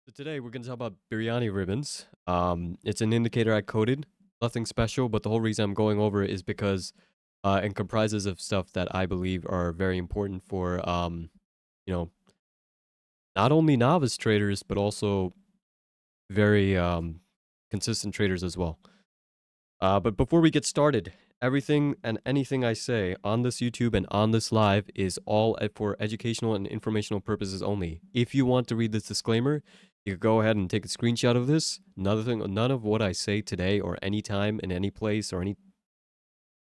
So today we're going to talk about Biryani ribbons. It's an indicator I coded, nothing special, but the whole reason I'm going over it is because it comprises of stuff that I believe are very important for, you know, not only novice traders, but also very consistent traders as well. But before we get started, everything and anything I say on this YouTube and on this live is all for educational and informational purposes only. If you want to read this disclaimer, you can go ahead and take a screenshot of this. None of what I say today or any time in any place or any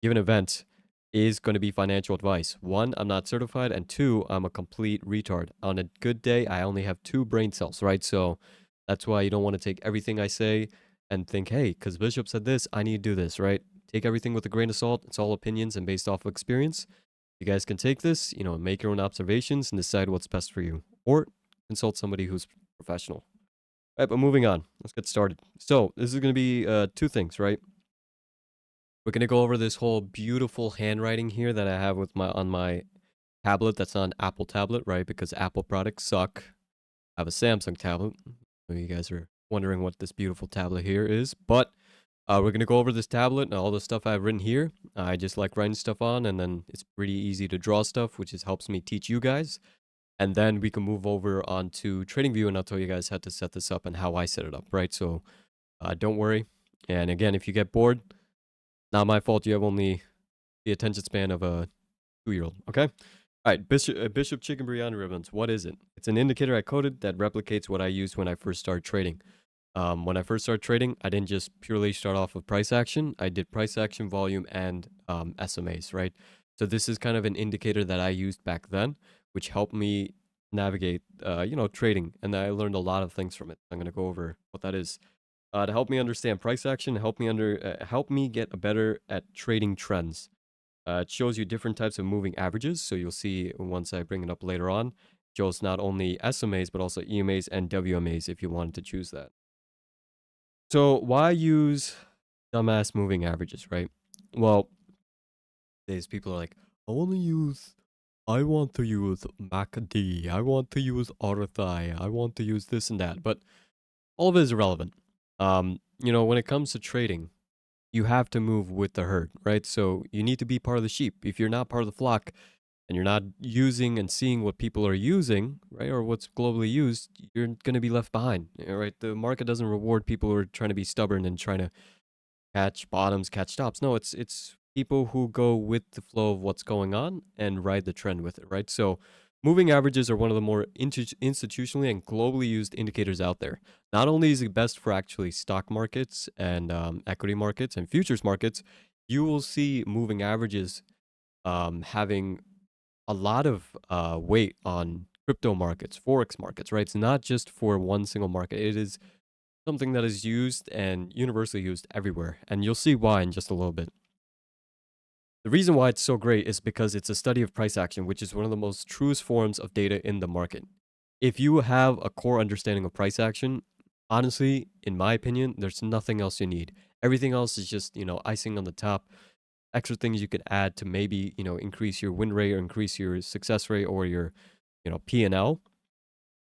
given event is going to be financial advice. One, I'm not certified, and two, I'm a complete retard. On a good day, I only have 2 brain cells, right? So that's why you don't want to take everything I say and think, hey, because Bishop said this, I need to do this, right? Take everything with a grain of salt. It's all opinions and based off of experience. You guys can take this, make your own observations and decide what's best for you, or consult somebody who's professional. All right, but moving on, let's get started. So this is going to be 2 things, right? We're going to go over this whole beautiful handwriting here that I have on my tablet that's not an Apple tablet, right? Because Apple products suck. I have a Samsung tablet. So you guys are wondering what this beautiful tablet here is, but we're going to go over this tablet and all the stuff I've written here. I just like writing stuff on, and then it's pretty easy to draw stuff, which helps me teach you guys. And then we can move over onto TradingView, and I'll tell you guys how to set this up and how I set it up, right? So don't worry. And again, if you get bored, not my fault. You have only the attention span of a 2-year-old, okay? All right, Bishop Chicken Biryani ribbons. What is it? It's an indicator I coded that replicates what I used when I first started trading. When I first started trading, I didn't just purely start off with price action. I did price action, volume, and SMAs, right? So this is kind of an indicator that I used back then, which helped me navigate, trading. And I learned a lot of things from it. I'm going to go over what that is. To help me understand price action, help me get better at trading trends. It shows you different types of moving averages, so you'll see once I bring it up later on. It shows not only SMAs but also EMAs and WMAs if you wanted to choose that. So why use dumbass moving averages, right? Well, these people are like, I want to use MACD, I want to use RSI, I want to use this and that, but all of it is irrelevant. When it comes to trading, you have to move with the herd, right? So you need to be part of the sheep. If you're not part of the flock and you're not using and seeing what people are using, right, or what's globally used, you're going to be left behind, right? The market doesn't reward people who are trying to be stubborn and trying to catch bottoms, catch tops. No, it's people who go with the flow of what's going on and ride the trend with it, right? So moving averages are one of the more institutionally and globally used indicators out there. Not only is it best for actually stock markets and equity markets and futures markets, you will see moving averages having a lot of weight on crypto markets, forex markets, right? It's not just for one single market. It is something that is used and universally used everywhere, and you'll see why in just a little bit. The reason why it's so great is because it's a study of price action, which is one of the most truest forms of data in the market. If you have a core understanding of price action, honestly, in my opinion, there's nothing else you need. Everything else is just, icing on the top, extra things you could add to maybe, increase your win rate or increase your success rate or your, P&L.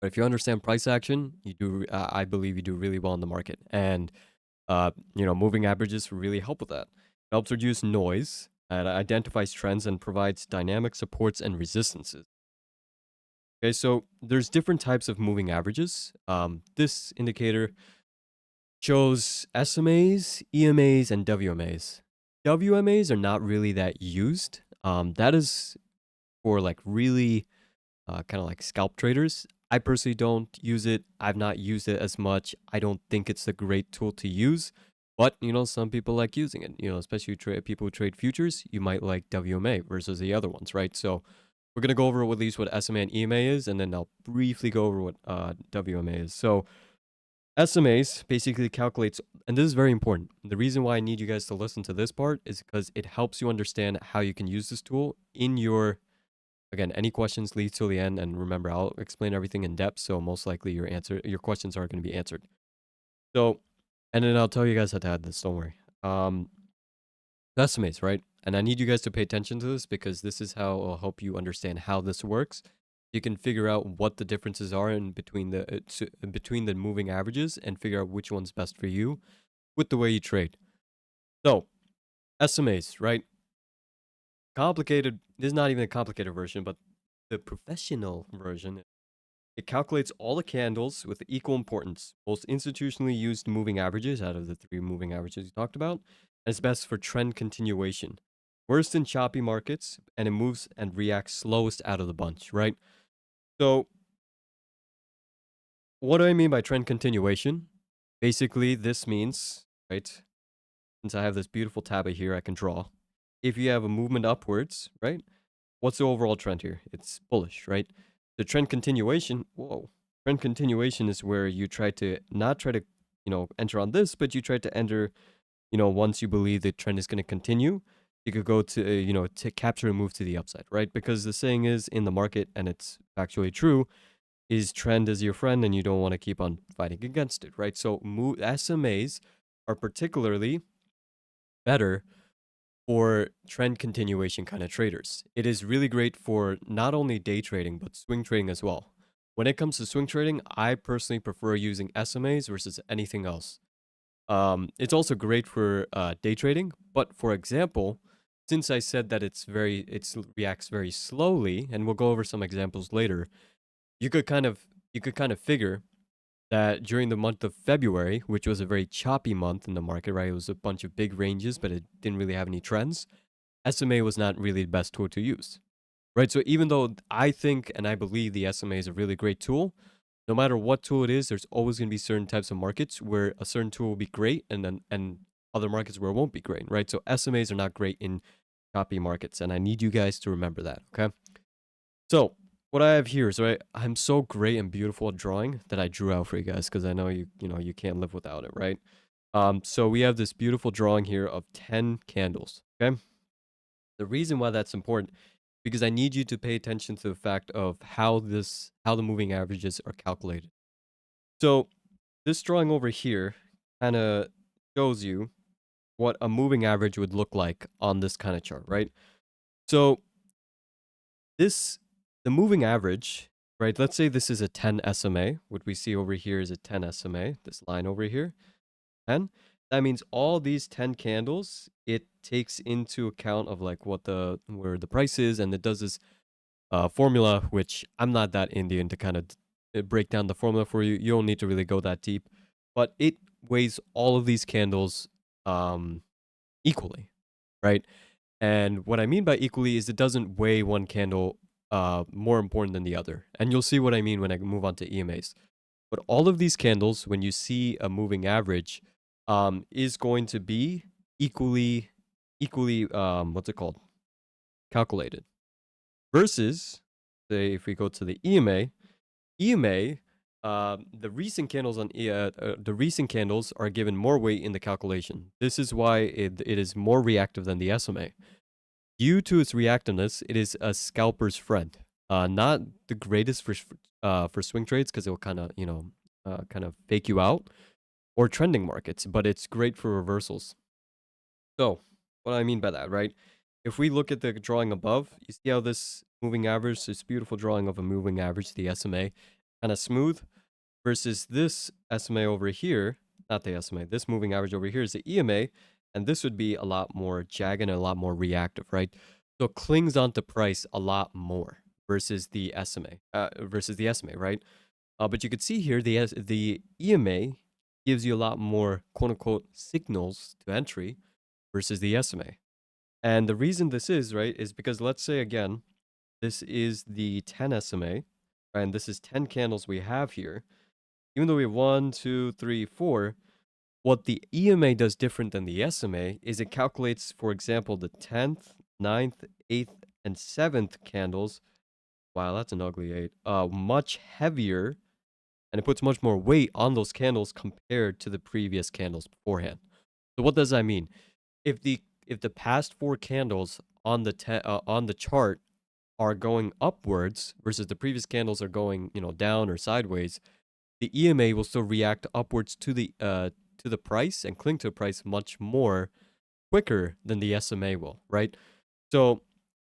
But if you understand price action, you do. I believe you do really well in the market, and moving averages really help with that. It helps reduce noise, it identifies trends, and provides dynamic supports and resistances. Okay, so there's different types of moving averages. This indicator shows SMAs, EMAs, and WMAs. WMAs are not really that used. That is for like really kind of like scalp traders. I personally don't use it. I've not used it as much. I don't think it's a great tool to use, but some people like using it. Especially people who trade futures, you might like WMA versus the other ones, right? So we're gonna go over at least what SMA and EMA is, and then I'll briefly go over what WMA is. So SMAs basically calculates, and this is very important. The reason why I need you guys to listen to this part is because it helps you understand how you can use this tool in your. Again, any questions lead till the end, and remember, I'll explain everything in depth, so most likely your questions are going to be answered. So, and then I'll tell you guys how to add this, don't worry. Estimates, right? And I need you guys to pay attention to this because this is how I'll help you understand how this works You can figure out what the differences are in between the moving averages and figure out which one's best for you with the way you trade. So, SMAs, right? Complicated. This is not even a complicated version, but the professional version. It calculates all the candles with equal importance, most institutionally used moving averages out of the three moving averages we talked about, and it's best for trend continuation. Worst in choppy markets, and it moves and reacts slowest out of the bunch, right? So, what do I mean by trend continuation? Basically, this means, right, since I have this beautiful tab here I can draw, if you have a movement upwards, right, what's the overall trend here? It's bullish, right? The trend continuation, whoa. Trend continuation is where you try to not try to, enter on this, but you try to enter, once you believe the trend is going to continue, you could go to, to capture and move to the upside, right? Because the saying is in the market, and it's actually true, is trend is your friend and you don't want to keep on fighting against it, right? So SMAs are particularly better for trend continuation kind of traders. It is really great for not only day trading, but swing trading as well. When it comes to swing trading, I personally prefer using SMAs versus anything else. It's also great for day trading, but for example, since I said that it reacts very slowly, and we'll go over some examples later, you could kind of figure that during the month of February, which was a very choppy month in the market, right? It was a bunch of big ranges, but it didn't really have any trends. SMA was not really the best tool to use, right? So even though I think and I believe the SMA is a really great tool, no matter what tool it is, there's always going to be certain types of markets where a certain tool will be great, and other markets where it won't be great, right? So SMAs are not great in choppy markets, and I need you guys to remember that, okay? So what I have here is, right, I'm so great and beautiful at drawing that I drew out for you guys because I know you can't live without it, right? So we have this beautiful drawing here of 10 candles, okay? The reason why that's important because I need you to pay attention to the fact of how the moving averages are calculated. So this drawing over here kind of shows you what a moving average would look like on this kind of chart, right? So the moving average, right? Let's say this is a 10 SMA. What we see over here is a 10 SMA, this line over here, 10. That means all these 10 candles, it takes into account of like where the price is, and it does this formula, which I'm not that Indian to kind of break down the formula for you. You don't need to really go that deep, but it weighs all of these candles equally, right? And what I mean by equally is it doesn't weigh one candle more important than the other. And you'll see what I mean when I move on to EMAs. But all of these candles, when you see a moving average, is going to be equally, what's it called? Calculated. Versus, say, if we go to the EMA, the recent candles the recent candles are given more weight in the calculation. This is why it is more reactive than the SMA. Due to its reactiveness, it is a scalper's friend. Not the greatest for swing trades because it will kind of kind of fake you out, or trending markets, but it's great for reversals. So what I mean by that, right? If we look at the drawing above, you see how this moving average, this beautiful drawing of a moving average, the SMA, kind of smooth, versus this SMA over here, not the SMA, this moving average over here is the EMA, and this would be a lot more jagged and a lot more reactive, right? So it clings onto price a lot more versus the SMA, right? But you could see here the EMA gives you a lot more quote unquote signals to entry versus the SMA. And the reason this is, right, is because let's say again, this is the 10 SMA, and this is 10 candles we have here. Even though we have 1, 2, 3, 4, what the EMA does different than the SMA is it calculates, for example, the 10th, 9th, 8th, and 7th candles. Wow, that's an ugly 8. Much heavier, and it puts much more weight on those candles compared to the previous candles beforehand. So what does that mean? If the past 4 candles on the chart are going upwards versus the previous candles are going, down or sideways, the EMA will still react upwards to the price and cling to the price much more quicker than the SMA will, right? So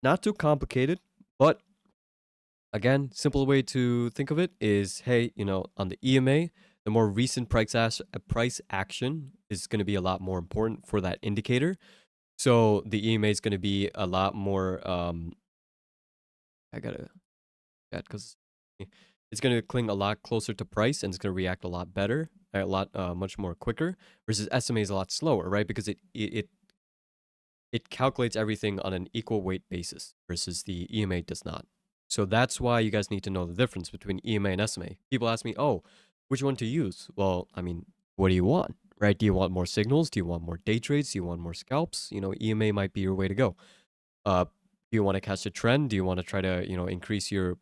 not too complicated, but Again, simple way to think of it is, hey, on the EMA, the more recent price action is going to be a lot more important for that indicator. So the EMA is going to be a lot more. I gotta that because it's going to cling a lot closer to price and it's going to react a lot better, a lot much more quicker. Versus SMA is a lot slower, right? Because it calculates everything on an equal weight basis versus the EMA does not. So that's why you guys need to know the difference between EMA and SMA. People ask me, oh, which one to use? Well, I mean, what do you want, right? Do you want more signals? Do you want more day trades? Do you want more scalps? EMA might be your way to go. Do you want to catch a trend? Do you want to try to, increase your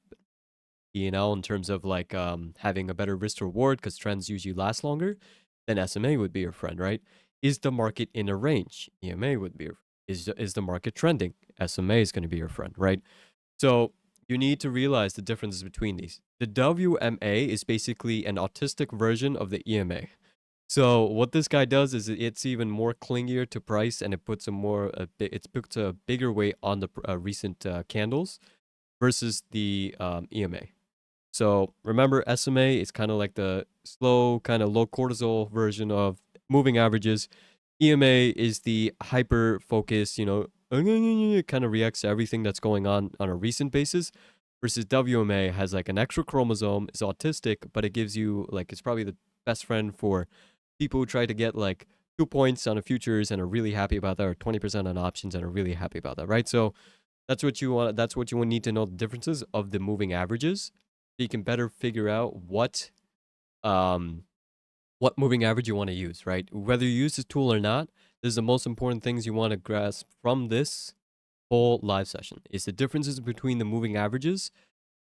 P&L in terms of like having a better risk to reward because trends usually last longer? Then SMA would be your friend, right? Is the market in a range? EMA would be your friend. Is the market trending? SMA is going to be your friend, right? So you need to realize the differences between these. The WMA is basically an autistic version of the EMA. So what this guy does is it's even more clingier to price, and it puts it puts a bigger weight on the recent candles versus the EMA. So remember, SMA is kind of like the slow, kind of low cortisol version of moving averages. EMA is the hyper focus, kind of reacts to everything that's going on a recent basis. Versus WMA has like an extra chromosome, is autistic, but it gives you like it's probably the best friend for people who try to get like 2 points on a futures and are really happy about that, or 20% on options and are really happy about that, right? So that's what you want. That's what you need to know the differences of the moving averages, so you can better figure out um what moving average you want to use, right? Whether you use this tool or not, this is the most important things you want to grasp from this whole live session. Is the differences between the moving averages,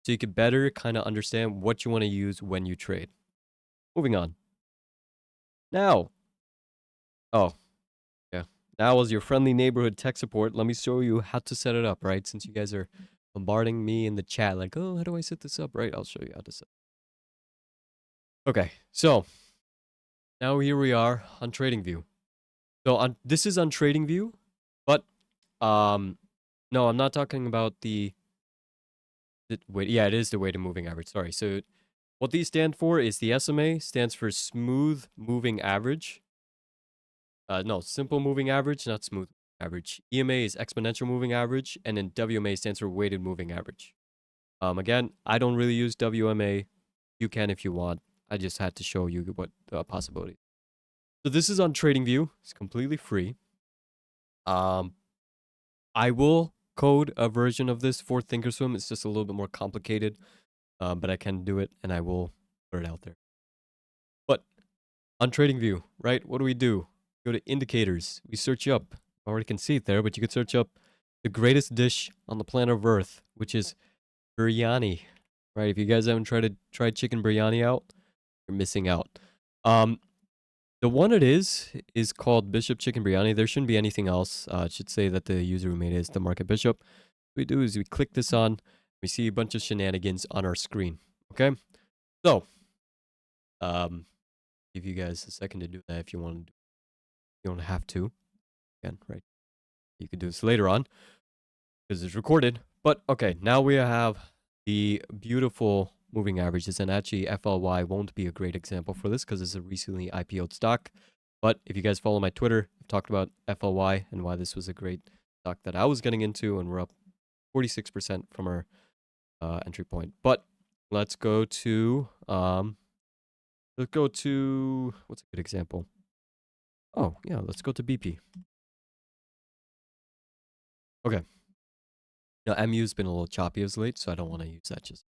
so you can better kind of understand what you want to use when you trade. Moving on. Now, oh yeah, now as your friendly neighborhood tech support, let me show you how to set it up, right? Since you guys are bombarding me in the chat, like, oh, how do I set this up, right? I'll show you how to set. Okay, so now here we are on TradingView. So this is on TradingView, but no, I'm not talking about wait. Yeah, it is the weighted moving average. Sorry. So what these stand for is the SMA stands for smooth moving average. No, simple moving average, not smooth average. EMA is exponential moving average, and then WMA stands for weighted moving average. Again, I don't really use WMA. You can if you want. I just had to show you what possibility. So this is on TradingView. It's completely free. I will code a version of this for Thinkorswim. It's just a little bit more complicated, but I can do it, and I will put it out there. But on TradingView, right, what do? Go to indicators. We search up. I already can see it there, but you can search up the greatest dish on the planet of Earth, which is biryani, right? If you guys haven't tried chicken biryani out, you're missing out. The one it is called Bishop Chicken Biryani. There shouldn't be anything else. It should say that the user who made it is the Market Bishop. What we do is we click this on. We see a bunch of shenanigans on our screen. Okay, so give you guys a second to do that if you want to. You don't have to. Again, right? You could do this later on because it's recorded. But okay, now we have the beautiful moving averages, and actually FLY won't be a great example for this because it's a recently IPO'd stock. But if you guys follow my Twitter, I've talked about FLY and why this was a great stock that I was getting into, and we're up 46% from our entry point. But let's go to what's a good example? Oh yeah, let's go to BP. Okay. Now MU's been a little choppy as late, so I don't want to use that just.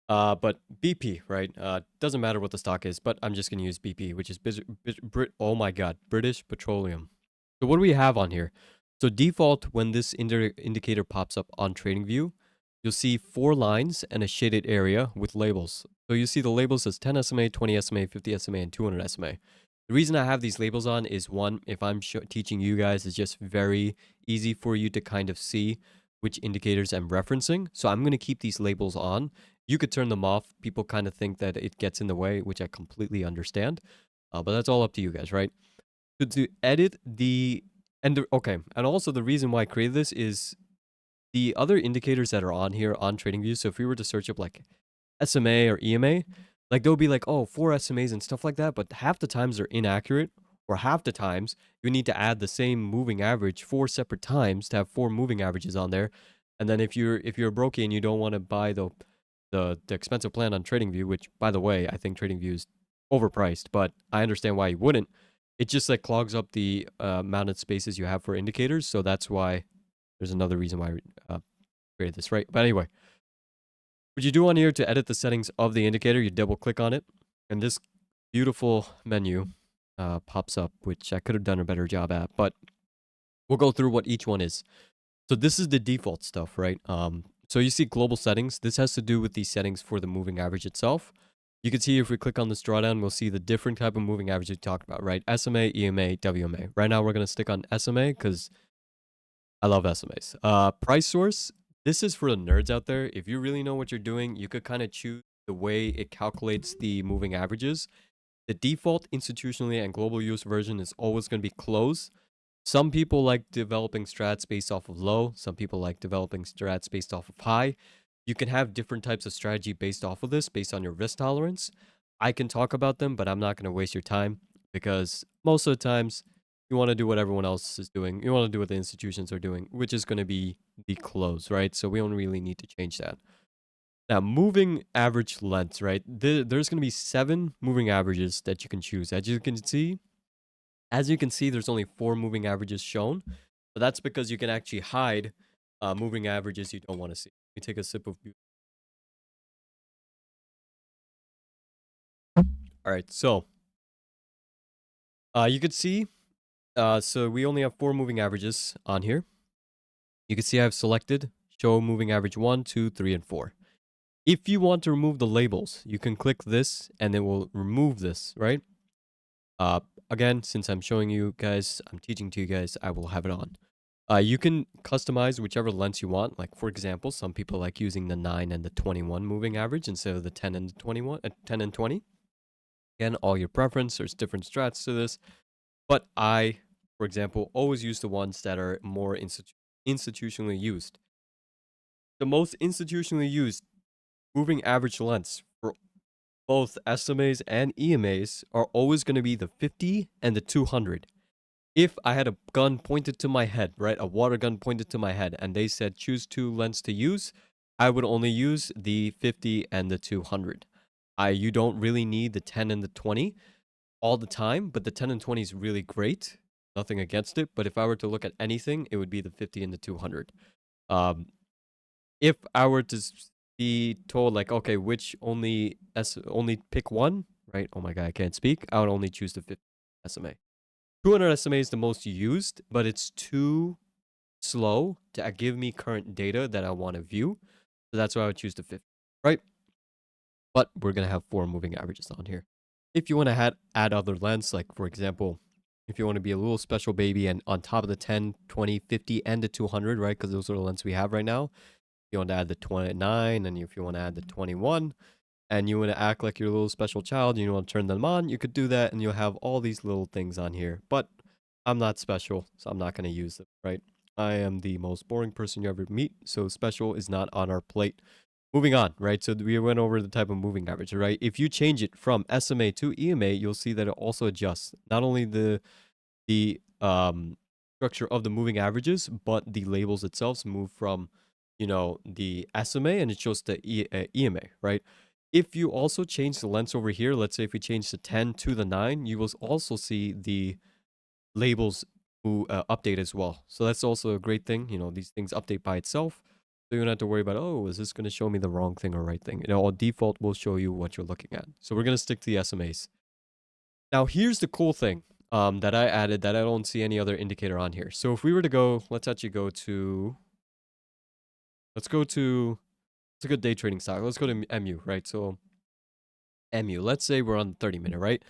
But BP, right? Doesn't matter what the stock is, but I'm just gonna use BP, which is oh my god, British Petroleum. So what do we have on here? So default, when this indicator pops up on TradingView, you'll see 4 lines and a shaded area with labels. So you see the labels as 10 SMA, 20 SMA, 50 SMA, and 200 SMA. The reason I have these labels on is one, if I'm teaching you guys, it's just very easy for you to kind of see which indicators I'm referencing. So I'm going to keep these labels on. You could turn them off. People kind of think that it gets in the way, which I completely understand. But that's all up to you guys, right? So to edit okay, and also the reason why I created this is the other indicators that are on here on TradingView, so if we were to search up like SMA or EMA, like they'll be like, oh, 4 SMAs and stuff like that, but half the times they're inaccurate, or half the times you need to add the same moving average 4 separate times to have 4 moving averages on there. And then if you're broke and you don't want to buy the expensive plan on TradingView, which by the way, I think TradingView is overpriced, but I understand why you wouldn't. It just like clogs up the amount of spaces you have for indicators, so that's why there's another reason why I created this, right? But anyway, what you do on here to edit the settings of the indicator, you double click on it, and this beautiful menu pops up, which I could have done a better job at, but we'll go through what each one is. So this is the default stuff, right? So you see global settings. This has to do with the settings for the moving average itself. You can see if we click on this drawdown, we'll see the different type of moving average we talked about, right? SMA, EMA, WMA. Right now, we're going to stick on SMA because I love SMAs. Price source. This is for the nerds out there. If you really know what you're doing, you could kind of choose the way it calculates the moving averages. The default institutionally and global use version is always going to be close. Some people like developing strats based off of low. Some people like developing strats based off of high. You can have different types of strategy based off of this, based on your risk tolerance. I can talk about them, but I'm not going to waste your time because most of the times you want to do what everyone else is doing. You want to do what the institutions are doing, which is going to be the close, right? So we don't really need to change that. Now, moving average lengths, right? There's going to be 7 moving averages that you can choose. As you can see, there's only 4 moving averages shown, but that's because you can actually hide moving averages you don't want to see. Let me take a sip of beer. All right, so you could see, so we only have 4 moving averages on here. You can see I've selected show moving average 1, 2, 3, and 4. If you want to remove the labels, you can click this and it will remove this, right? Again, since I'm showing you guys, I'm teaching to you guys, I will have it on. You can customize whichever lens you want. Like for example, some people like using the 9 and the 21 moving average instead of the 10 and the 21, 10 and 20. Again, all your preference. There's different strats to this, but I, for example, always use the ones that are more institutionally used. The most institutionally used moving average lengths for both SMAs and EMAs are always going to be the 50 and the 200. If I had a gun pointed to my head, right, a water gun pointed to my head, and they said choose 2 lens to use, I would only use the 50 and the 200. You don't really need the 10 and the 20 all the time, but the 10 and 20 is really great. Nothing against it, but if I were to look at anything, it would be the 50 and the 200. If I were to be told like, okay, which only pick one, right? Oh my god, I can't speak. I would only choose the 50 SMA. 200 SMA is the most used, but it's too slow to give me current data that I want to view. So that's why I would choose the 50, right? But we're going to have 4 moving averages on here. If you want to add other lengths, like for example, if you want to be a little special baby and on top of the 10, 20, 50, and the 200, right? Because those are the lengths we have right now. You want to add the 29, and if you want to add the 21, and you want to act like your little special child, you want to turn them on, you could do that, and you'll have all these little things on here. But I'm not special, so I'm not going to use them, right? I am the most boring person you ever meet, so special is not on our plate. Moving on, right? So we went over the type of moving average, right? If you change it from SMA to EMA, you'll see that it also adjusts not only the structure of the moving averages, but the labels itself move from, the SMA and it shows the EMA, right? If you also change the length over here, let's say if we change the 10 to the 9, you will also see the labels update as well. So that's also a great thing. These things update by itself. So you don't have to worry about, oh, is this going to show me the wrong thing or right thing? All default will show you what you're looking at. So we're going to stick to the SMAs. Now, here's the cool thing that I added that I don't see any other indicator on here. So if we were to go, let's actually go to, it's a good day trading stock. Let's go to MU, right? So MU, let's say we're on the 30-minute, right?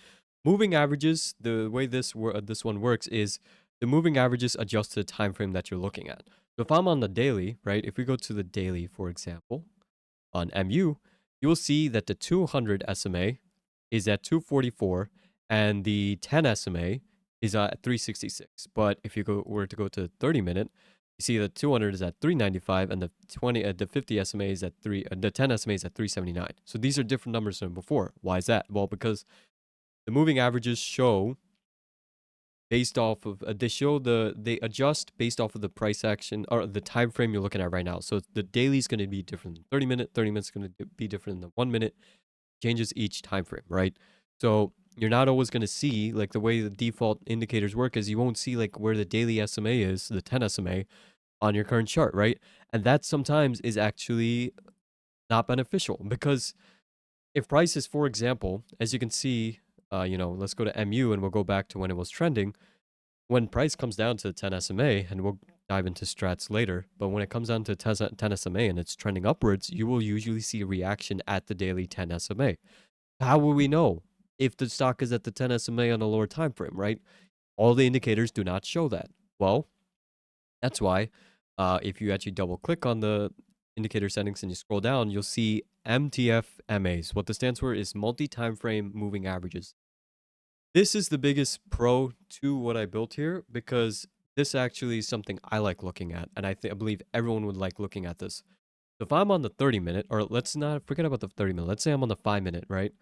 Moving averages, the way this one works is the moving averages adjust to the time frame that you're looking at. So if I'm on the daily, right? If we go to the daily, for example, on MU, you will see that the 200 SMA is at 244 and the 10 SMA is at 366. But if you were to go to 30-minute, You see the 200 is at 395, and the 50 SMA is at the 10 SMA is at 379. So these are different numbers than before. Why is that? Well, because the moving averages show based off of they adjust based off of the price action or the time frame you're looking at right now. So the daily is going to be different than 30 minutes is going to be different than 1 minute. Changes each time frame, right? So you're not always going to see, like, the way the default indicators work is you won't see like where the daily SMA is, the 10 SMA on your current chart, right? And that sometimes is actually not beneficial because if prices, for example, as you can see, let's go to MU and we'll go back to when it was trending. When price comes down to 10 SMA, and we'll dive into strats later, but when it comes down to 10 SMA and it's trending upwards, you will usually see a reaction at the daily 10 SMA. How will we know if the stock is at the 10 SMA on a lower time frame, right? All the indicators do not show that. Well, that's why if you actually double click on the indicator settings and you scroll down, you'll see MTF MAs. What this stands for is multi-time frame moving averages. This is the biggest pro to what I built here because this actually is something I like looking at, and I believe everyone would like looking at this. So if I'm on the 30-minute, or let's not forget about the 30-minute. Let's say I'm on the 5-minute, right?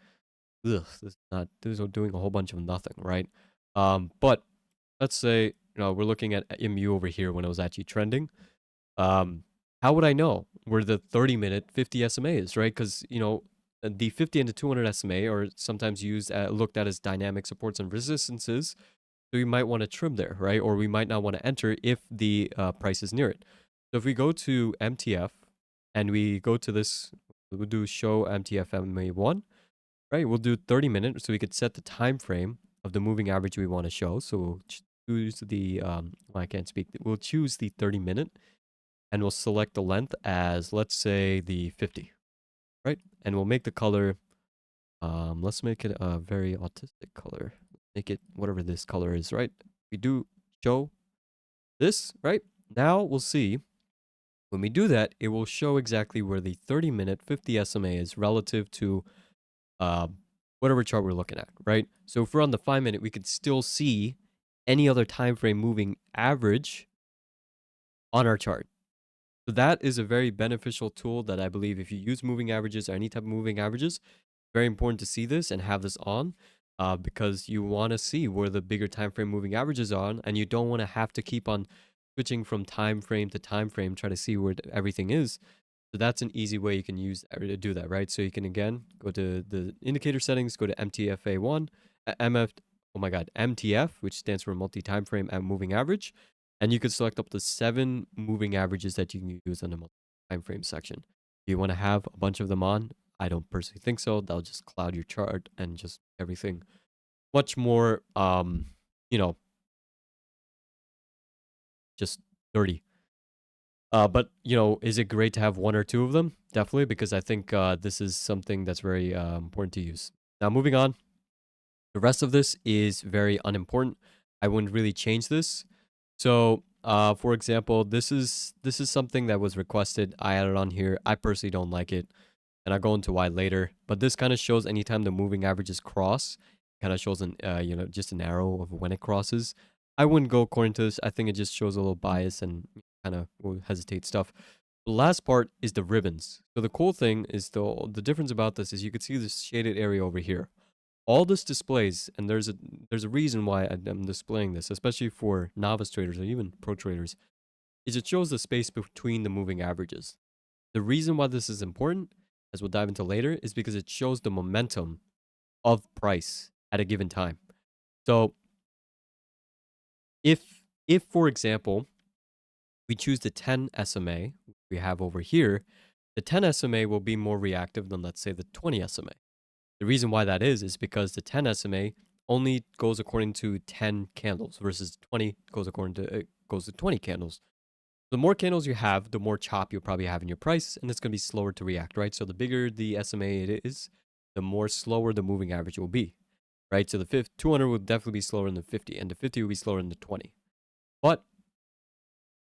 Ugh, this is doing a whole bunch of nothing, right? But let's say we're looking at MU over here when it was actually trending. How would I know where the 30-minute 50 SMA is, right? Because the 50 and the 200 SMA are sometimes looked at as dynamic supports and resistances. So we might want to trim there, right? Or we might not want to enter if the price is near it. So if we go to MTF and we go to this, we'll do show MTF MA1, right? We'll do 30 minutes so we could set the time frame of the moving average we want to show. So we'll choose I can't speak. We'll choose the 30-minute and we'll select the length as, let's say, the 50, right? And we'll make the color, let's make it a very autistic color. Make it whatever this color is, right? We do show this, right? Now we'll see when we do that, it will show exactly where the 30-minute 50 SMA is relative to uh, whatever chart we're looking at, right? So if we're on the 5-minute, we could still see any other time frame moving average on our chart. So that is a very beneficial tool that I believe if you use moving averages or any type of moving averages, very important to see this and have this on because you want to see where the bigger time frame moving averages are on, and you don't want to have to keep on switching from time frame to time frame, try to see where everything is. So that's an easy way you can use to do that, right? So you can again go to the indicator settings, go to MTFA1, MTF, which stands for multi-time frame and moving average, and you could select up to 7 moving averages that you can use in the multi-time frame section. Do you want to have a bunch of them on? I don't personally think so. That'll just cloud your chart and just everything much more, just dirty. But is it great to have 1 or 2 of them? Definitely, because I think this is something that's very important to use. Now, moving on, the rest of this is very unimportant. I wouldn't really change this. So, for example, this is something that was requested. I added on here. I personally don't like it, and I'll go into why later. But this kind of shows anytime the moving averages cross, kind of shows just an arrow of when it crosses. I wouldn't go according to this. I think it just shows a little bias and kind of will hesitate stuff. The last part is the ribbons. So the cool thing is the difference about this is you could see this shaded area over here. All this displays, and there's a reason why I'm displaying this, especially for novice traders or even pro traders, is it shows the space between the moving averages. The reason why this is important, as we'll dive into later, is because it shows the momentum of price at a given time. So if for example, we choose the 10 SMA we have over here, the 10 SMA will be more reactive than, let's say, the 20 SMA. The reason why that is because the 10 SMA only goes according to 10 candles versus 20 goes to 20 candles. The more candles you have, the more chop you'll probably have in your price, and it's going to be slower to react, right? So the bigger the SMA it is, the more slower the moving average will be, right? So the 200 will definitely be slower than the 50, and the 50 will be slower than the 20. But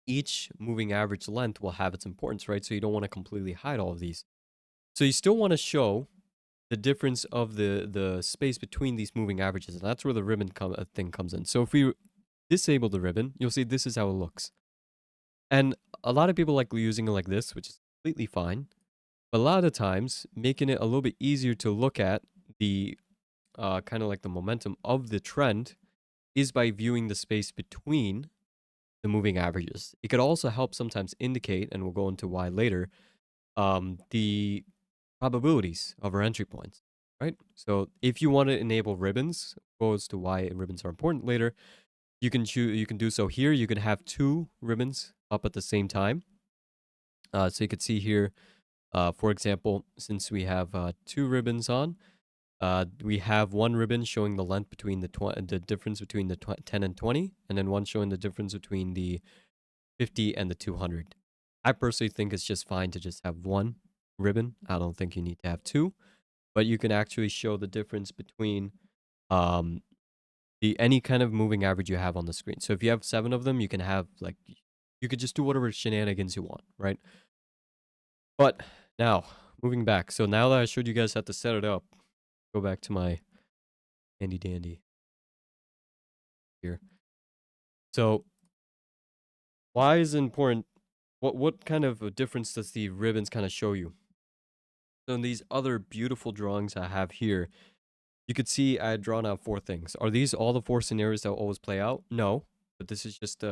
each moving average length will have its importance, right? So you don't want to completely hide all of these. So you still want to show the difference of the space between these moving averages, and that's where the ribbon thing comes in. So if we disable the ribbon, you'll see this is how it looks. And a lot of people like using it like this, which is completely fine. But a lot of times, making it a little bit easier to look at the kind of like the momentum of the trend is by viewing the space between the moving averages. It could also help sometimes indicate, and we'll go into why later, the probabilities of our entry points, right? So if you want to enable ribbons, goes to why ribbons are important later, you can choose. You can do so here. You can have two ribbons up at the same time. So you could see here, for example, since we have two ribbons on, we have one ribbon showing the length between the difference between the 10 and 20, and then one showing the difference between the 50 and the 200. I personally think it's just fine to just have one ribbon. I don't think you need to have two, but you can actually show the difference between um, the any kind of moving average you have on the screen. So if you have 7 of them, you can have like you could just do whatever shenanigans you want, right? But now moving back. So now that I showed you guys how to set it up, go back to my handy dandy here. So why is it important? What kind of a difference does the ribbons kind of show you? So in these other beautiful drawings I have here, you could see I had drawn out 4 things. Are these all the 4 scenarios that will always play out? No, but this is just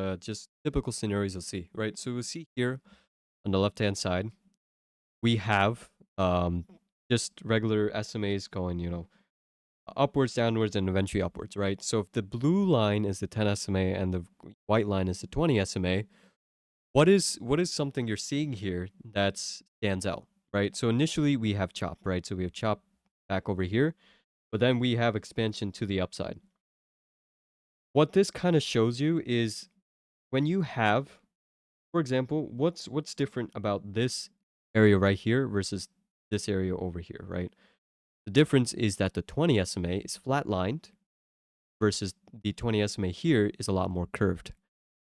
typical scenarios you'll see, right? So we'll see here on the left-hand side, we have just regular SMAs going, upwards, downwards, and eventually upwards, right? So if the blue line is the 10 SMA and the white line is the 20 SMA, what is something you're seeing here that stands out, right? So initially we have chop, right? So we have chop back over here, but then we have expansion to the upside. What this kind of shows you is when you have, for example, what's different about this area right here versus this area over here, right? The difference is that the 20 SMA is flatlined versus the 20 SMA here is a lot more curved.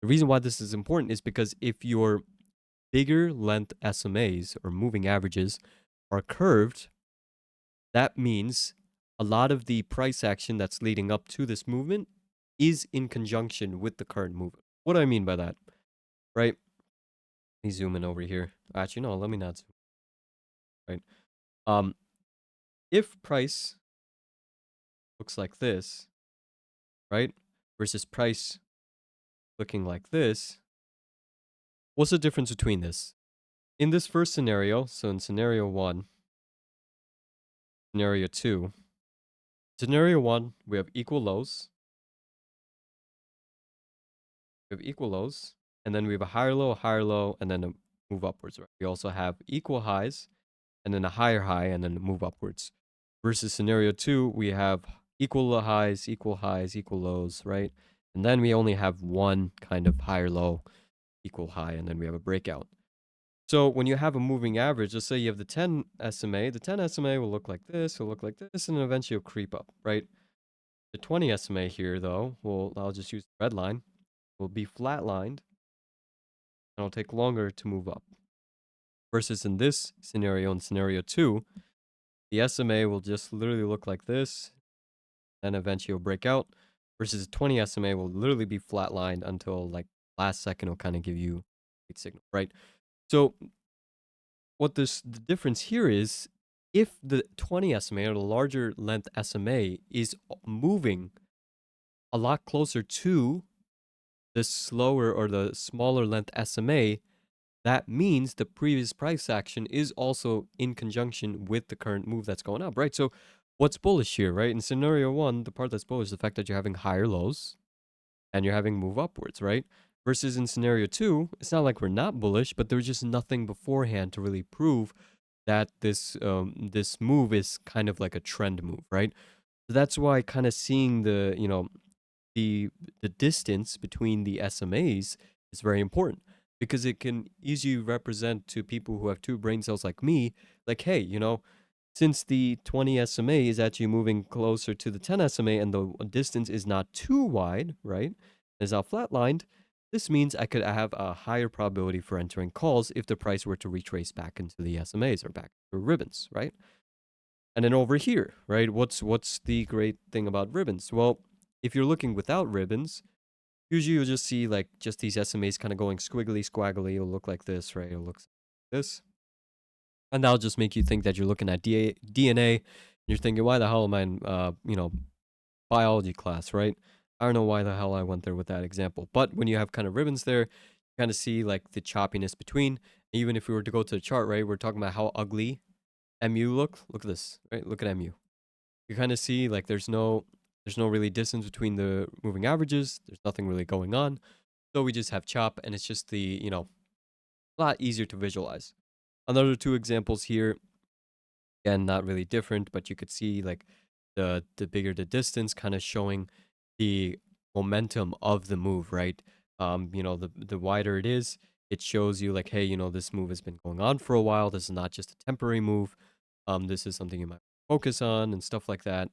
The reason why this is important is because if your bigger length SMAs or moving averages are curved, that means a lot of the price action that's leading up to this movement is in conjunction with the current movement. What do I mean by that? Right? Let me zoom in over here. Actually, no, let me not zoom. Right? Um, if price looks like this, right, versus price looking like this, what's the difference between this? In this first scenario, so in scenario 1, scenario 2, scenario 1, we have equal lows. We have equal lows, and then we have a higher low, and then a move upwards, right? We also have equal highs, and then a higher high, and then a move upwards. Versus scenario 2, we have equal highs, equal lows, right? And then we only have one kind of higher low, equal high, and then we have a breakout. So when you have a moving average, let's say you have the 10 SMA, the 10 SMA will look like this, will look like this, and then eventually it'll creep up, right? The 20 SMA here, though, I'll just use the red line, will be flatlined, and it'll take longer to move up. Versus in this scenario, in scenario 2, the SMA will just literally look like this, then eventually it'll break out. Versus the 20 SMA will literally be flatlined until like last second will kind of give you a signal, right? So the difference here is if the 20 SMA or the larger length SMA is moving a lot closer to the slower or the smaller length SMA, that means the previous price action is also in conjunction with the current move that's going up, right? So what's bullish here, right? In scenario 1, the part that's bullish is the fact that you're having higher lows and you're having move upwards, right? Versus in scenario 2, it's not like we're not bullish, but there's just nothing beforehand to really prove that this move is kind of like a trend move, right? So that's why kind of seeing the distance between the SMAs is very important because it can easily represent to people who have 2 brain cells like me, like, hey, since the 20 SMA is actually moving closer to the 10 SMA and the distance is not too wide, right? Is not flatlined. This means I could have a higher probability for entering calls if the price were to retrace back into the SMAs or back to ribbons, right? And then over here, right? What's the great thing about ribbons? Well, if you're looking without ribbons, Usually you'll just see like just these SMAs kind of going squiggly squaggly. It'll look like this, right? It'll look like this. And that'll just make you think that you're looking at DNA. And you're thinking, why the hell am I in, biology class, right? I don't know why the hell I went there with that example. But when you have kind of ribbons there, you kind of see like the choppiness between. Even if we were to go to the chart, right, we're talking about how ugly MU look. Look at this, right? Look at MU. You kind of see like there's no really distance between the moving averages. There's nothing really going on. So we just have chop, and it's just a lot easier to visualize. Another two examples here, again, not really different, but you could see like the bigger the distance, kind of showing the momentum of the move, right? The wider it is, it shows you like, hey, this move has been going on for a while. This is not just a temporary move. This is something you might focus on and stuff like that.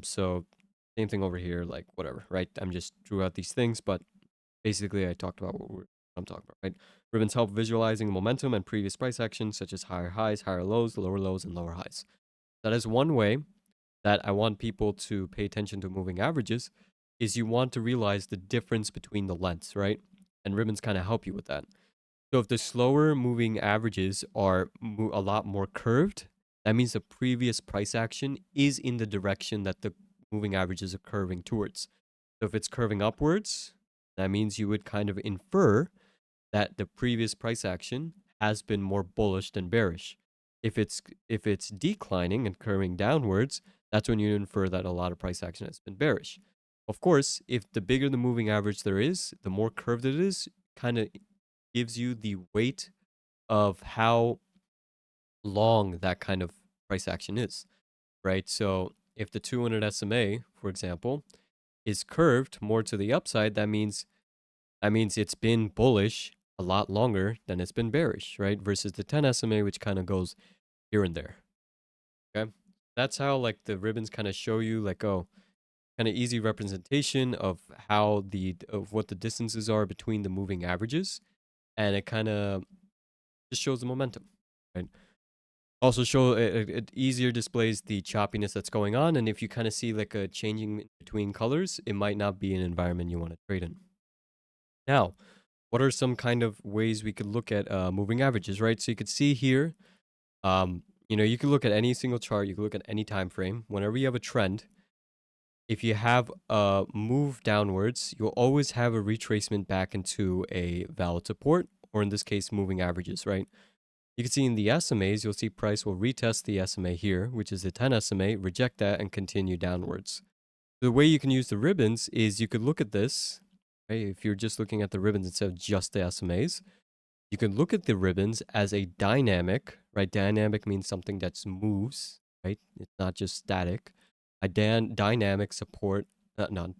So same thing over here, like whatever, right? I'm just drew out these things, but basically I talked about I'm talking about, right? Ribbons help visualizing momentum and previous price actions, such as higher highs, higher lows, and lower highs. That is one way that I want people to pay attention to moving averages, is you want to realize the difference between the lengths, right? And ribbons kind of help you with that. So if the slower moving averages are a lot more curved, that means the previous price action is in the direction that the moving averages are curving towards. So if it's curving upwards, that means you would kind of infer that the previous price action has been more bullish than bearish. If it's declining and curving downwards, that's when you infer that a lot of price action has been bearish. Of course, if the bigger the moving average there is, the more curved it is, kind of gives you the weight of how long that kind of price action is, right? So if the 200 SMA, for example, is curved more to the upside, that means it's been bullish a lot longer than it's been bearish, right? Versus the 10 SMA, which kind of goes here and there. Okay. That's how like the ribbons kind of show you like, oh, kind of easy representation of how of what the distances are between the moving averages. And it kind of just shows the momentum, right? Also show it easier displays the choppiness that's going on. And if you kind of see like a changing between colors, it might not be an environment you want to trade in. Now, what are some kind of ways we could look at moving averages, right? So you could see here, you could look at any single chart, you could look at any time frame. Whenever you have a trend, if you have a move downwards, you'll always have a retracement back into a valid support, or in this case, moving averages, right? You can see in the SMAs, you'll see price will retest the SMA here, which is the 10 SMA, reject that, and continue downwards. The way you can use the ribbons is you could look at this, right? If you're just looking at the ribbons instead of just the SMAs, you can look at the ribbons as a dynamic, right? Dynamic means something that moves, right? It's not just static. A dynamic support, not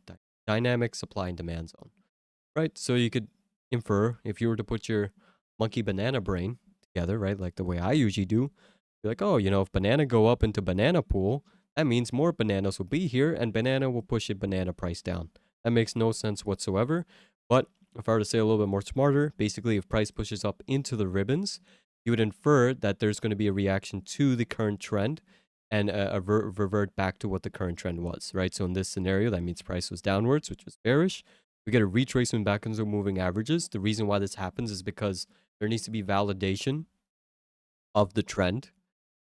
dynamic supply and demand zone, right? So you could infer if you were to put your monkey banana brain together, right? Like the way I usually do, you're like, oh, if banana go up into banana pool, that means more bananas will be here and banana will push a banana price down. That makes no sense whatsoever. But if I were to say a little bit more smarter, basically if price pushes up into the ribbons, you would infer that there's going to be a reaction to the current trend and revert back to what the current trend was, right? So in this scenario, that means price was downwards, which was bearish. We get a retracement back into moving averages. The reason why this happens is because there needs to be validation of the trend,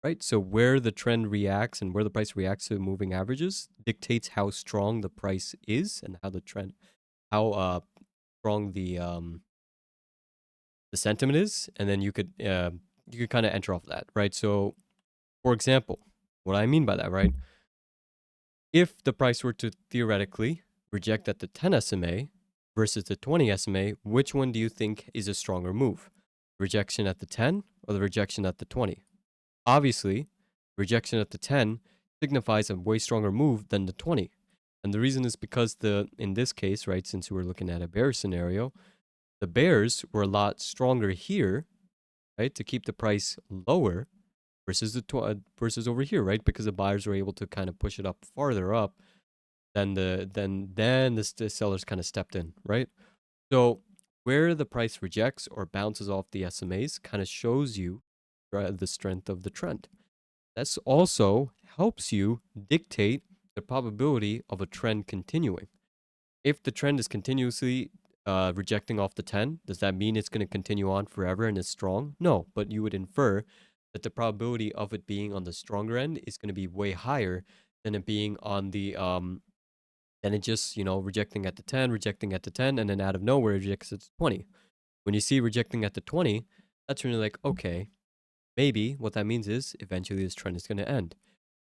right? So where the trend reacts and where the price reacts to moving averages dictates how strong the price is and how strong the sentiment is, and then you could kind of enter off that, right? So, for example, what I mean by that, right? If the price were to theoretically reject at the 10 SMA versus the 20 SMA, which one do you think is a stronger move? Rejection at the 10 or the rejection at the 20? Obviously, rejection at the 10 signifies a way stronger move than the 20. And the reason is because in this case, right, since we're looking at a bear scenario, the bears were a lot stronger here, right, to keep the price lower versus versus over here, right? Because the buyers were able to kind of push it up farther up than the sellers kind of stepped in, right? So where the price rejects or bounces off the SMAs kind of shows you the strength of the trend. This also helps you dictate the probability of a trend continuing. If the trend is continuously rejecting off the 10, does that mean it's going to continue on forever and is strong? No, but you would infer that the probability of it being on the stronger end is going to be way higher than it being on the than it just, rejecting at the 10, rejecting at the 10, and then out of nowhere it rejects at the 20. When you see rejecting at the 20, that's when you're like, okay, maybe what that means is eventually this trend is going to end.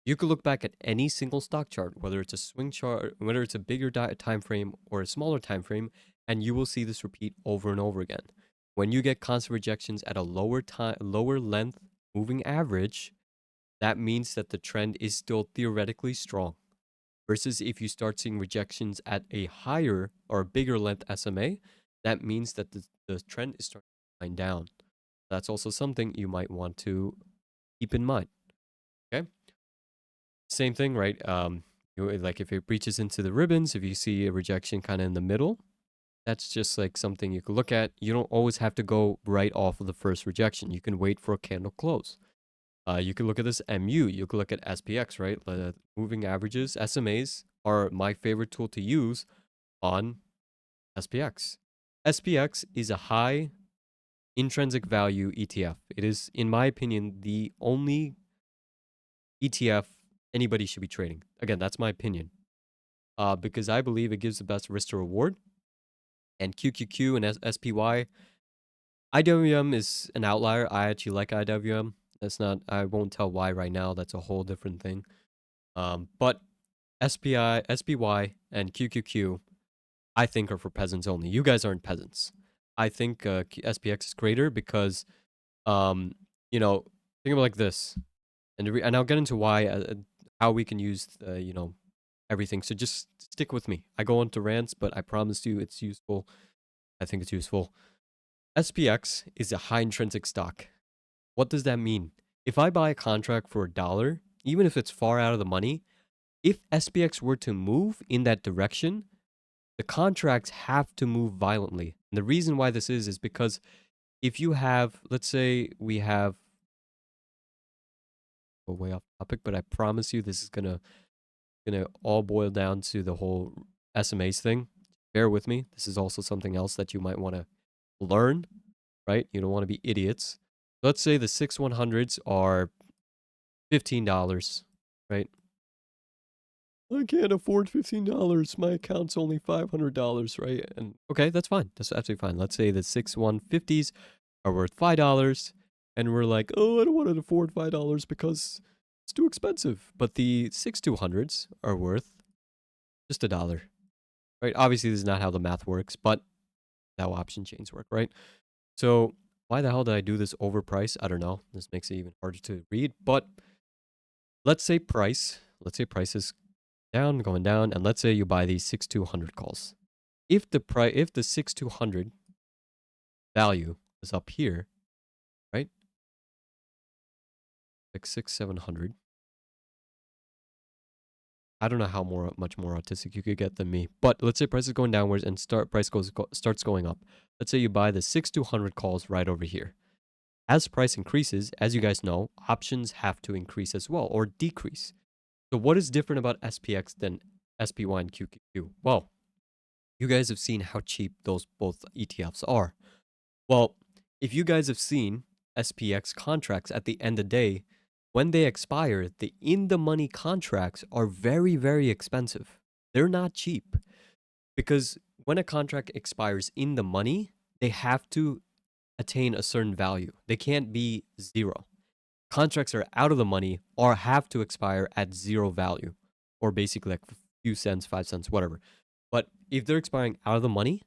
You could look back at any single stock chart, whether it's a swing chart, whether it's a bigger time frame or a smaller time frame, and you will see this repeat over and over again. When you get constant rejections at a lower length moving average, that means that the trend is still theoretically strong. Versus if you start seeing rejections at a higher or bigger length SMA, that means that the trend is starting to wind down. That's also something you might want to keep in mind. Okay. Same thing, right? Like if it breaches into the ribbons, if you see a rejection kind of in the middle, that's just like something you could look at. You don't always have to go right off of the first rejection. You can wait for a candle close. You can look at this MU. You can look at SPX, right? Moving averages, SMAs are my favorite tool to use on SPX. SPX is a high intrinsic value ETF. It is, in my opinion, the only ETF anybody should be trading. Again, that's my opinion. Because I believe it gives the best risk to reward. And QQQ and SPY, IWM is an outlier. I actually like IWM. That's not, I won't tell why right now. That's a whole different thing. But SPY, and QQQ, I think are for peasants only. You guys aren't peasants. I think SPX is greater because, um, think of it like this. And I'll get into why, how we can use, everything. So just stick with me. I go into rants, but I promise you it's useful. I think it's useful. SPX is a high intrinsic stock. What does that mean? If I buy a contract for $1, even if it's far out of the money, if SPX were to move in that direction, the contracts have to move violently. And the reason why this is because if you have, let's say we have, go way off topic, but I promise you this is gonna all boil down to the whole SMAs thing. Bear with me. This is also something else that you might want to learn, right? You don't want to be idiots. Let's say the 6/100s are $15, right? I can't afford $15. My account's only $500, right? And okay, that's fine. That's absolutely fine. Let's say the 6/150s are worth $5, and we're like, oh, I don't want to afford $5 because it's too expensive. But the 6/200s are worth just $1, right? Obviously, this is not how the math works, but how option chains work, right? So why the hell did I do this overprice? I don't know. This makes it even harder to read. But let's say price is down, going down, and let's say you buy these 6/200 calls. If the 6/200 value is up here, right? Like 6/700. I don't know how much more autistic you could get than me, but let's say price is going downwards and starts going up. Let's say you buy the 6/200 calls right over here. As price increases, as you guys know, options have to increase as well or decrease. So what is different about SPX than SPY and QQQ? Well, you guys have seen how cheap those both ETFs are. Well, if you guys have seen SPX contracts at the end of the day, when they expire, the in-the-money contracts are very, very expensive. They're not cheap because when a contract expires in the money, they have to attain a certain value. They can't be zero. Contracts are out of the money or have to expire at zero value, or basically like a few cents, 5 cents, whatever. But if they're expiring out of the money,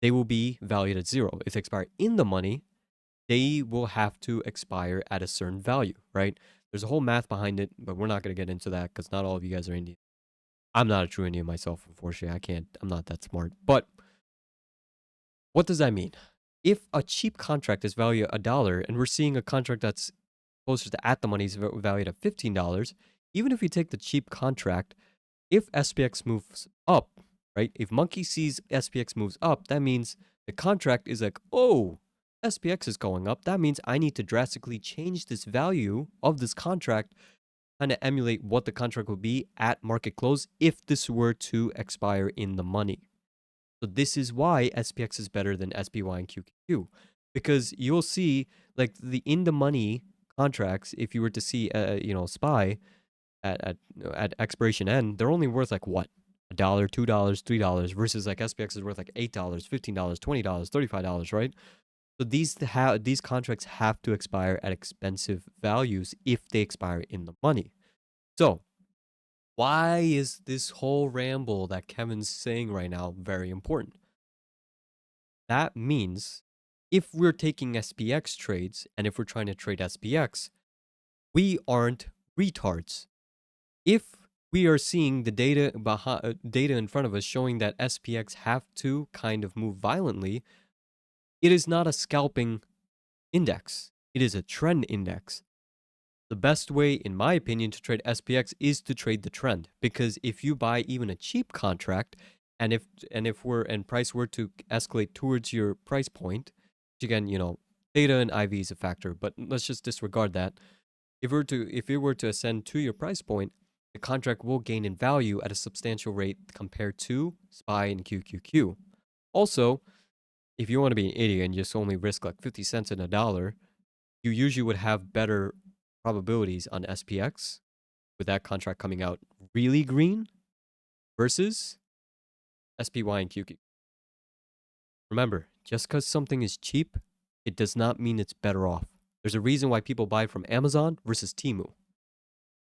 they will be valued at zero. If they expire in the money, they will have to expire at a certain value, right? There's a whole math behind it, but we're not going to get into that because not all of you guys are Indian. I'm not a true Indian myself, unfortunately. I'm not that smart. But what does that mean? If a cheap contract is valued at $1 and we're seeing a contract that's closer to at the money is valued at $15, even if we take the cheap contract, if SPX moves up, right? If Monkey sees SPX moves up, that means the contract is like, oh, SPX is going up. That means I need to drastically change this value of this contract, kind of emulate what the contract would be at market close if this were to expire in the money. So this is why SPX is better than SPY and QQQ, because you'll see like the in the money contracts. If you were to see, SPY at expiration end, they're only worth like what, $1, $2, $3, versus like SPX is worth like $8, $15, $20, $35, right? So these contracts have to expire at expensive values if they expire in the money. So why is this whole ramble that Kevin's saying right now very important? That means if we're taking SPX trades and if we're trying to trade SPX, we aren't retards. If we are seeing the data in front of us showing that SPX have to kind of move violently, it is not a scalping index. It is a trend index. The best way, in my opinion, to trade SPX is to trade the trend, because if you buy even a cheap contract, and if price were to escalate towards your price point, which again, data and IV is a factor, but let's just disregard that. If it were to ascend to your price point, the contract will gain in value at a substantial rate compared to SPY and QQQ. Also, if you want to be an idiot and just only risk like 50 cents in a dollar, you usually would have better probabilities on SPX with that contract coming out really green versus SPY and QQ. Remember, just because something is cheap, it does not mean it's better off. There's a reason why people buy from Amazon versus Temu.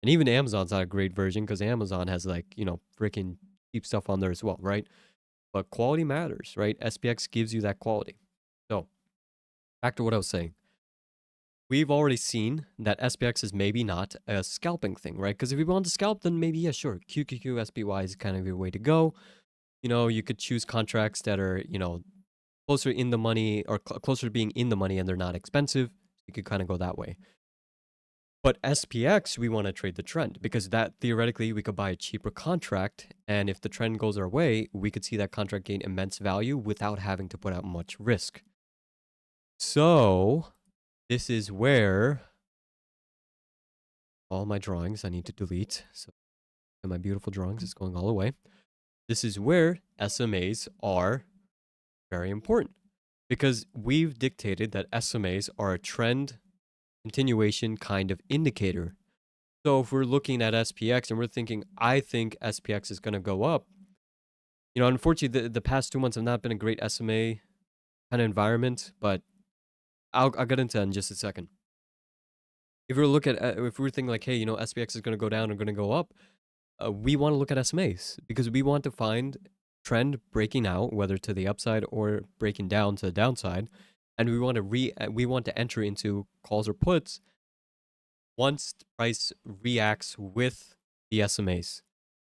And even Amazon's not a great version because Amazon has like, freaking cheap stuff on there as well, right? But quality matters, right? SPX gives you that quality. So, back to what I was saying. We've already seen that SPX is maybe not a scalping thing, right? Because if you want to scalp, then maybe, yeah, sure, QQQ, SPY is kind of your way to go. You could choose contracts that are, closer in the money or closer to being in the money and they're not expensive. You could kind of go that way. But SPX, we want to trade the trend because that theoretically we could buy a cheaper contract. And if the trend goes our way, we could see that contract gain immense value without having to put out much risk. So this is where all my drawings I need to delete. So my beautiful drawings is going all away. This is where SMAs are very important because we've dictated that SMAs are a trend continuation kind of indicator. So if we're looking at SPX and we're thinking, I think SPX is going to go up, unfortunately, the past 2 months have not been a great SMA kind of environment, but I'll get into that in just a second. If we're thinking like, hey, SPX is going to go down or going to go up, we want to look at SMAs because we want to find trend breaking out, whether to the upside or breaking down to the downside, and we want to enter into calls or puts once the price reacts with the SMAs,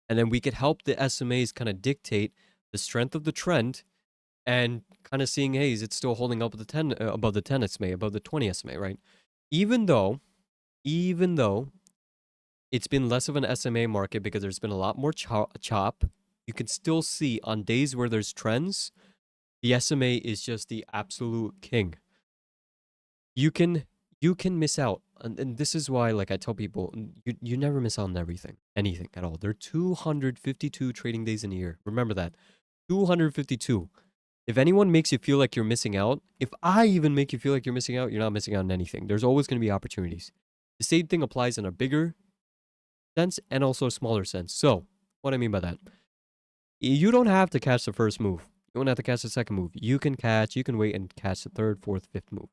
and then we could help the SMAs kind of dictate the strength of the trend, and kind of seeing, hey, is it still holding up with the 10 above the 10 SMA, above the 20 SMA, right? Even though it's been less of an SMA market because there's been a lot more chop, you can still see on days where there's trends, the SMA is just the absolute king. You can miss out, and this is why, like I tell people, you never miss out on anything at all. There are 252 trading days in a year. Remember that, 252. If anyone makes you feel like you're missing out, if I even make you feel like you're missing out, you're not missing out on anything. There's always going to be opportunities. The same thing applies in a bigger sense and also a smaller sense. So, what I mean by that, you don't have to catch the first move. You don't have to catch the second move. You can wait and catch the third, fourth, fifth move,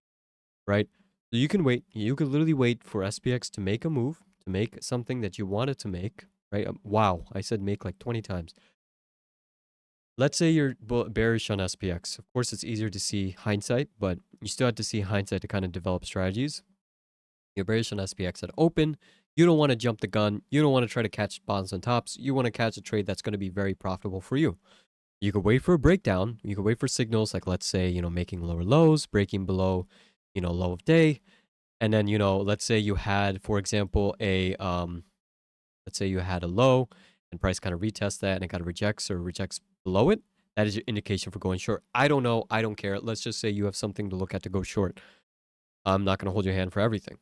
right? So you can wait. You could literally wait for SPX to make a move, to make something that you wanted to make, right? Wow, I said make like 20 times. Let's say you're bearish on SPX. Of course, it's easier to see hindsight, but you still have to see hindsight to kind of develop strategies. You're bearish on SPX at open. You don't want to jump the gun. You don't want to try to catch bottoms and tops. You want to catch a trade that's going to be very profitable for you. You could wait for a breakdown. You could wait for signals like, let's say, making lower lows, breaking below, low of day. And then, let's say you had, for example, let's say you had a low and price kind of retests that and it kind of rejects below it. That is your indication for going short. I don't know. I don't care. Let's just say you have something to look at to go short. I'm not going to hold your hand for everything.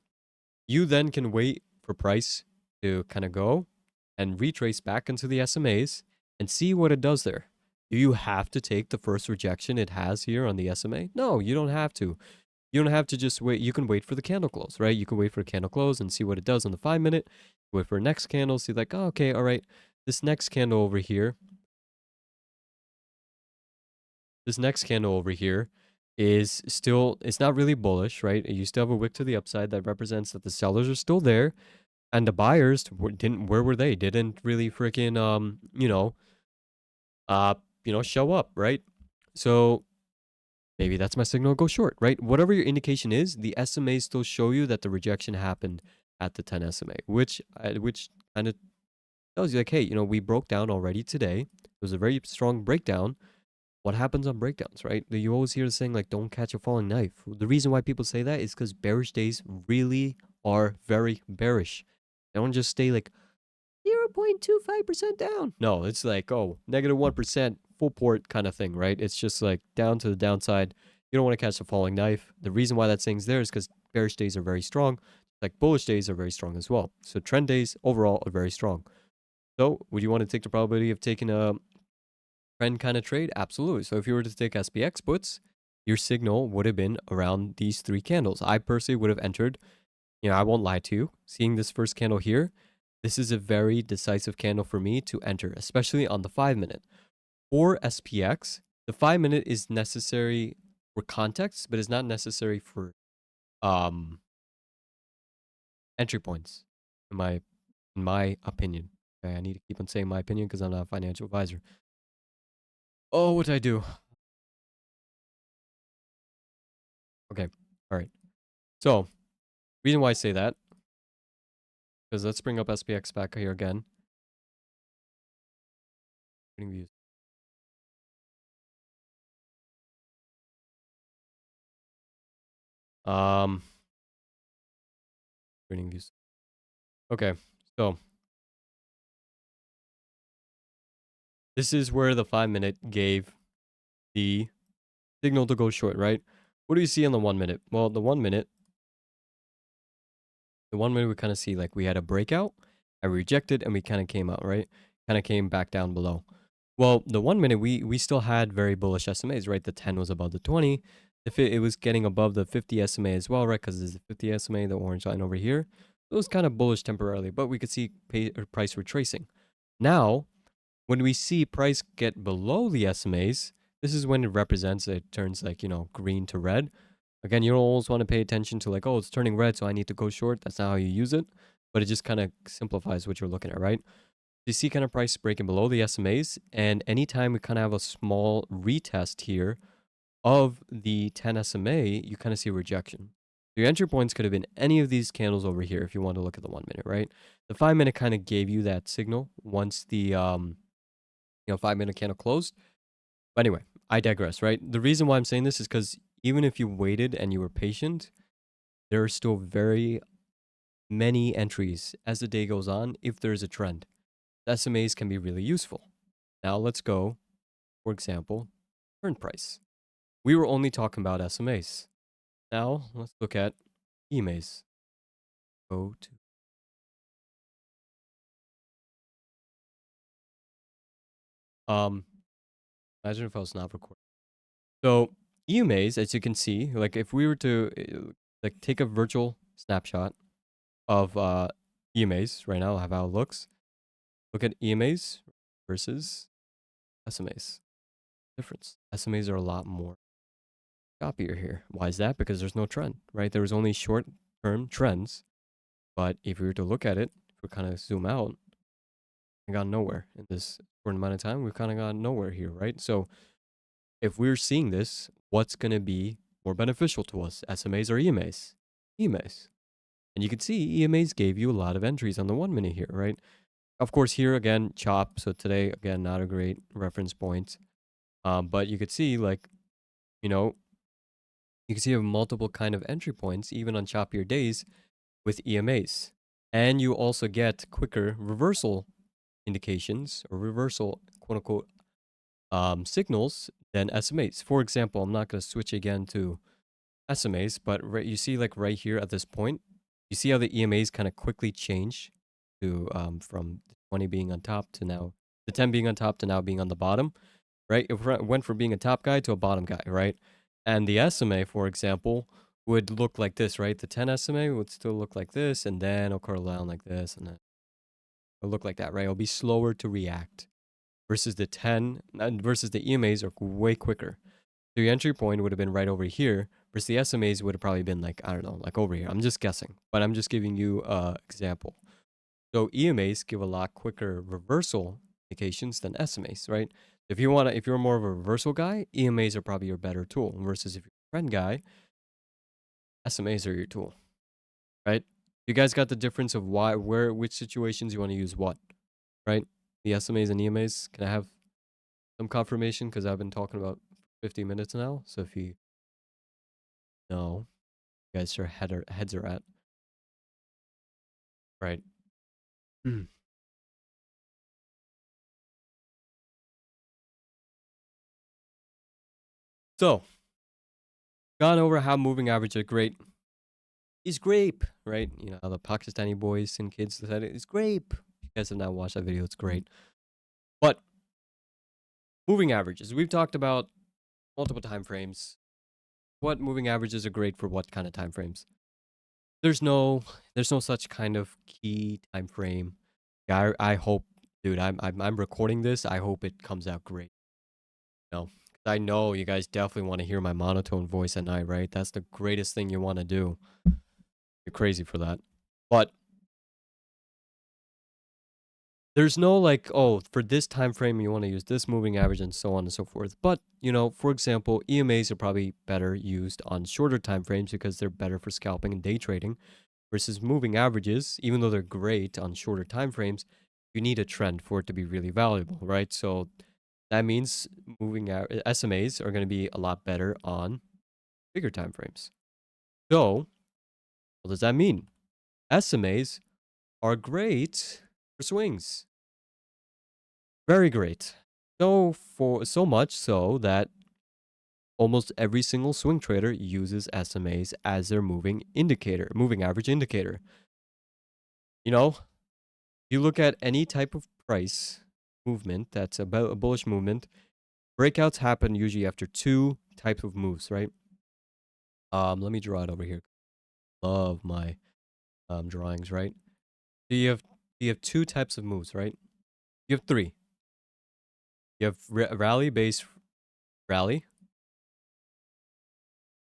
You then can wait for price to kind of go and retrace back into the SMAs and see what it does there. Do you have to take the first rejection it has here on the SMA? No, you don't have to. You don't have to just wait. You can wait for the candle close, right? You can wait for a candle close and see what it does on the 5-minute. Wait for a next candle, see like, oh, okay, all right. This next candle over here, is still, it's not really bullish, right? You still have a wick to the upside that represents that the sellers are still there. And the buyers where were they? Didn't really freaking, uh, show up, right? So maybe that's my signal to go short, right? Whatever your indication is, the SMAs still show you that the rejection happened at the 10 SMA, which kind of tells you like, hey, we broke down already today. It was a very strong breakdown. What happens on breakdowns, right? You always hear the saying like, don't catch a falling knife. The reason why people say that is because bearish days really are very bearish. They don't just stay like 0.25% down. No, it's like, oh, -1%, full port kind of thing, right? It's just like down to the downside. You don't want to catch a falling knife. The reason why that saying's there is because bearish days are very strong. Like bullish days are very strong as well. So trend days overall are very strong. So would you want to take the probability of taking a trend kind of trade? Absolutely. So if you were to take SPX puts, your signal would have been around these 3 candles. I personally would have entered, I won't lie to you, seeing this first candle here, this is a very decisive candle for me to enter, especially on the 5-minute. For SPX, the 5-minute is necessary for context, but is not necessary for um, entry points, in my opinion. Okay, I need to keep on saying my opinion because I'm not a financial advisor. Oh, what did I do? Okay, all right. So, reason why I say that, because let's bring up SPX back here again. TradingView. TradingViews. Okay, so this is where the 5-minute gave the signal to go short, right? What do you see on the 1-minute? Well, the 1-minute, we kind of see like we had a breakout, I rejected, and we kind of came out, right? Kind of came back down below. Well, the 1-minute, we still had very bullish SMAs, right? The 10 was above the 20. It was getting above the 50 SMA as well, right? Because there's the 50 SMA, the orange line over here. It was kind of bullish temporarily, but we could see price retracing. Now, when we see price get below the SMAs, this is when it represents, it turns like, green to red. Again, you don't always want to pay attention to like, oh, it's turning red, so I need to go short. That's not how you use it, but it just kind of simplifies what you're looking at, right? You see kind of price breaking below the SMAs, and anytime we kind of have a small retest here of the 10 SMA, you kind of see rejection. Your entry points could have been any of these candles over here if you want to look at the 1-minute, right? The 5-minute kind of gave you that signal once the 5-minute candle closed. But anyway, I digress, right? The reason why I'm saying this is because even if you waited and you were patient, there are still very many entries as the day goes on if there's a trend. The SMAs can be really useful. Now let's go, for example, current price. We were only talking about SMAs. Now let's look at EMAs. Go to imagine if I was not recording. So EMAs, as you can see, like if we were to like take a virtual snapshot of EMAs right now, how it looks. Look at EMAs versus SMAs. Difference. SMAs are a lot more choppier here. Why is that? Because there's no trend, right? There was only short-term trends, but if we were to look at it, if we kind of zoom out, we got nowhere in this short amount of time. We've kind of got nowhere here, right? So if we're seeing this, what's going to be more beneficial to us, SMAs or EMAs? EMAs. And you can see EMAs gave you a lot of entries on the 1-minute here, right? Of course, here again, chop. So today, again, not a great reference point. But you could see like, you know, you can see you have multiple kind of entry points, even on choppier days with EMAs. And you also get quicker reversal indications or reversal, quote unquote, signals than SMAs. For example, I'm not going to switch again to SMAs, but you see like right here at this point, you see how the EMAs kind of quickly change to from the 20 being on top to now, the 10 being on top to now being on the bottom. right? It went from being a top guy to a bottom guy, right? And the SMA, for example, would look like this, right? The 10 SMA would still look like this, and then it'll curl down like this, and then it'll look like that, right? It'll be slower to react versus the 10, versus the EMAs are way quicker. So your entry point would have been right over here, versus the SMAs would have probably been like, I don't know, like over here. I'm just guessing, but I'm just giving you an example. So EMAs give a lot quicker reversal indications than SMAs, right? If you're more of a reversal guy, EMAs are probably your better tool. Versus if you're a trend guy, SMAs are your tool, right? You guys got the difference of which situations you want to use what, right? The SMAs and EMAs. Can I have some confirmation? Because I've been talking about 50 minutes now. So if you know, you guys are heads are at, right? Mm. So, gone over how moving averages are great. Is grape, right? You know, how the Pakistani boys and kids said it is grape. If you guys have not watched that video, it's great. But moving averages, we've talked about multiple time frames. What moving averages are great for what kind of time frames? There's no such kind of key time frame. Yeah, I hope, dude. I'm recording this. I hope it comes out great. No, I know you guys definitely want to hear my monotone voice at night, right? That's the greatest thing you want to do. You're crazy for that, but there's no like, oh, for this time frame you want to use this moving average and so on and so forth. But, you know, for example, EMAs are probably better used on shorter time frames because they're better for scalping and day trading versus moving averages, even though they're great on shorter time frames, you need a trend for it to be really valuable, right? So that means SMAs are going to be a lot better on bigger time frames. So, what does that mean? SMAs are great for swings. Very great. So much so that almost every single swing trader uses SMAs as their moving average indicator. You know, you look at any type of price movement that's about a bullish movement, breakouts happen usually after two types of moves, right? Let me draw it over here. Love my drawings, right? So you have two types of moves, right? You have three. You have rally base rally.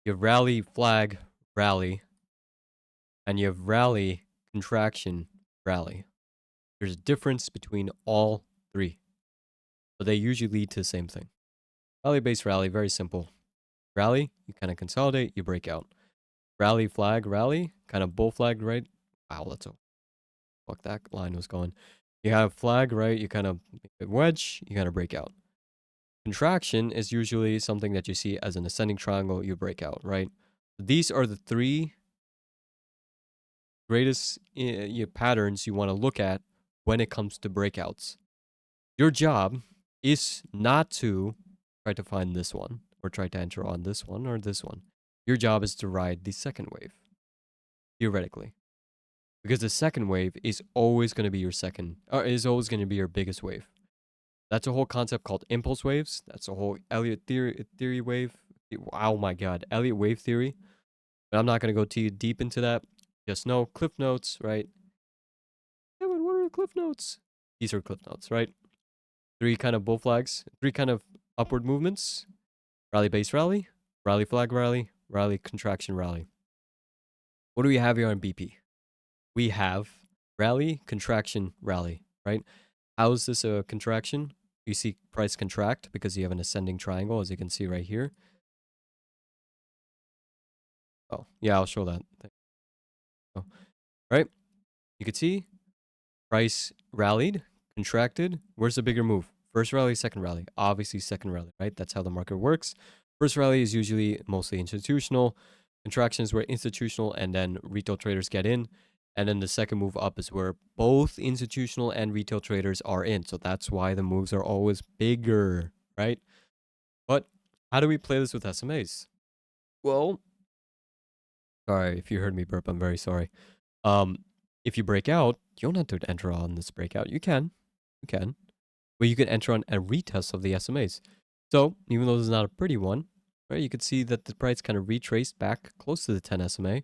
You have rally flag rally, and you have rally contraction rally. There's a difference between all three, but they usually lead to the same thing. Rally base rally, very simple. Rally, you kind of consolidate, you break out. Rally flag rally, kind of bull flag, right? Wow, that's a fuck, that line was going. You have flag, right? You kind of make a wedge, you kind of break out. Contraction is usually something that you see as an ascending triangle, you break out, right? These are the three greatest patterns you want to look at when it comes to breakouts. Your job is not to try to find this one or try to enter on this one or this one. Your job is to ride the second wave, theoretically. Because the second wave is always going to be is always going to be your biggest wave. That's a whole concept called impulse waves. That's a whole Elliott theory wave. Oh my God, Elliott wave theory. But I'm not going to go too deep into that. Just know cliff notes, right? Yeah, but what are the cliff notes? These are cliff notes, right? Three kind of bull flags, three kind of upward movements. Rally base rally, rally flag rally, rally contraction rally. What do we have here on BP? We have rally, contraction, rally, right? How is this a contraction? You see price contract because you have an ascending triangle, as you can see right here. Oh, yeah, I'll show that. Oh, right? You can see price rallied, contracted. Where's the bigger move? First rally, second rally. Obviously, second rally, right? That's how the market works. First rally is usually mostly institutional. Contractions where institutional and then retail traders get in. And then the second move up is where both institutional and retail traders are in. So that's why the moves are always bigger, right? But how do we play this with SMAs? Well, sorry if you heard me burp, I'm very sorry. If you break out, you don't have to enter on this breakout. You can. But you can enter on a retest of the SMAs. So even though this is not a pretty one, right, you could see that the price kind of retraced back close to the 10 SMA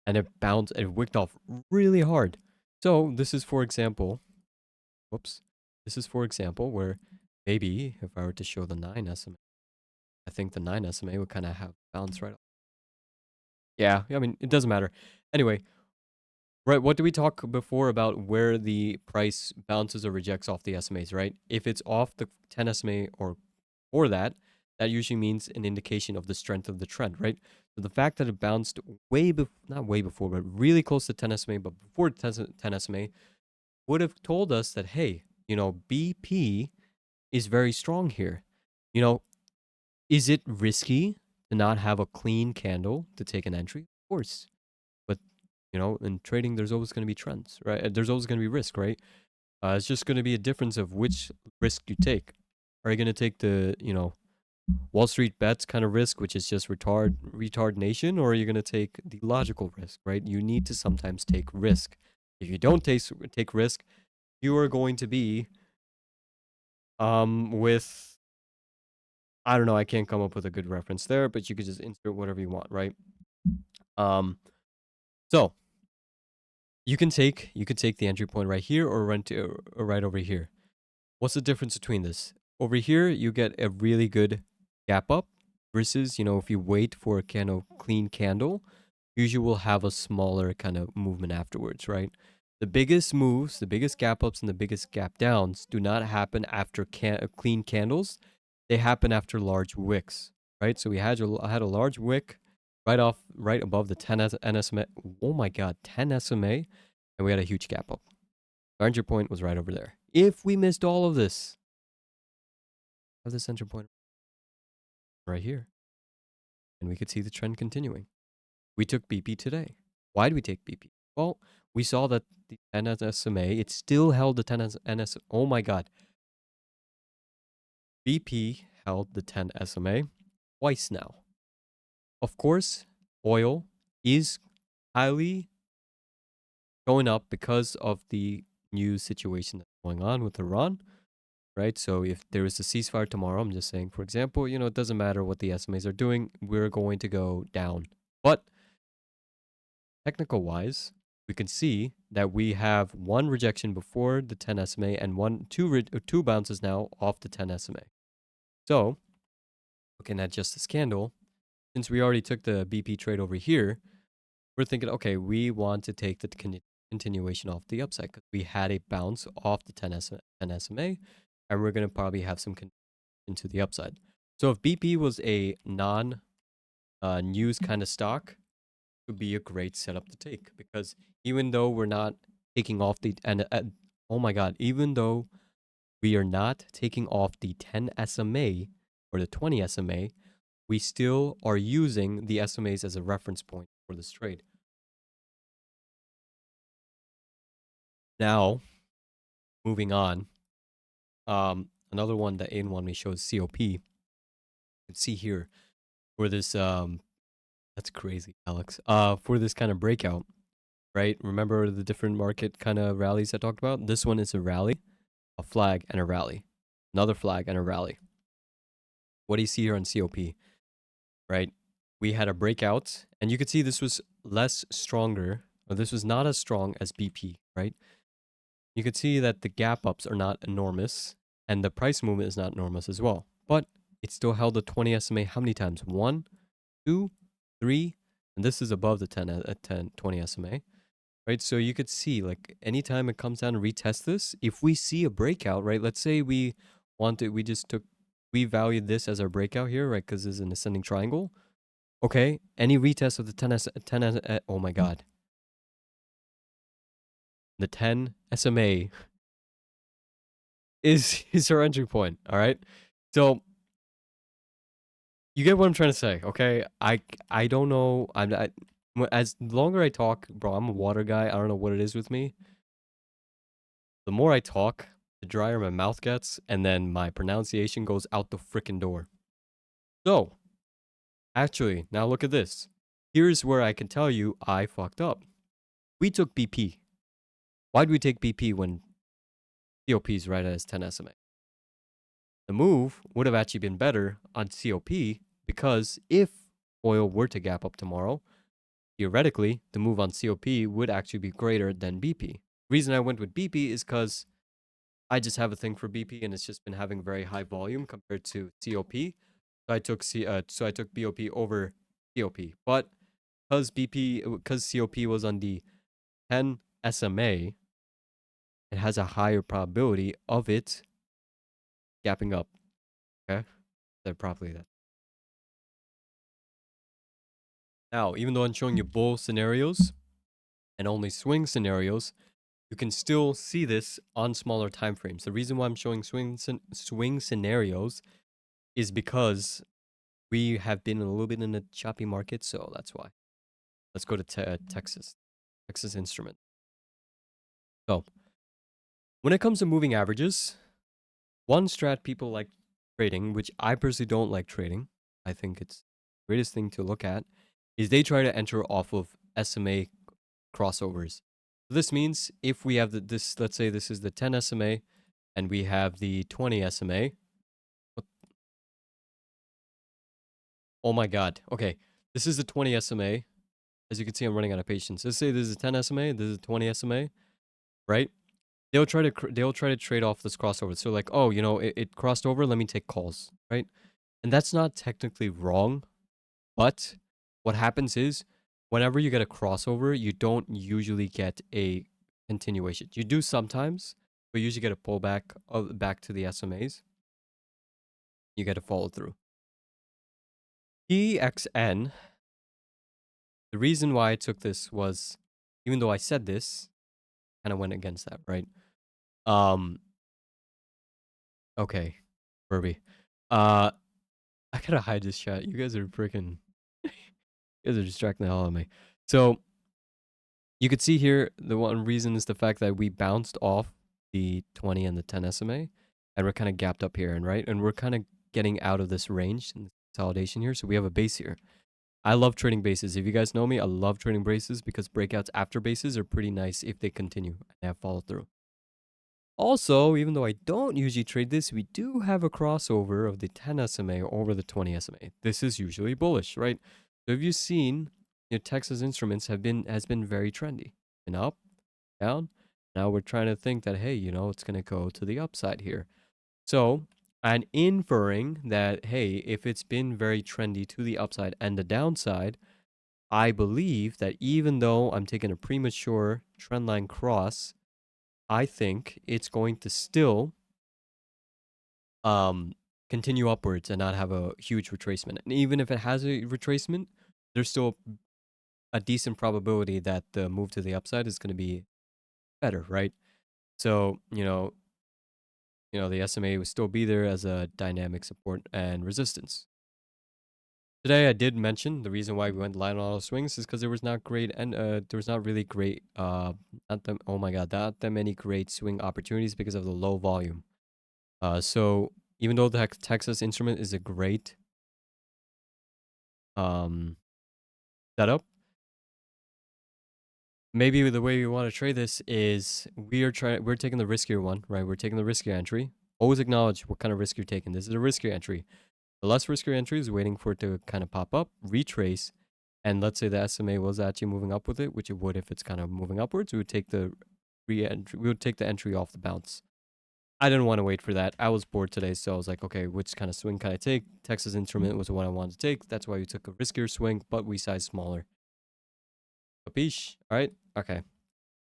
and it bounced and wicked off really hard. So this is, for example, whoops, this is, for example, where maybe if I were to show the 9 SMA, I think the 9 SMA would kind of have bounce right off. Yeah, I mean, it doesn't matter. Anyway, right, what did we talk before about where the price bounces or rejects off the SMAs, right? If it's off the 10 SMA or that, that usually means an indication of the strength of the trend, right? So the fact that it bounced not way before, but really close to 10 SMA, but before 10 SMA, would have told us that, hey, BP is very strong here. You know, is it risky to not have a clean candle to take an entry? Of course. But, in trading, there's always going to be trends, right? There's always going to be risk, right? It's just going to be a difference of which risk you take. Are you going to take the, Wall Street bets kind of risk, which is just retard nation, or are you going to take the logical risk, right? You need to sometimes take risk. If you don't take risk, you are going to be with, I don't know, I can't come up with a good reference there, but you could just insert whatever you want, right? So you can take the entry point right here or right over here. What's the difference between this? Over here, you get a really good gap up versus, if you wait for a clean candle, usually will have a smaller kind of movement afterwards, right? The biggest moves, the biggest gap ups, and the biggest gap downs do not happen after clean candles. They happen after large wicks, right? So I had a large wick right above the 10 NSMA. Oh my god, 10 SMA, and we had a huge gap up. Our entry point was right over there. If we missed all of this, have this entry point right here, and we could see the trend continuing. We took BP today. Why did we take BP? Well, we saw that the 10 SMA, it still held the 10 NS. Oh my god. BP held the 10 SMA twice now. Of course, oil is highly going up because of the new situation that's going on with Iran, right? So if there is a ceasefire tomorrow, I'm just saying, for example, it doesn't matter what the SMAs are doing, we're going to go down. But technical wise, we can see that we have one rejection before the 10 SMA and two bounces now off the 10 SMA. So, looking at just this candle, since we already took the BP trade over here, we're thinking, okay, we want to take the continuation off the upside because we had a bounce off the 10 SMA, and we're going to probably have some into the upside. So if BP was a non-news kind of stock, would be a great setup to take because even though we're not taking off the oh my god, even though we are not taking off the 10 SMA or the 20 SMA, we still are using the SMAs as a reference point for this trade. Now, moving on, another one that Aiden wanted me shows COP. You can see here for this that's crazy, Alex. For this kind of breakout, right? Remember the different market kind of rallies I talked about? This one is a rally, a flag, and a rally. Another flag and a rally. What do you see here on COP? Right? We had a breakout, and you could see this was less stronger, or this was not as strong as BP, right? You could see that the gap ups are not enormous, and the price movement is not enormous as well. But it still held the 20 SMA how many times? 1, 2, 3, and this is above the 20 SMA. Right, so you could see, like, anytime it comes down and retest this, if we see a breakout, right, let's say we valued this as our breakout here, right, because this is an ascending triangle. Okay, any retest of the 10 oh my god. The 10 SMA is our entry point, all right? So, you get what I'm trying to say, okay? I don't know, as longer I talk, bro, I'm a water guy, I don't know what it is with me. The more I talk, the drier my mouth gets, and then my pronunciation goes out the frickin' door. So, actually, now look at this. Here's where I can tell you I fucked up. We took BP. Why did we take BP when COP is right at its 10 SMA? the move would have actually been better on COP because if oil were to gap up tomorrow, theoretically, the move on COP would actually be greater than BP. Reason I went with BP is because I just have a thing for BP and it's just been having very high volume compared to COP. So I took BOP over COP. But because COP was on the 10 SMA, it has a higher probability of it gapping up. Okay, said properly that. Now, even though I'm showing you bull scenarios and only swing scenarios, you can still see this on smaller time frames. The reason why I'm showing swing scenarios is because we have been a little bit in a choppy market, so that's why. Let's go to Texas Instrument. So, when it comes to moving averages, one strat people like trading, which I personally don't like trading, I think it's the greatest thing to look at, is they try to enter off of SMA crossovers. This means if we have this, let's say this is the 10 SMA and we have the 20 SMA. Oh my God. Okay. This is the 20 SMA. As you can see, I'm running out of patience. Let's say this is a 10 SMA. This is a 20 SMA, right? They'll try to trade off this crossover. So like, oh, it crossed over. Let me take calls, right? And that's not technically wrong, but what happens is whenever you get a crossover, you don't usually get a continuation. You do sometimes, but you usually get a pullback back to the SMAs. You get a follow through. EXN. The reason why I took this was, even though I said this, kind of went against that, right? Okay, Burby. I gotta hide this chat. You guys are freaking. You guys are distracting the hell out of me. So you could see here the one reason is the fact that we bounced off the 20 and the 10 SMA, and we're kind of gapped up here, and right, and we're kind of getting out of this range in consolidation here. So we have a base here. I love trading bases. If you guys know me, I love trading bases because breakouts after bases are pretty nice if they continue and have follow through. Also, even though I don't usually trade this, we do have a crossover of the 10 SMA over the 20 SMA. This is usually bullish, right? So if you've seen, Texas Instruments has been very trendy. And up, down. Now we're trying to think that, hey, it's going to go to the upside here. So I'm inferring that, hey, if it's been very trendy to the upside and the downside, I believe that even though I'm taking a premature trendline cross, I think it's going to still continue upwards and not have a huge retracement. And even if it has a retracement, there's still a decent probability that the move to the upside is going to be better, right? So, the SMA will still be there as a dynamic support and resistance. Today, I did mention the reason why we went light on auto swings is because there was not great and there was not really great not that many great swing opportunities because of the low volume. So even though the Texas Instrument is a great setup, maybe the way we want to trade this is we're taking the riskier one, right? We're taking the riskier entry. Always acknowledge what kind of risk you're taking. This is a riskier entry. The less riskier entry is waiting for it to kind of pop up, retrace, and let's say the SMA was actually moving up with it, which it would if it's kind of moving upwards. We would take the re-entry. We would take the entry off the bounce. I didn't want to wait for that. I was bored today, so I was like, okay, which kind of swing can I take? Texas Instrument was the one I wanted to take. That's why we took a riskier swing, but we sized smaller. Capiche? All right. Okay.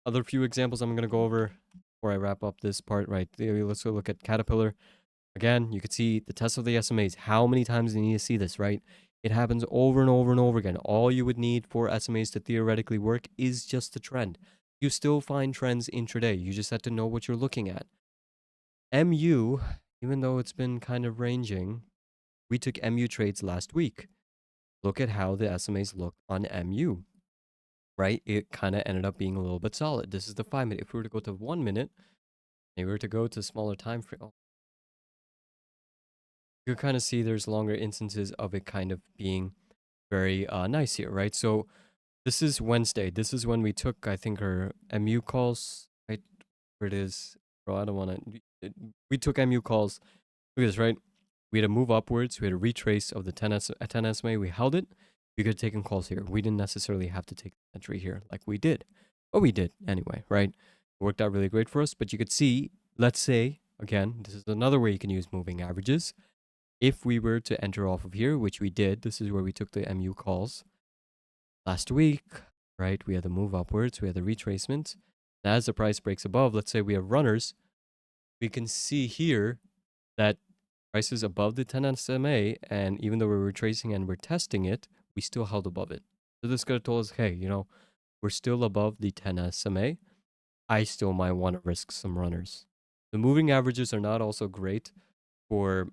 Other few examples I'm going to go over before I wrap up this part, right? Let's go look at Caterpillar. Again, you can see the test of the SMAs. How many times do you need to see this, right? It happens over and over and over again. All you would need for SMAs to theoretically work is just the trend. You still find trends intraday. You just have to know what you're looking at. MU, even though it's been kind of ranging, we took MU trades last week. Look at how the SMAs looked on MU, right? It kind of ended up being a little bit solid. This is the 5 minute. If we were to go to 1 minute, and we were to go to smaller time frame, you can kind of see there's longer instances of it kind of being very nice here, right? So this is Wednesday. This is when we took, I think, our MU calls, right? Where it is. Bro, I don't want to. We took MU calls Look at this, right? We had a move upwards. We had a retrace of the 10 SMA. We held it. We could have taken calls here. We didn't necessarily have to take the entry here like we did. But we did anyway, right? It worked out really great for us. But you could see, let's say, again, this is another way you can use moving averages. If we were to enter off of here, which we did, this is where we took the MU calls last week, right? We had the move upwards. We had the retracement. And as the price breaks above, let's say we have runners, we can see here that prices above the 10 SMA, and even though we're retracing and we're testing it, we still held above it. So this could have told us, hey, we're still above the 10 SMA. I still might want to risk some runners. The moving averages are not also great for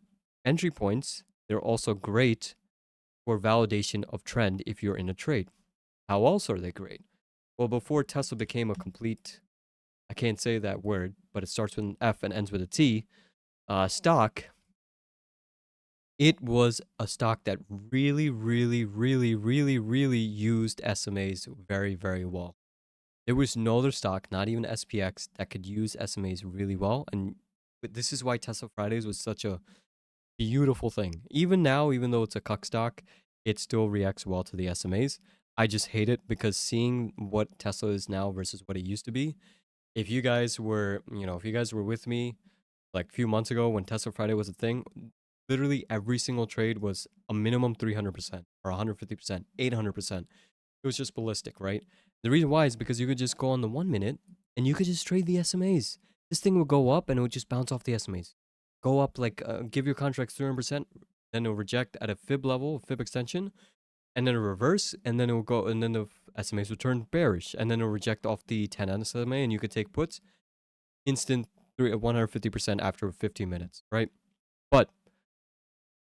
entry points. They're also great for validation of trend if you're in a trade. How else are they great? Well, before Tesla became a complete, I can't say that word, but it starts with an F and ends with a T, stock, it was a stock that really, really, really, really, really used SMAs very, very well. There was no other stock, not even SPX, that could use SMAs really well. And this is why Tesla Fridays was such a beautiful thing. Even now, even though it's a cuck stock, it still reacts well to the SMAs. I just hate it because seeing what Tesla is now versus what it used to be, if you guys were, if you guys were with me like a few months ago when Tesla Friday was a thing, literally every single trade was a minimum 300% or 150%, 800%. It was just ballistic, right? The reason why is because you could just go on the 1 minute and you could just trade the SMAs. This thing would go up and it would just bounce off the SMAs. Go up like, give your contracts 300%, then it'll reject at a fib level, fib extension, and then a reverse, and then it will go, and then the SMAs will turn bearish, and then it'll reject off the 10 SMA, and you could take puts instant 150% after 15 minutes, right? But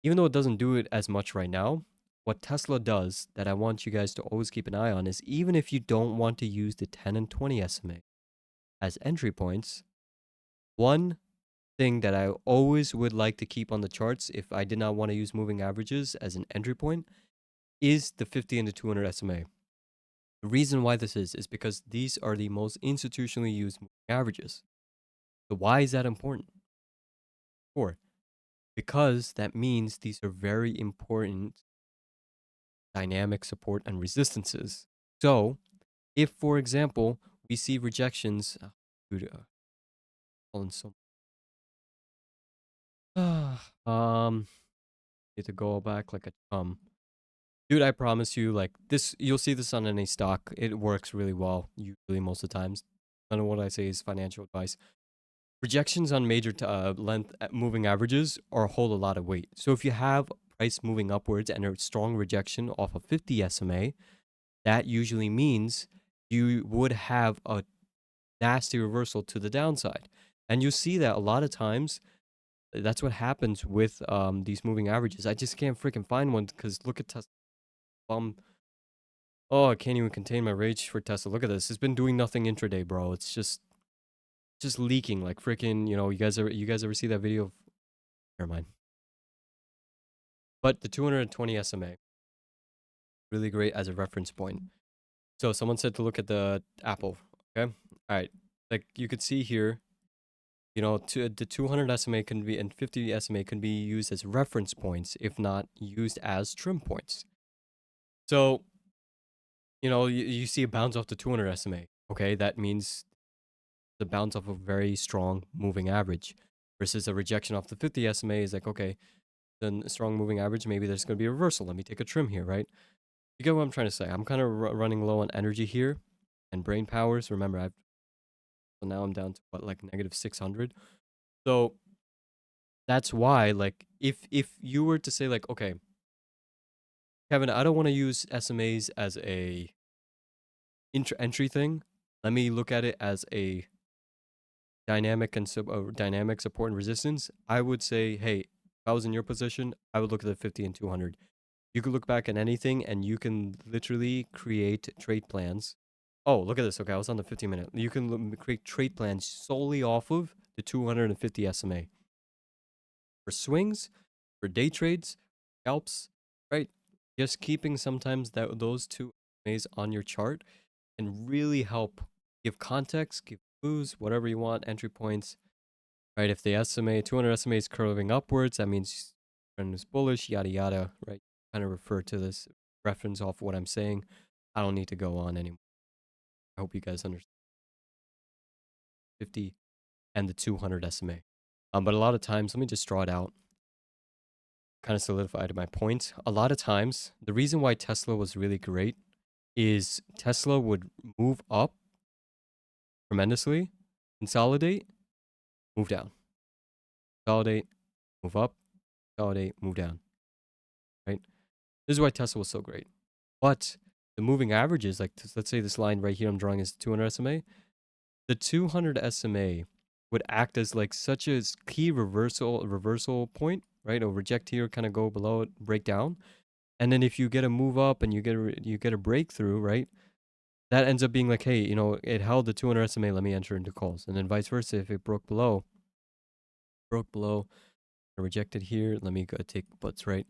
even though it doesn't do it as much right now, what Tesla does that I want you guys to always keep an eye on is even if you don't want to use the 10 and 20 SMA as entry points, one thing that I always would like to keep on the charts if I did not want to use moving averages as an entry point is the 50 and the 200 SMA. The reason why this is because these are the most institutionally used moving averages. So why is that important? Because that means these are very important dynamic support and resistances. So if, for example, we see rejections, dude, calling so need to go back like a dude, I promise you, like this, you'll see this on any stock. It works really well, usually most of the times. None of what I say is financial advice. Rejections on major length moving averages hold a lot of weight. So if you have price moving upwards and a strong rejection off of 50 SMA, that usually means you would have a nasty reversal to the downside. And you see that a lot of times. That's what happens with these moving averages. I just can't freaking find one because look at Tesla. Oh, I can't even contain my rage for Tesla. Look at this. It's been doing nothing intraday, bro. It's just leaking like freaking. You guys ever see that video of? Never mind. But the 220 SMA, really great as a reference point. So someone said to look at the Apple. Okay, all right. Like you could see here, the 200 SMA can be and 50 SMA can be used as reference points, if not used as trim points. So, you see a bounce off the 200 SMA. Okay, that means the bounce off a very strong moving average versus a rejection off the 50 SMA is like, okay, then a strong moving average, maybe there's going to be a reversal. Let me take a trim here, right? You get what I'm trying to say? I'm kind of running low on energy here and brain powers. Remember, so now I'm down to what, like negative 600. So that's why, like, if you were to say like, okay, Kevin, I don't want to use SMAs as a entry thing. Let me look at it as a dynamic and dynamic support and resistance. I would say, hey, if I was in your position, I would look at the 50 and 200. You could look back at anything and you can literally create trade plans. Oh, look at this. Okay, I was on the 15-minute. You can create trade plans solely off of the 250 SMA. For swings, for day trades, scalps, right? Just keeping sometimes those two SMAs on your chart can really help give context, give clues, whatever you want, entry points. right? If the SMA 200 SMA is curving upwards, that means trend is bullish, yada yada, right? Kind of refer to this reference off what I'm saying. I don't need to go on anymore. I hope you guys understand 50 and the 200 SMA. But a lot of times, let me just draw it out. Kind of solidified my point. A lot of times, the reason why Tesla was really great is Tesla would move up tremendously, consolidate, move down, consolidate, move up, consolidate, move down, right? This is why Tesla was so great. But the moving averages, like let's say this line right here I'm drawing is 200 SMA. The 200 SMA would act as like such a key reversal point, right? It'll reject here, kind of go below it, break down. And then if you get a move up and you get a breakthrough, right? That ends up being like, hey, it held the 200 SMA, let me enter into calls. And then vice versa, if it broke below, rejected here, let me go take puts, right?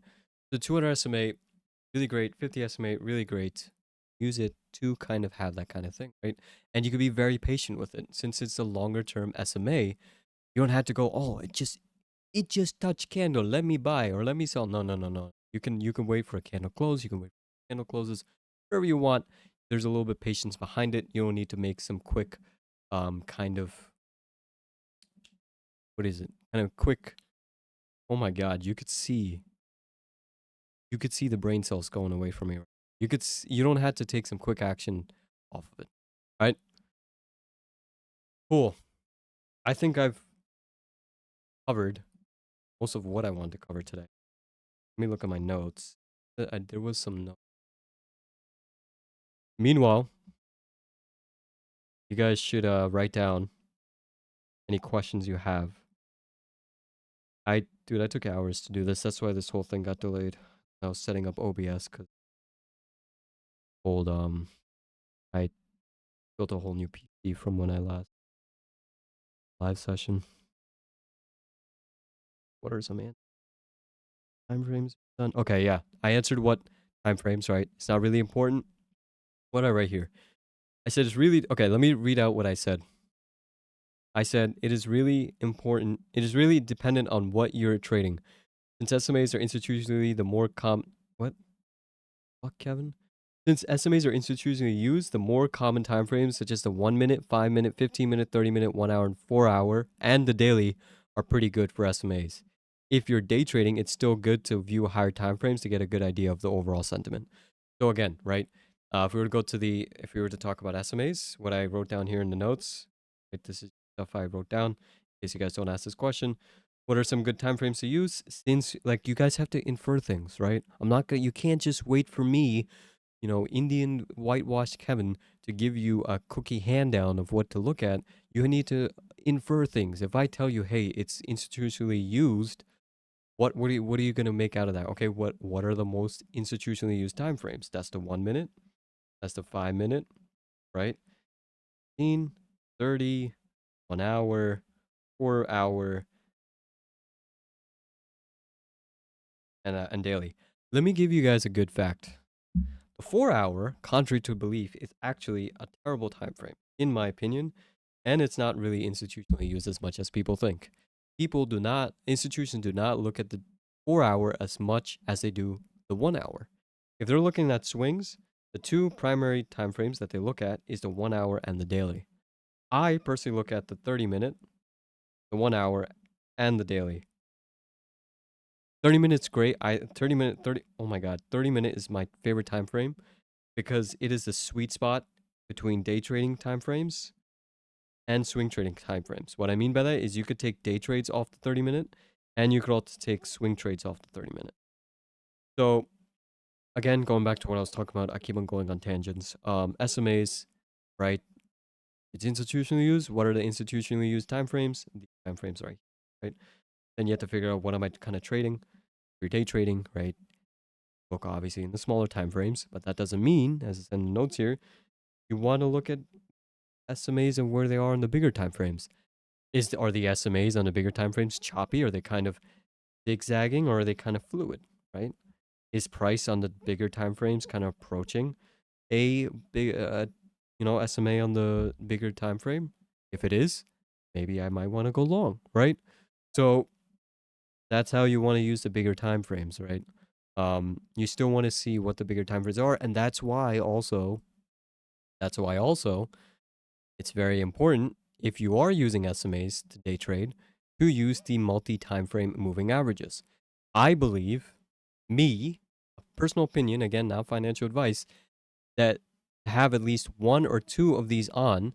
The 200 SMA, really great. 50 SMA, really great. Use it to kind of have that kind of thing, right? And you can be very patient with it. Since it's a longer term SMA, you don't have to go, oh, it just touched candle, let me buy or let me sell. No, no, no, no. You can wait for a candle close, you can wait for candle closes, wherever you want. There's a little bit of patience behind it. You don't need to make some quick kind of, what is it? Kind of quick. Oh my god, you could see the brain cells going away from you. You don't have to take some quick action off of it. Right? Cool. I think I've covered most of what I wanted to cover today. Let me look at my notes. There was some notes. Meanwhile, you guys should write down any questions you have. Dude, I took hours to do this. That's why this whole thing got delayed. I was setting up OBS because I built a whole new PC from when I last live session. What are some time frames done? Okay, yeah. I answered what time frames, right? It's not really important. What I write here? I said it's really okay, let me read out what I said. I said it is really important. It is really dependent on what you're trading. Since SMAs are institutionally the more what? Fuck, Kevin. Since SMAs are institutionally used, the more common time frames such as the 1 minute, 5 minute, 15 minute, 30 minute, 1 hour, and 4 hour, and the daily are pretty good for SMAs. If you're day trading, it's still good to view higher time frames to get a good idea of the overall sentiment. So again, right? If we were to talk about SMAs, what I wrote down here in the notes, right, this is stuff I wrote down. In case you guys don't ask this question, what are some good time frames to use? Since like you guys have to infer things, right? You can't just wait for me, Indian whitewashed Kevin to give you a cookie handown of what to look at. You need to infer things. If I tell you, hey, it's institutionally used, what are you gonna make out of that? Okay, what are the most institutionally used time frames? That's the 1 minute, that's the 5 minute, right? 15, 30, 1 hour, 4 hour, and daily. Let me give you guys a good fact. The 4 hour, contrary to belief, is actually a terrible time frame, in my opinion, and it's not really institutionally used as much as people think. Institutions do not look at the 4 hour as much as they do the 1 hour. If they're looking at swings, the two primary time frames that they look at is the 1 hour and the daily. I personally look at the 30 minute, the 1 hour, and the daily. 30 minutes great. 30. Oh my god, 30 minute is my favorite time frame because it is the sweet spot between day trading time frames and swing trading time frames. What I mean by that is you could take day trades off the 30 minute and you could also take swing trades off the 30 minute. So again, going back to what I was talking about, I keep on going on tangents. SMAs, right? It's institutionally used. What are the institutionally used time frames? The time frames, right? Then you have to figure out what am I kind of trading. If you're day trading, right? Look obviously in the smaller time frames, but that doesn't mean, as it's in the notes here, you want to look at SMAs and where they are in the bigger time frames. Are the SMAs on the bigger time frames choppy? Are they kind of zigzagging or are they kind of fluid, right? Is price on the bigger time frames kind of approaching a big SMA on the bigger time frame? If it is, maybe I might want to go long, right? So that's how you want to use the bigger time frames, right? You still want to see what the bigger time frames are, and that's why also it's very important if you are using SMAs to day trade to use the multi-time frame moving averages. I believe, me, personal opinion, again, not financial advice, that have at least one or two of these on.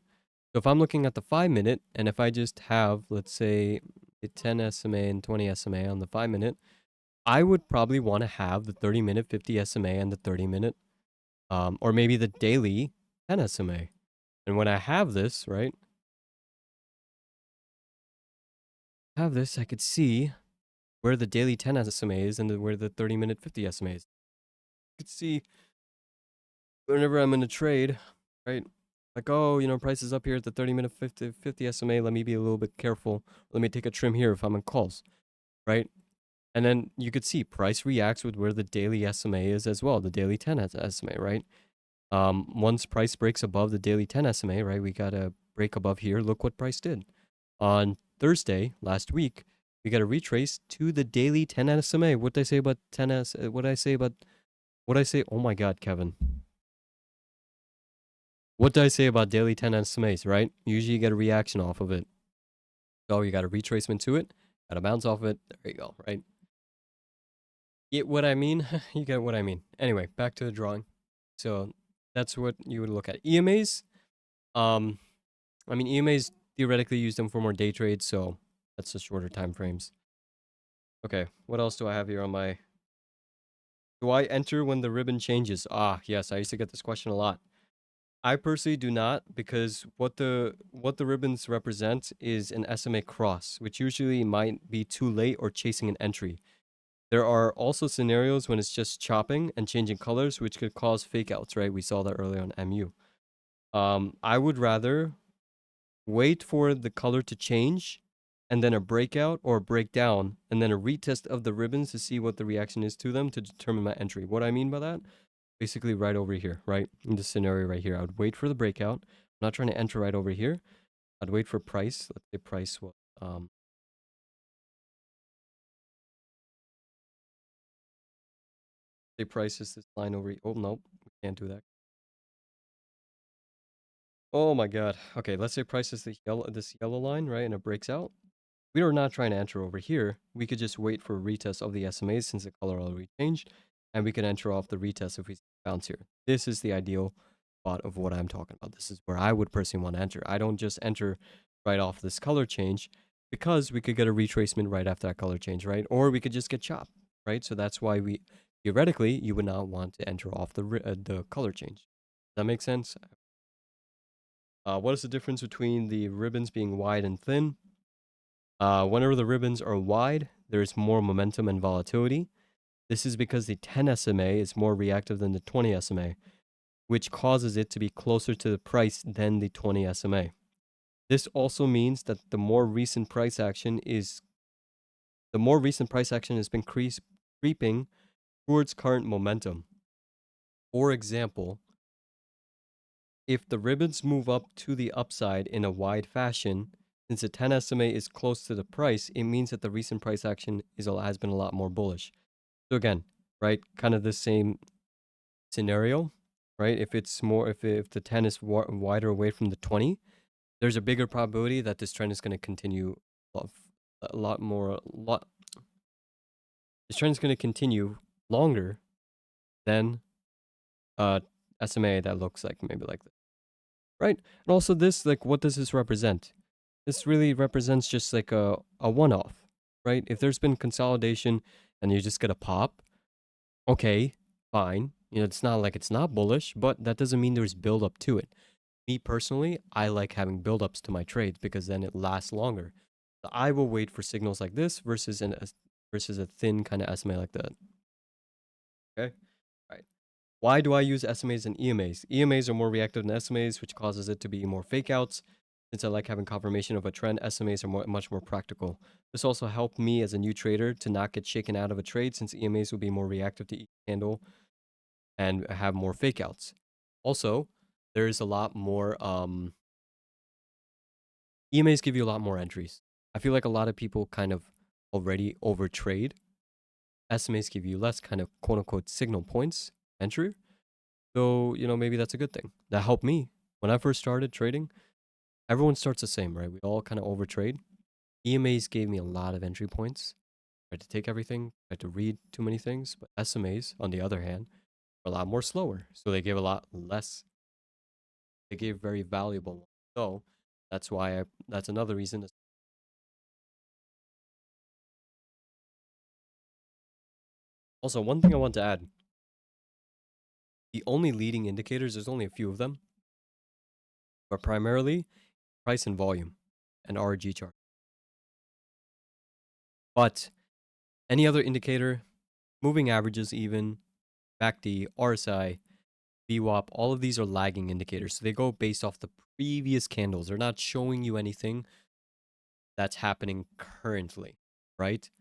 So if I'm looking at the 5 minute, and if I just have, let's say, a 10 SMA and 20 SMA on the 5 minute, I would probably want to have the 30 minute 50 SMA and the 30 minute, or maybe the daily 10 SMA. And when I have this, right, I could see where the daily 10 SMA is and where the 30 minute 50 SMA is. I could see whenever I'm in a trade, right? Like, oh, price is up here at the 30 minute 50 SMA. Let me be a little bit careful. Let me take a trim here if I'm in calls, right? And then you could see price reacts with where the daily SMA is as well, the daily 10 SMA, right? Once price breaks above the daily 10 SMA, right? We got to break above here. Look what price did. On Thursday last week, we got to retrace to the daily 10 SMA. What did I say about 10 what did I say about what did I say? Oh my god, Kevin. What did I say about daily 10 SMAs, right? Usually you get a reaction off of it. So you got a retracement to it, got a bounce off of it. There you go, right? Get what I mean? You get what I mean. Anyway, back to the drawing. So that's what you would look at. EMAs, EMAs theoretically use them for more day trades, so that's the shorter time frames. Okay, what else do I have here on my... Do I enter when the ribbon changes? Ah, yes, I used to get this question a lot. I personally do not, because what the ribbons represent is an SMA cross, which usually might be too late or chasing an entry. There are also scenarios when it's just chopping and changing colors, which could cause fake outs, right? We saw that earlier on MU. I would rather wait for the color to change and then a breakout or a breakdown and then a retest of the ribbons to see what the reaction is to them to determine my entry. What I mean by that, basically right over here, right? In this scenario right here, I would wait for the breakout. I'm not trying to enter right over here. I'd wait for price. Let's say price was, say price is this line over here. Oh, nope, we can't do that. Oh my God. Okay, let's say price is this yellow line, right? And it breaks out. We are not trying to enter over here. We could just wait for a retest of the SMAs since the color already changed. And we can enter off the retest if we bounce here. This is the ideal spot of what I'm talking about. This is where I would personally want to enter. I don't just enter right off this color change because we could get a retracement right after that color change, right? Or we could just get chopped, right? So that's why theoretically, you would not want to enter off the color change. Does that make sense? What is the difference between the ribbons being wide and thin? Whenever the ribbons are wide, there's more momentum and volatility. This is because the 10 SMA is more reactive than the 20 SMA, which causes it to be closer to the price than the 20 SMA. This also means that the more recent price action has been creeping towards current momentum. For example, if the ribbons move up to the upside in a wide fashion, since the 10 SMA is close to the price, it means that the recent price action has been a lot more bullish. So again, right, kind of the same scenario, right? If the 10 is wider away from the 20, there's a bigger probability that this trend is going to continue a lot more. This trend is going to continue longer than uh SMA that looks like maybe like this, right? And also this, like, what does this represent? This really represents just like a one-off, right? If there's been consolidation and you just get a pop, okay, fine. It's not like it's not bullish, but that doesn't mean there's build up to it. Me personally, I like having build-ups to my trades because then it lasts longer. So I will wait for signals like this versus a thin kind of SMA like that. Okay, all right. Why do I use SMAs and EMAs? EMAs are more reactive than SMAs, which causes it to be more fake outs. Since I like having confirmation of a trend, SMAs are much more practical. This also helped me as a new trader to not get shaken out of a trade, since EMAs will be more reactive to each candle and have more fake outs. Also, there's a lot more EMAs give you a lot more entries. I feel like a lot of people kind of already overtrade. SMAs give you less kind of quote unquote signal points entry. So, maybe that's a good thing. That helped me. When I first started trading, everyone starts the same, right? We all kind of overtrade. EMAs gave me a lot of entry points. I had to take everything, I had to read too many things. But SMAs, on the other hand, are a lot more slower. So they give a lot less. They gave very valuable ones. So that's another reason. Also, one thing I want to add, the only leading indicators, there's only a few of them, but primarily price and volume and RG chart. But any other indicator, moving averages even, MACD, RSI, VWAP, all of these are lagging indicators. So they go based off the previous candles. They're not showing you anything that's happening currently, right?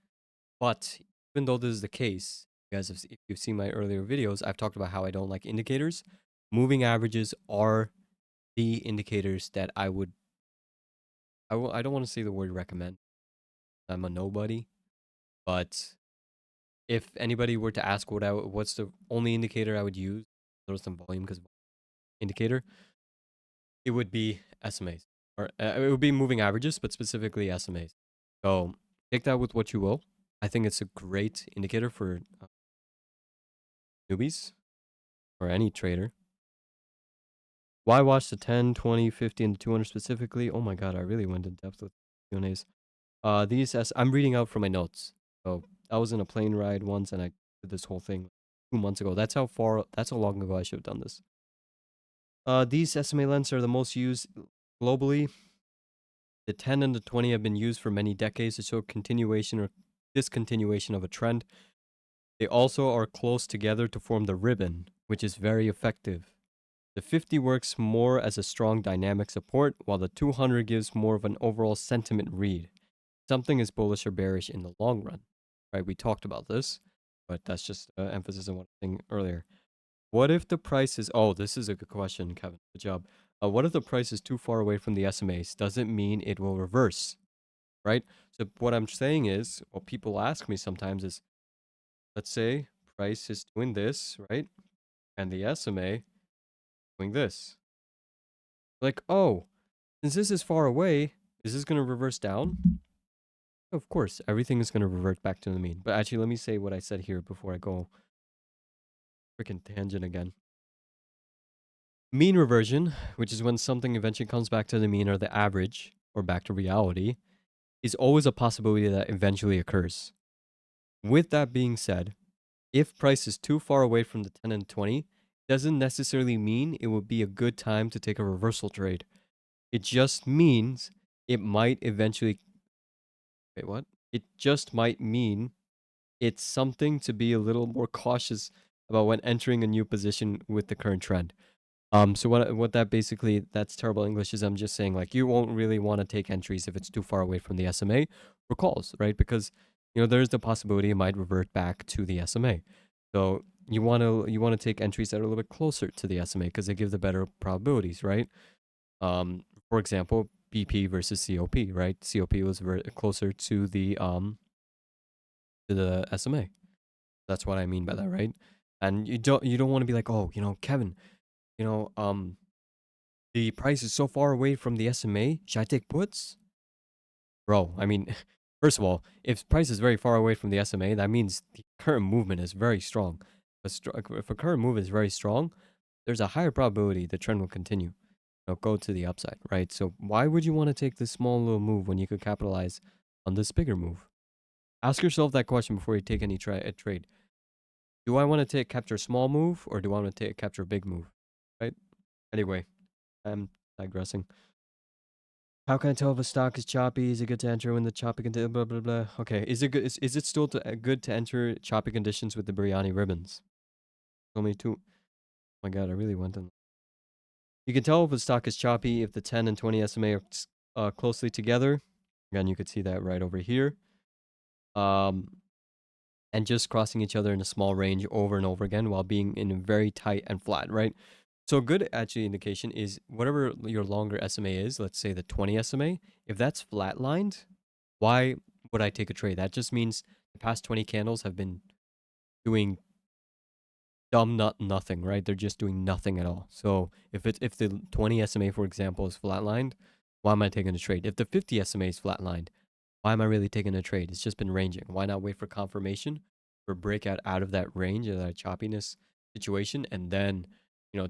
But even though this is the case, if you've seen my earlier videos, I've talked about how I don't like indicators. Moving averages are the indicators that I don't want to say the word recommend. I'm a nobody, but if anybody were to ask what's the only indicator I would use, throw some volume because indicator, it would be SMAs or it would be moving averages, but specifically SMAs. So take that with what you will. I think it's a great indicator for newbies or any trader. Why watch the 10, 20, 50, and the 200 specifically? Oh my god, I really went in depth with Q&As. I'm reading out from my notes. So I was in a plane ride once and I did this whole thing 2 months ago. That's how long ago I should have done this. These SMA lengths are the most used globally. The 10 and the 20 have been used for many decades to show continuation or discontinuation of a trend. They also are close together to form the ribbon, which is very effective. The 50 works more as a strong dynamic support, while the 200 gives more of an overall sentiment read. Something is bullish or bearish in the long run. Right? We talked about this, but that's just emphasis on one thing earlier. What if the price is... Oh, this is a good question, Kevin. Good job. What if the price is too far away from the SMAs? Does it mean it will reverse? Right? So what I'm saying is, what people ask me sometimes is, let's say price is doing this, right? And the SMA doing this. Like, oh, since this is far away, is this going to reverse down? Of course, everything is going to revert back to the mean. But actually, let me say what I said here before I go freaking tangent again. Mean reversion, which is when something eventually comes back to the mean or the average or back to reality, is always a possibility that eventually occurs. With that being said, if price is too far away from the 10 and 20, doesn't necessarily mean it would be a good time to take a reversal trade. It just means it might eventually... Wait, what? It just might mean it's something to be a little more cautious about when entering a new position with the current trend. So what that basically, that's terrible English, is I'm just saying like you won't really want to take entries if it's too far away from the SMA for calls, right? Because there's the possibility it might revert back to the SMA. So you want to take entries that are a little bit closer to the SMA because they give the better probabilities, right? For example, BP versus COP, right? COP was very closer to the SMA. That's what I mean by that, right? And you don't want to be like, oh, Kevin, you know, um, the price is so far away from the SMA. Should I take puts? Bro, I mean, first of all, if price is very far away from the SMA, that means the current movement is very strong. If a current movement is very strong, there's a higher probability the trend will continue. Go to the upside, right? So why would you want to take this small little move when you could capitalize on this bigger move? Ask yourself that question before you take any trade. Do I want to capture a small move or do I want to capture a big move? Right? Anyway, I'm digressing. How can I tell if a stock is choppy? Is it good to enter when the choppy conditions? Blah blah blah. Okay, is it good? Is it still good to enter choppy conditions with the biryani ribbons? Only two. Oh my god, I really went in. You can tell if a stock is choppy if the 10 and 20 SMA are closely together. Again, you could see that right over here. And just crossing each other in a small range over and over again while being in very tight and flat, right? So a good actually indication is whatever your longer SMA is, let's say the 20 SMA, if that's flatlined, why would I take a trade? That just means the past 20 candles have been doing dumb nothing, right? They're just doing nothing at all. So if the 20 SMA, for example, is flatlined, why am I taking a trade? If the 50 SMA is flatlined, why am I really taking a trade? It's just been ranging. Why not wait for confirmation for breakout out of that range or that choppiness situation and then,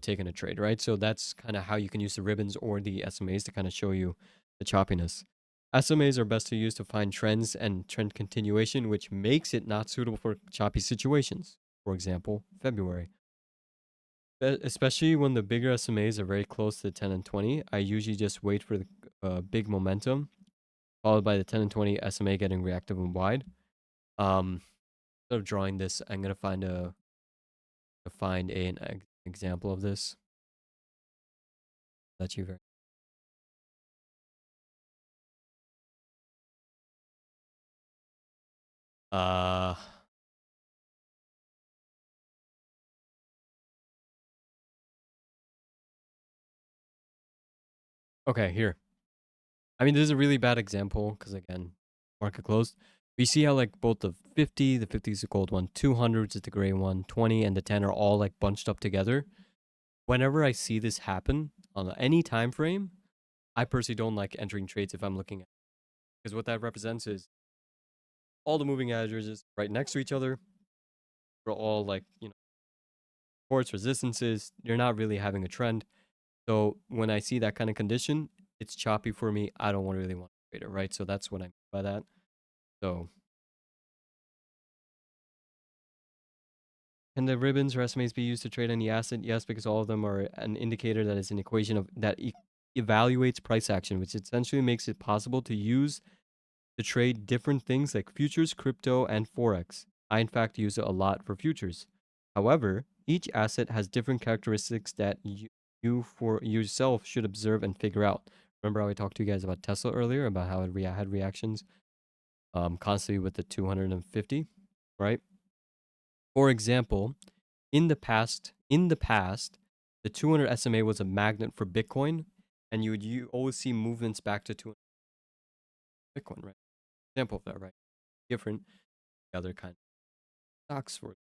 taking a trade, right? So that's kind of how you can use the ribbons or the SMAs to kind of show you the choppiness. SMAs are best to use to find trends and trend continuation, which makes it not suitable for choppy situations. For example, February. Especially when the bigger SMAs are very close to the 10 and 20, I usually just wait for the big momentum followed by the 10 and 20 SMA getting reactive and wide. Instead of drawing this, I'm gonna find an example of this. Let you very. Uh, okay, here. I mean, this is a really bad example because again, market closed. We see how like both the 50 is the gold one, 200s is the gray one, 20 and the 10 are all like bunched up together. Whenever I see this happen on any time frame, I personally don't like entering trades if I'm looking at, because what that represents is all the moving averages right next to each other. We're all like, supports, resistances. You're not really having a trend. So when I see that kind of condition, it's choppy for me. I don't really want to trade it, right? So that's what I mean by that. So can the ribbons or estimates be used to trade any asset? Yes, because all of them are an indicator that is an equation of that evaluates price action, which essentially makes it possible to use to trade different things like futures, crypto, and forex. I in fact use it a lot for futures. However, each asset has different characteristics that you for yourself should observe and figure out. Remember how I talked to you guys about Tesla earlier about how it had reactions constantly with the 250, right? For example, in the past, the 200 SMA was a magnet for Bitcoin, and you always see movements back to 200 Bitcoin, right? Example of that, right? Different other kind of stocks for.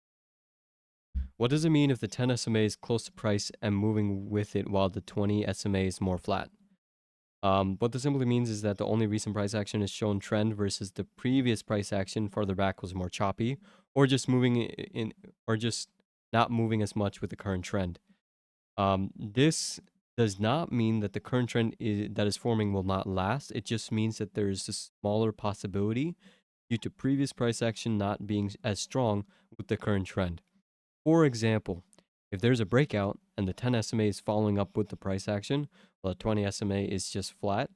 What does it mean if the 10 SMA is close to price and moving with it while the 20 SMA is more flat? What this simply means is that the only recent price action is shown trend versus the previous price action farther back was more choppy, or just moving or just not moving as much with the current trend. This does not mean that the current trend that is forming will not last. It just means that there is a smaller possibility due to previous price action not being as strong with the current trend. For example, if there's a breakout and the 10 SMA is following up with the price action, while the 20 SMA is just flat,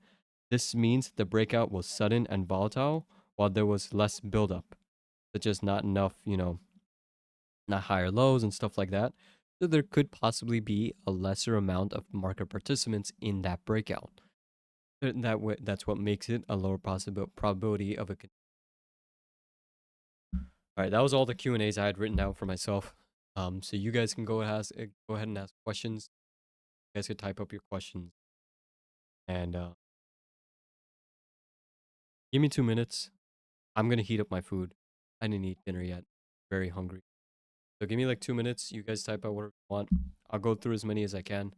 this means the breakout was sudden and volatile, while there was less buildup, such as not enough, not higher lows and stuff like that. So there could possibly be a lesser amount of market participants in that breakout. That's what makes it a lower probability of a. All right, that was all the Q and A's I had written down for myself. So you guys can go ahead and ask questions. You guys could type up your questions and give me 2 minutes. I'm gonna heat up my food. I didn't eat dinner yet. Very hungry. So give me like 2 minutes. You guys type out whatever you want. I'll go through as many as I can.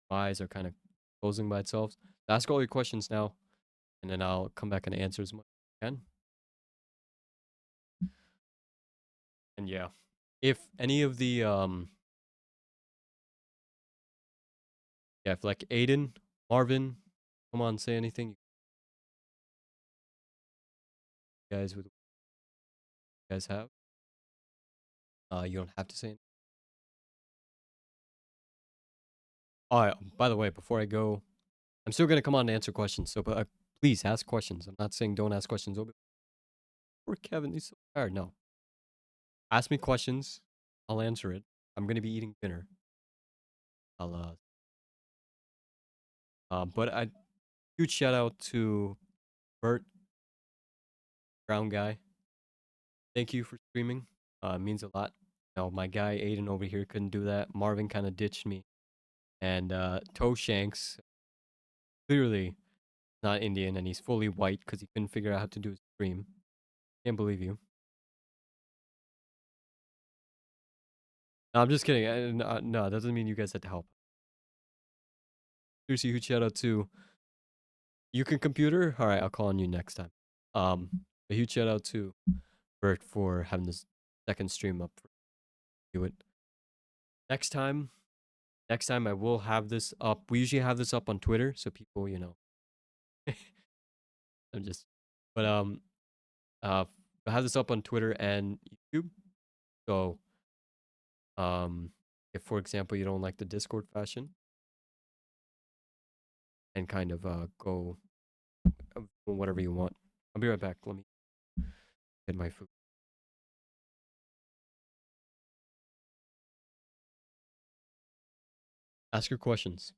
My eyes are kind of closing by itself. Ask all your questions now, and then I'll come back and answer as much as I can. And yeah, if any of the yeah, if like Aiden, Marvin, come on, say anything. You guys with you guys have. You don't have to say anything. Oh, by the way, before I go, I'm still gonna come on and answer questions. So, but please ask questions. I'm not saying don't ask questions. Oh, poor Kevin, he's so tired. No, ask me questions. I'll answer it. I'm gonna be eating dinner. I'll but I huge shout out to Bert, Brown guy. Thank you for streaming. It means a lot. No, my guy Aiden over here couldn't do that. Marvin kind of ditched me, and Toe Shanks clearly not Indian, and he's fully white because he couldn't figure out how to do his stream. Can't believe you. No, I'm just kidding. No, that doesn't mean you guys had to help. Seriously, huge shout out to You Can Computer. All right, I'll call on you next time. A huge shout out to Bert for having this second stream up for do it. Next time, I will have this up. We usually have this up on Twitter, so people, I'm just, but I have this up on Twitter and YouTube. So, if for example you don't like the Discord fashion and kind of go whatever you want. I'll be right back. Let me get my food. Ask your questions.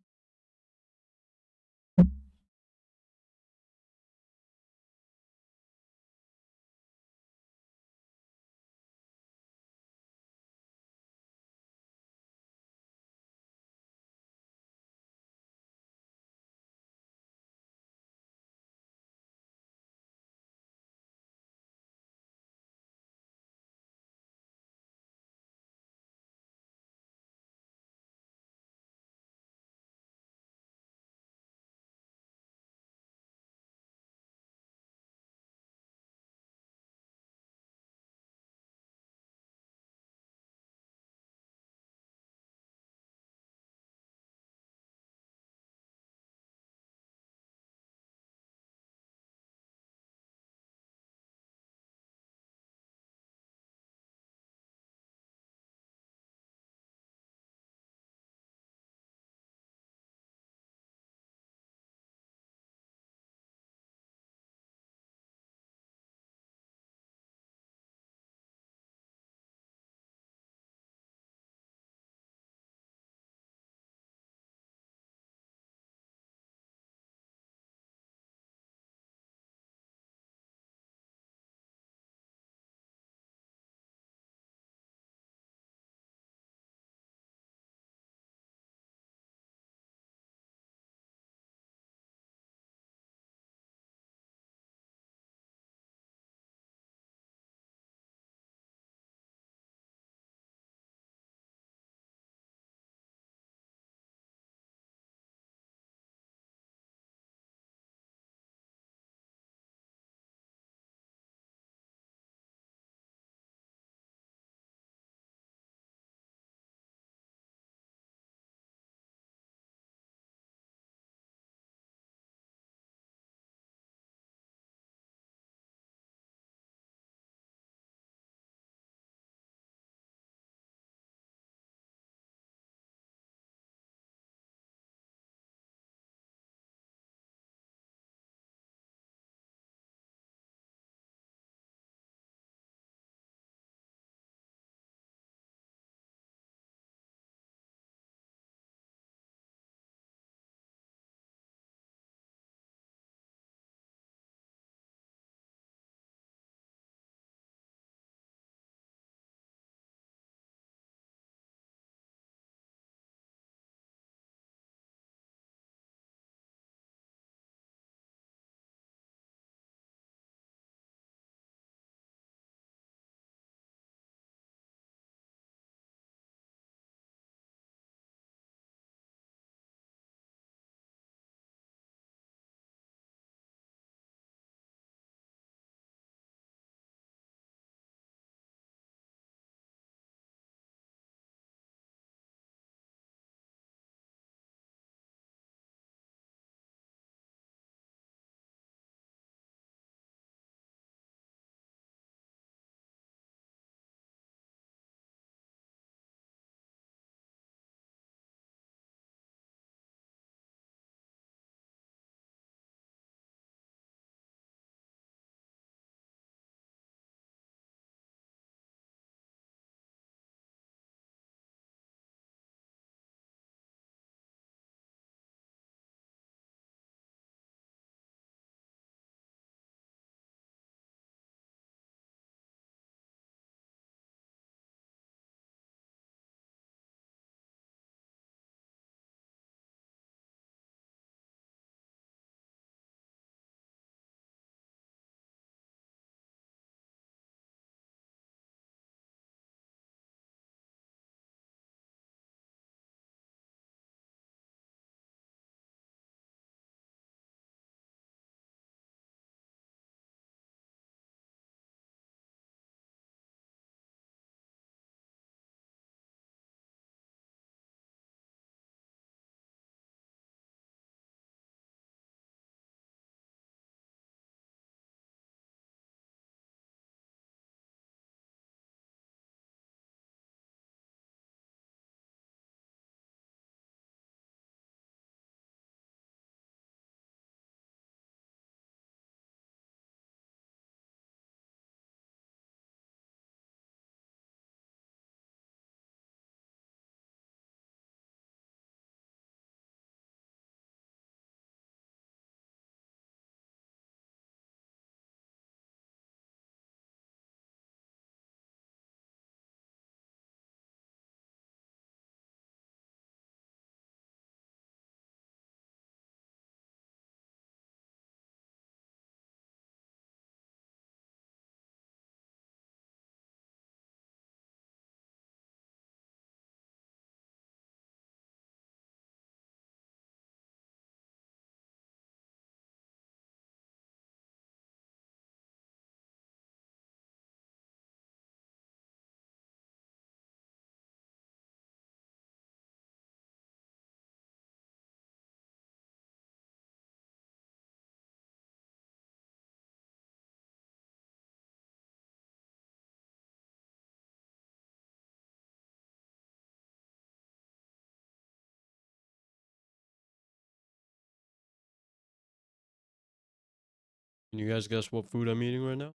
Can you guys guess what food I'm eating right now?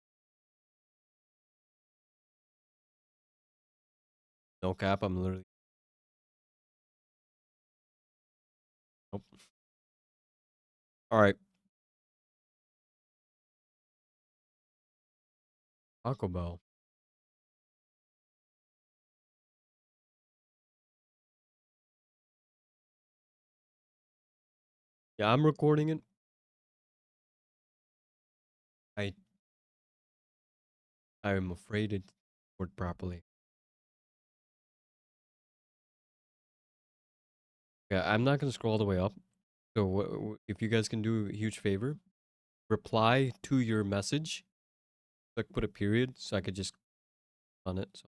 No cap, I'm literally. Nope. All right, Taco Bell. Yeah, I'm recording it. I I'm afraid it worked properly. Yeah, I'm not gonna scroll all the way up. So if you guys can do a huge favor, reply to your message. Like put a period so I could just on it. So.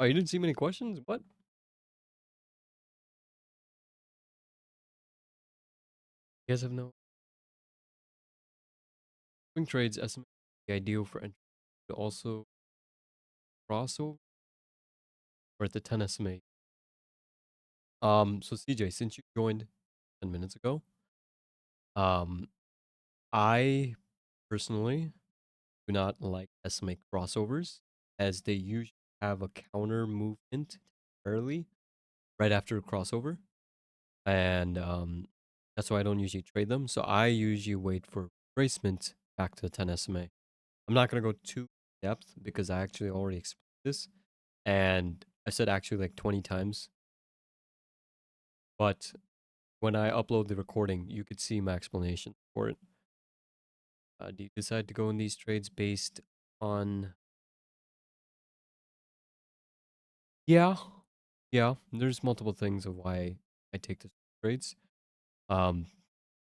Oh, you didn't see many questions? What? You guys have no swing trades estimate the ideal for entry. Also crossover or at the 10 SMA. So CJ, since you joined 10 minutes ago, um, I personally do not like SMA crossovers as they usually have a counter movement early right after a crossover. And that's why I don't usually trade them. So I usually wait for retracement back to 10 SMA. I'm not gonna go too depth because I actually already explained this, and I said actually like 20 times. But when I upload the recording, you could see my explanation for it. Do you decide to go in these trades based on? Yeah, yeah. There's multiple things of why I take the trades. Um,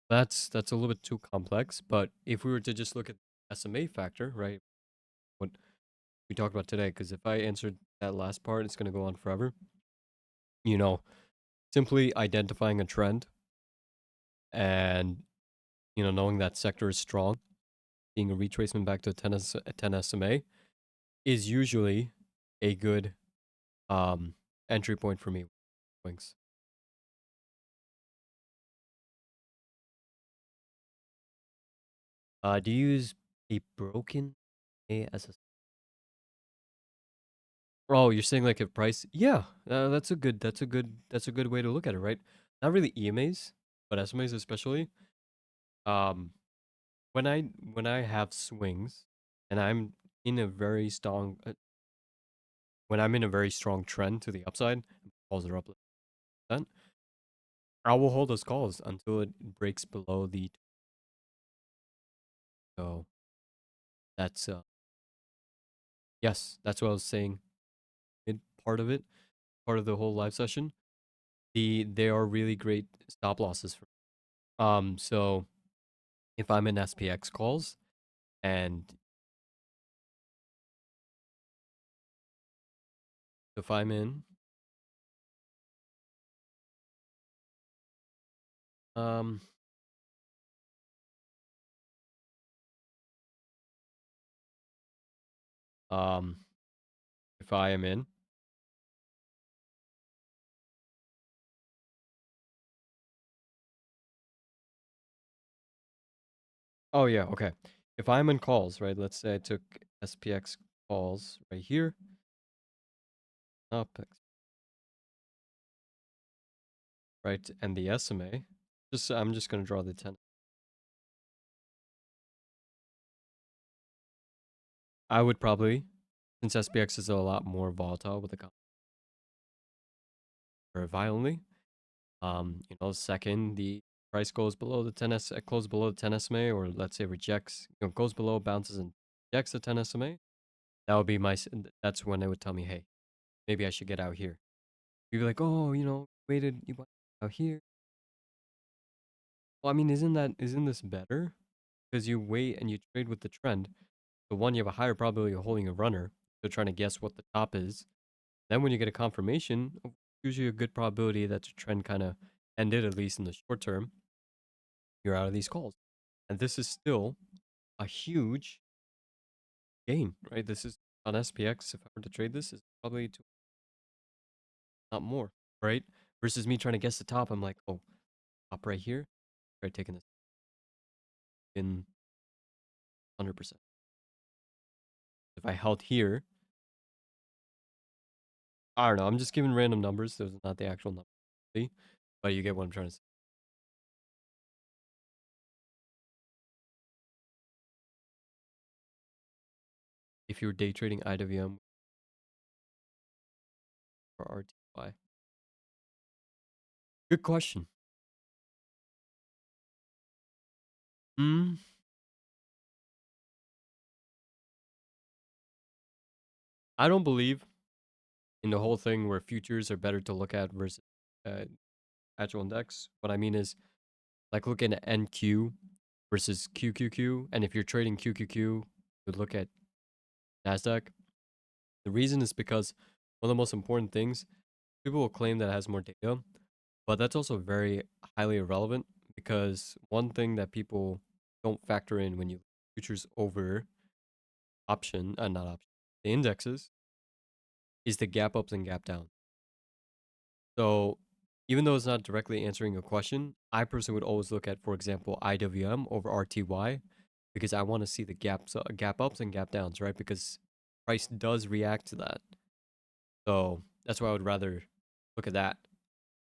that's a little bit too complex. But if we were to just look at SMA factor, right? What we talked about today, because if I answered that last part, it's gonna go on forever. You know, simply identifying a trend and knowing that sector is strong, seeing a retracement back to 10 SMA is usually a good um entry point for me. Wings. Do you use a broken A as a? Oh, you're saying like if price? Yeah, that's a good way to look at it, right? Not really EMAs, but SMAs especially. Um, when I have swings and I'm in a very strong when I'm in a very strong trend to the upside, calls are up like that. I will hold those calls until it breaks below the. So that's yes, that's what I was saying. Mid part of it, part of the whole live session. They are really great stop losses for. So if I'm in SPX calls and if I'm in um um if I am in oh yeah, okay. If I'm in calls, right? Let's say I took SPX calls right here. Up, right? And the SMA. I'm just gonna draw the 10. I would probably, since SPX is a lot more volatile with the very violently. Second the price goes below the 10 S goes below the 10 SMA, or let's say rejects, goes below, bounces and rejects the 10 SMA. That would be that's when they would tell me, hey, maybe I should get out here. You'd be like, oh, waited, you went out here. Well, I mean, isn't this better? Because you wait and you trade with the trend. The one, you have a higher probability of holding a runner. So trying to guess what the top is. Then when you get a confirmation, usually a good probability that the trend kind of ended, at least in the short term. You're out of these calls. And this is still a huge gain, right? This is on SPX, if I were to trade this, is probably not more, right? Versus me trying to guess the top, I'm like, oh, top right here, try taking this in 100%. If I held here, I don't know. I'm just giving random numbers. Those are not the actual numbers. See? But you get what I'm trying to say. If you were day trading IWM or RTY. Good question. Hmm. I don't believe in the whole thing where futures are better to look at versus uh, actual index. What I mean is, like, looking at NQ versus QQQ. And if you're trading QQQ, you would look at NASDAQ. The reason is because one of the most important things, people will claim that it has more data, but that's also very highly irrelevant because one thing that people don't factor in when you futures over not option, the indexes is the gap ups and gap down. So even though it's not directly answering a question, I personally would always look at, for example, IWM over RTY because I want to see the gap ups and gap downs, right? Because price does react to that. So that's why I would rather look at that.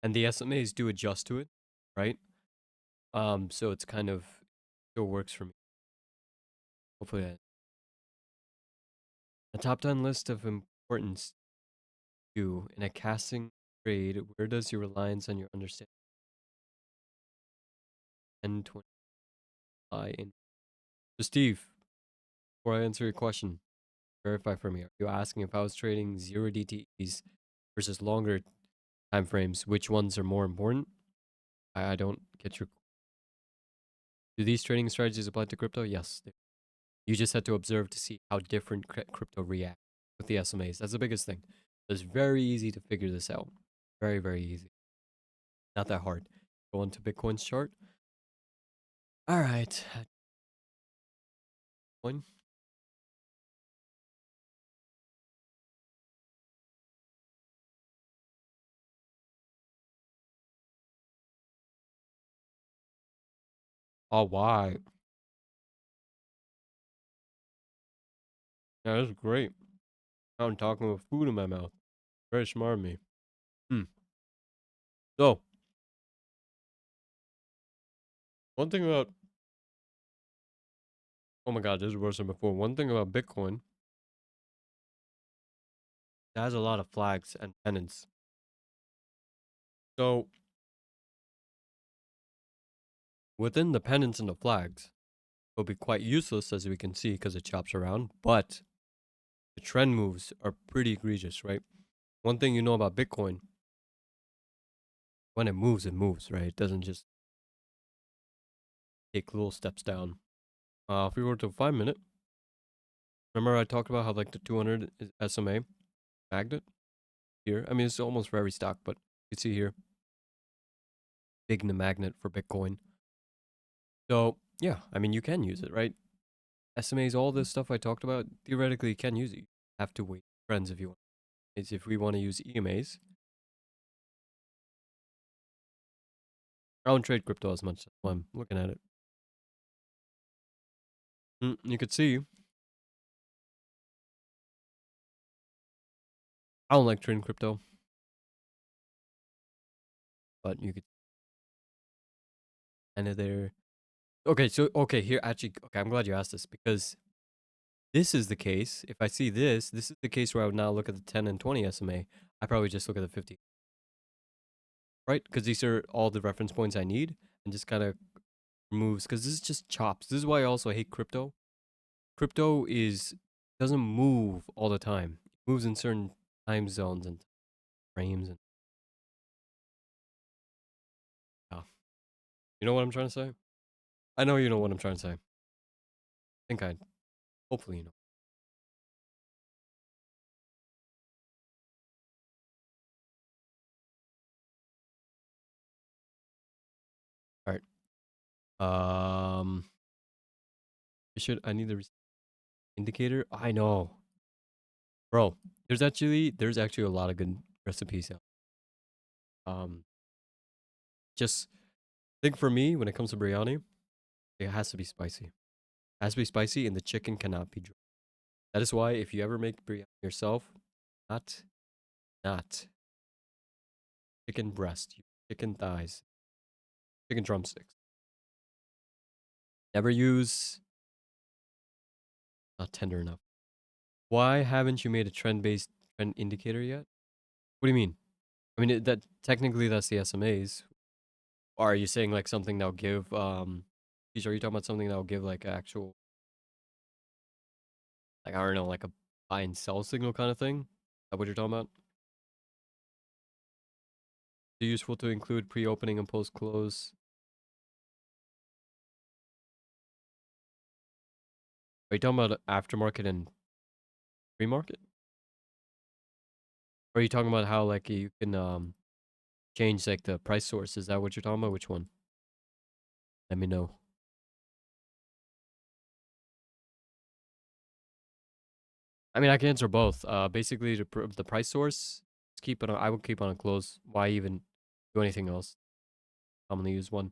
And the SMAs do adjust to it, right? So it's kind of still works for me. Hopefully, a top 10 list of importance to in a casting trade. Where does your reliance on your understanding 10, 20 lie in? So, Steve, before I answer your question, verify for me. Are you asking if I was trading zero DTEs versus longer time frames, which ones are more important? I don't get your. Do these trading strategies apply to crypto? Yes. You just had to observe to see how different crypto react with the SMAs. That's the biggest thing. It's very easy to figure this out. Very, very easy. Not that hard. Go into Bitcoin's chart. All right. One. Oh, why? Yeah, that's great. I'm talking with food in my mouth. Very smart of me. Hmm. So, one thing about, oh my God, this is worse than before. One thing about Bitcoin, it has a lot of flags and pennants. So, within the pennants and the flags, it'll be quite useless as we can see because it chops around, but the trend moves are pretty egregious, right? One thing you know about Bitcoin, when it moves, right? It doesn't just take little steps down. If we were to 5 minute, remember I talked about how like the 200 is SMA magnet here. I mean, it's almost for every stock, but you see here, big the magnet for Bitcoin. So yeah, I mean, you can use it, right? SMAs, all this stuff I talked about, theoretically you can use it. You have to wait, friends, if you want. It's if we want to use EMAs. I don't trade crypto as much, so I'm looking at it. You could see, I don't like trading crypto, but you could kind of there. Okay, so okay, here actually, okay, I'm glad you asked this because this is the case. If I see this, this is the case where I would not look at the 10 and 20 SMA. I probably just look at the 50, right? Because these are all the reference points I need and just kind of moves because this is just chops. This is why I also hate crypto. Crypto is doesn't move all the time. It moves in certain time zones and frames and yeah. You know what I'm trying to say? I know you know what I'm trying to say. I think I hopefully you know. All right. I need the indicator. I know. Bro, there's actually a lot of good recipes out. Um, just think for me when it comes to biryani, it has to be spicy. It has to be spicy, and the chicken cannot be dry. That is why if you ever make biryani yourself, not not chicken breast, chicken thighs, chicken drumsticks. Never use not tender enough. Why haven't you made a trend-based trend indicator yet? What do you mean? I mean that technically that's the SMAs. Or are you saying like something that'll give geez, are you talking about something that'll give like actual like I don't know, like a buy and sell signal kind of thing? Is that what you're talking about? Is it useful to include pre-opening and post-close? Are you talking about aftermarket and pre-market? Or are you talking about how like you can change like the price source? Is that what you're talking about? Which one? Let me know. I mean, I can answer both. Basically, the price source, just keep it on. I would keep on a close. Why even do anything else? Commonly used one.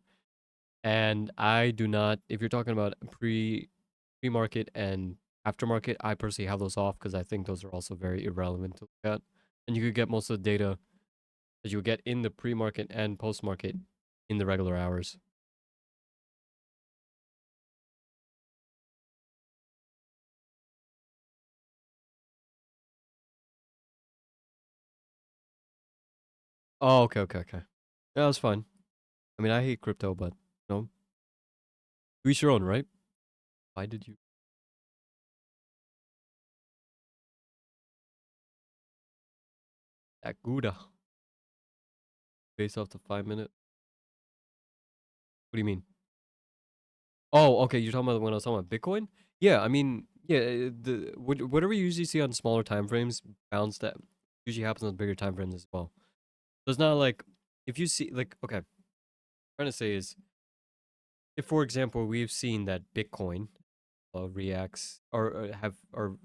And I do not. If you're talking about pre-market and aftermarket, I personally have those off because I think those are also very irrelevant to look at. And you could get most of the data that you would get in the pre-market and post-market in the regular hours. Oh, okay, okay, okay. Yeah, that's fine. I mean, I hate crypto, but no, to each your own, right? Why did you that Gouda based off the 5 minute? What do you mean? Oh, okay. You're talking about when I was talking about Bitcoin? Yeah, I mean, yeah, whatever you usually see on smaller time frames, bounce that usually happens on bigger time frames as well. So it's not like if you see like okay, what I'm trying to say is if for example we've seen that Bitcoin reacts or have or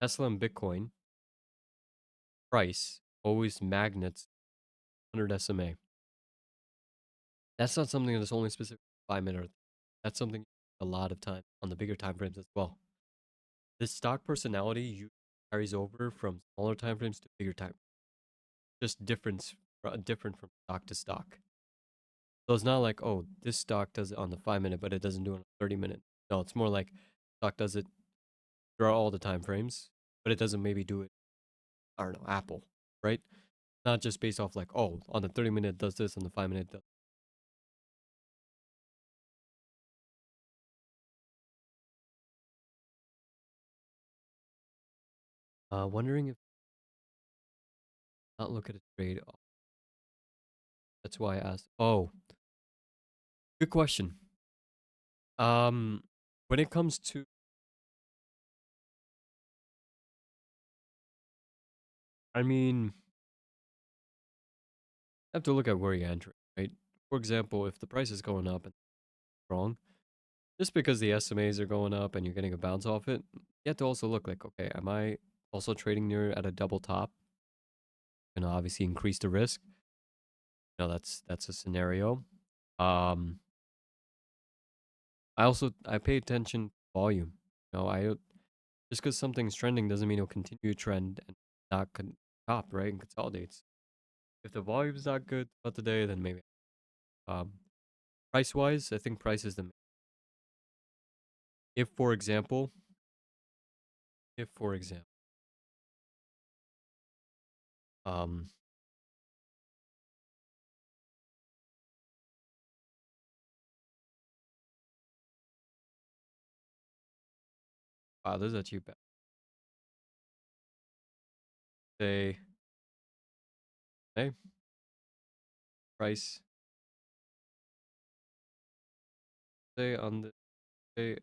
Tesla and Bitcoin price always magnets 100 SMA. That's not something that's only specific to 5 minute. That's something a lot of time on the bigger time frames as well. This stock personality carries over from smaller time frames to bigger time. Just different from stock to stock. So it's not like oh this stock does it on the 5 minute, but it doesn't do it on the 30 minute. No, it's more like stock does it throughout all the time frames, but it doesn't maybe do it. I don't know Apple, right? Not just based off like oh on the 30 minute it does this, on the 5 minute does. Wondering if not look at a trade. That's why I asked. Oh, good question. Um, when it comes to, I mean, I have to look at where you're entering, right? For example, if the price is going up and wrong, just because the SMAs are going up and you're getting a bounce off it, you have to also look like, okay, am I also trading near at a double top? Obviously increase the risk. That's a scenario. Um, I pay attention to volume. I just because something's trending doesn't mean it'll continue to trend and not top, right? And consolidates. If the volume's not good throughout the day, then maybe. Um, price wise, I think price is the. If for example, if for example, um, wow, this is actually bad. Say, hey, price. Say on the say,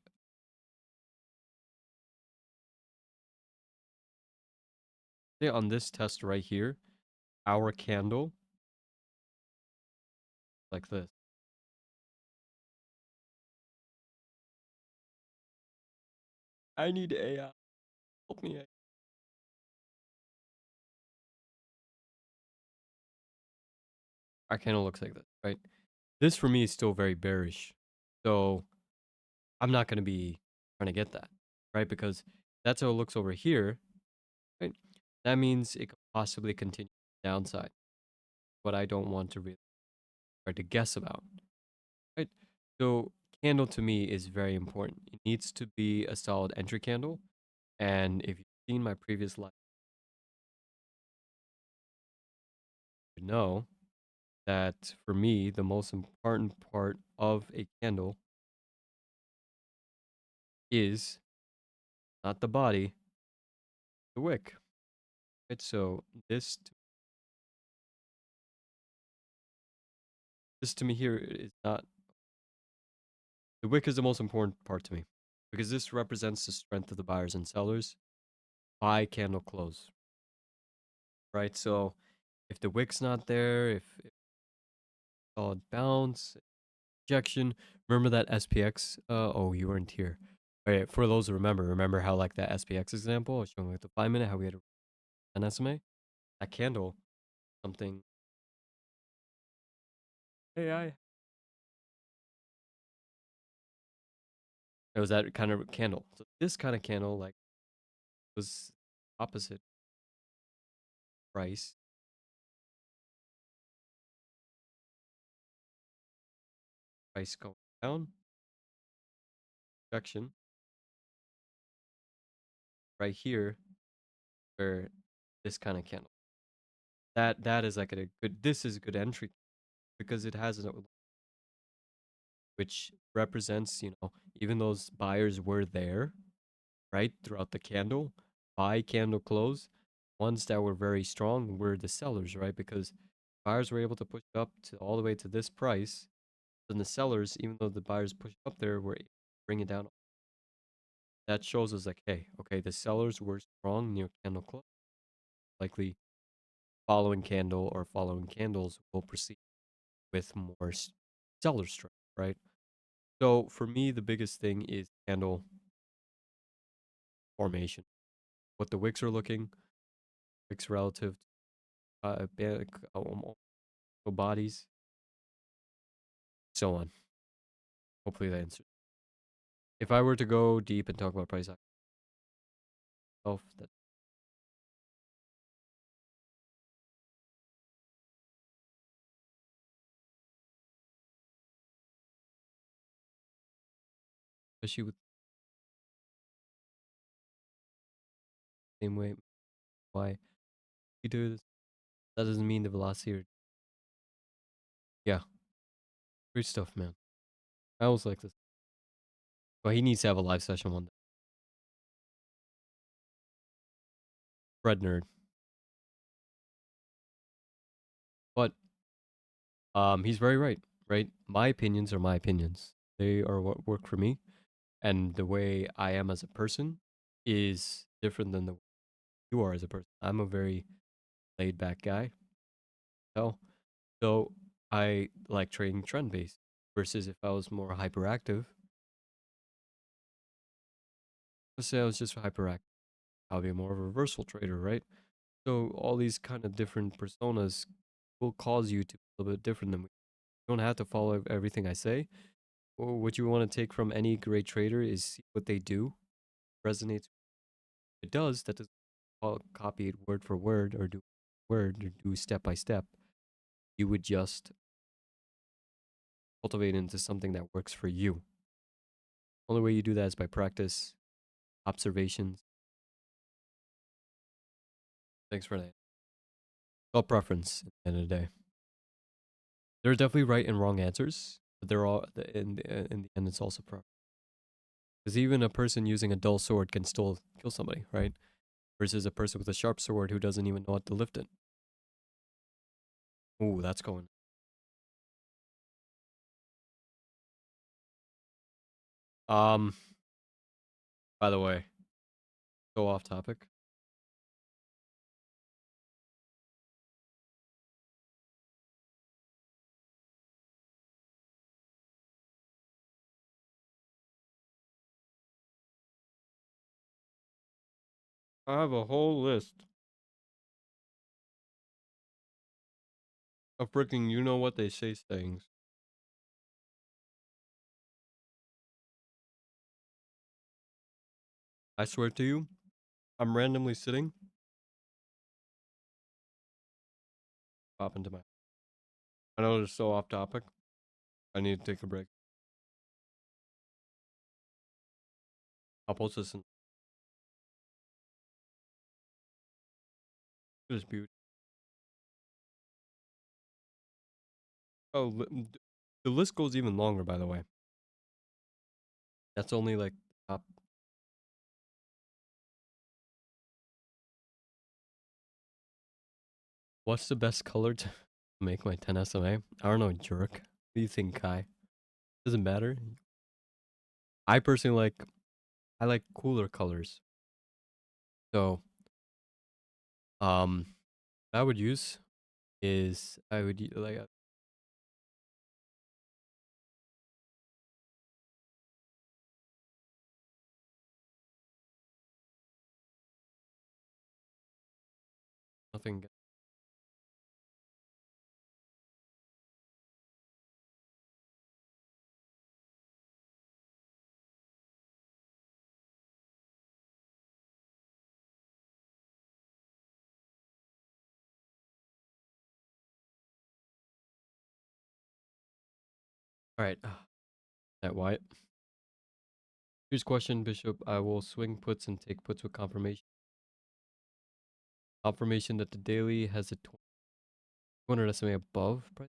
say on this test right here, our candle like this. I need AI. Help me. Our candle looks like this, right? This for me is still very bearish. So I'm not going to be trying to get that, right? Because that's how it looks over here, right? That means it could possibly continue downside. What I don't want to really try to guess about, right? So candle to me is very important. It needs to be a solid entry candle. And if you've seen my previous live, you know that for me, the most important part of a candle is not the body, the wick. Right? So this to me here is not the wick is the most important part to me because this represents the strength of the buyers and sellers by candle close. Right? So if the wick's not there, if solid bounce, rejection, remember that SPX? Oh, you weren't here. Okay, for those who remember how like that SPX example I was showing like the 5 minute how we had an SMA? That candle, something AI. It was that kind of candle. So this kind of candle like was opposite price, price going down, rejection right here where this kind of candle. That is like a good this is a good entry because it has a which represents, even those buyers were there, right, throughout the candle, buy candle close, ones that were very strong were the sellers, right? Because buyers were able to push it up to all the way to this price. Then the sellers, even though the buyers pushed up there, were able to bring it down. That shows us like, hey, okay, the sellers were strong near candle close. Likely following candle or following candles will proceed with more seller strength, right? So for me, the biggest thing is candle formation. What the wicks are looking, wicks relative to bodies, so on. Hopefully that answers. If I were to go deep and talk about price action itself, that especially with the same way why you do this, that doesn't mean the velocity. Yeah, great stuff, man. I always like this. But he needs to have a live session one day. Fred nerd. But he's very right, right? My opinions are my opinions. They are what work for me. And the way I am as a person is different than the way you are as a person. I'm a very laid back guy. So, so I like trading trend based versus if I was more hyperactive, let's say I was just hyperactive, I'll be more of a reversal trader, right? So all these kind of different personas will cause you to be a little bit different than me. You don't have to follow everything I say. Or what you want to take from any great trader is see what they do resonates. If it does, that doesn't copy it word for word or do word or do step by step. You would just cultivate into something that works for you. Only way you do that is by practice, observations. Thanks for that. All preference at the end of the day. There are definitely right and wrong answers, but they're all in the end. It's also preference. Because even a person using a dull sword can still kill somebody, right? Versus a person with a sharp sword who doesn't even know how to lift it. Ooh, that's going. Um, by the way, go off topic. I have a whole list of freaking you know what they say things. I swear to you, I'm randomly sitting, pop into my. I know it's so off topic. I need to take a break. I'll post this in this beauty. Oh, the list goes even longer, by the way. That's only like top. What's the best color to make my 10 SMA? I don't know, jerk. What do you think, Kai? Doesn't matter. I personally I like cooler colors. So, what I would use is I would like nothing. All right, that white. Here's question, Bishop. I will swing puts and take puts with confirmation. Confirmation that the daily has a 200 SMA above price.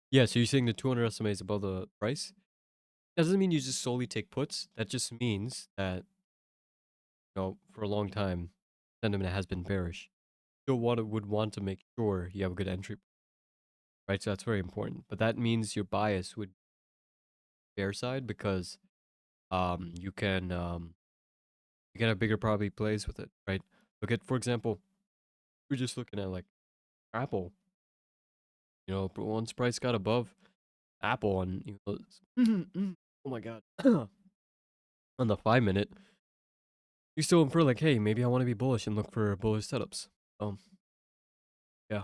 Yeah, so you're saying the 200 SMA is above the price? That doesn't mean you just solely take puts. That just means that, for a long time, sentiment has been bearish. Still would want to make sure you have a good entry, right? So that's very important. But that means your bias would be bear side because you can have bigger probability plays with it, right? Look at, for example, we're just looking at like Apple. But once price got above Apple on oh my god on the 5 minute, you still infer like, hey, maybe I want to be bullish and look for bullish setups. Yeah,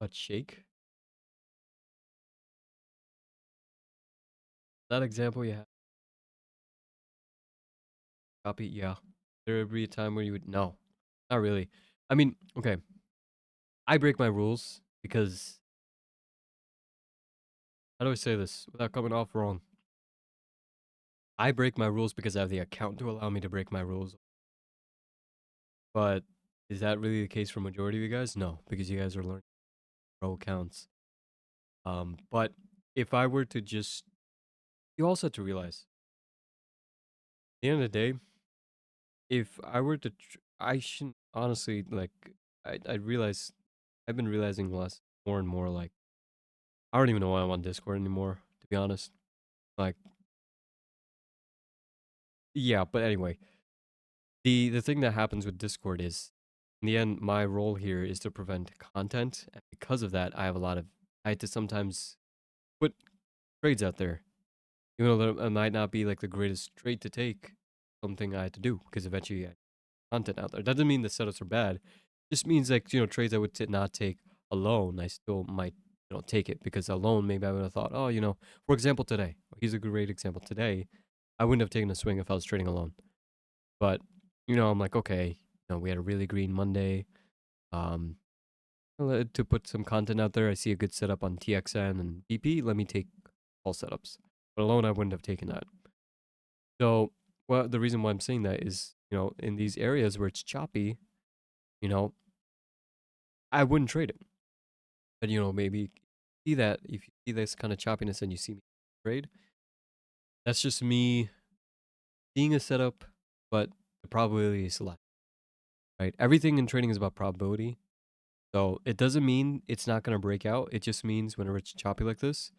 but shake that example you have copy. Yeah, there would be a time where you would no, not really. I mean, okay, I break my rules because how do I say this without coming off wrong? I break my rules because I have the account to allow me to break my rules. But is that really the case for majority of you guys? No, because you guys are learning pro accounts. But if I were to just, you also have to realize, at the end of the day, if I were to, I shouldn't honestly like. I realize I've been realizing less, more and more. Like I don't even know why I'm on Discord anymore. To be honest, like yeah. But anyway, the thing that happens with Discord is, in the end, my role here is to prevent content, and because of that, I had to sometimes put trades out there. Even though it might not be like the greatest trade to take, something I had to do because eventually I had content out there. That doesn't mean the setups are bad. It just means like, trades I would not take alone, I still might, take it because alone maybe I would have thought, oh, for example, today, here's a great example. Today, I wouldn't have taken a swing if I was trading alone. But, I'm like, okay, we had a really green Monday. Um, to put some content out there, I see a good setup on TXN and BP. Let me take all setups. But alone, I wouldn't have taken that. So, well, the reason why I'm saying that is, in these areas where it's choppy, you know, I wouldn't trade it. But, maybe see that if you see this kind of choppiness and you see me trade, that's just me seeing a setup, but the probability is less, right? Everything in trading is about probability. So it doesn't mean it's not going to break out. It just means whenever it's choppy like this,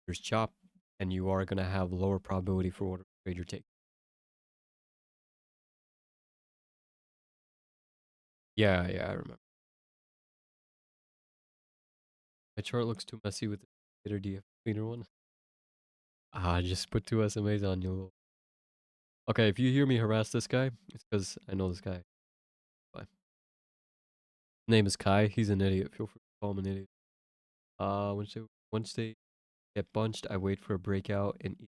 there's chop and you are going to have lower probability for whatever trade you're taking. Yeah, I remember. My chart looks too messy with the indicator. Do you have a cleaner one? Ah, just put two SMAs on you. Okay, if you hear me harass this guy, it's because I know this guy. Bye. Name is Kai. He's an idiot. Feel free to call him an idiot. Once they get bunched, I wait for a breakout, and it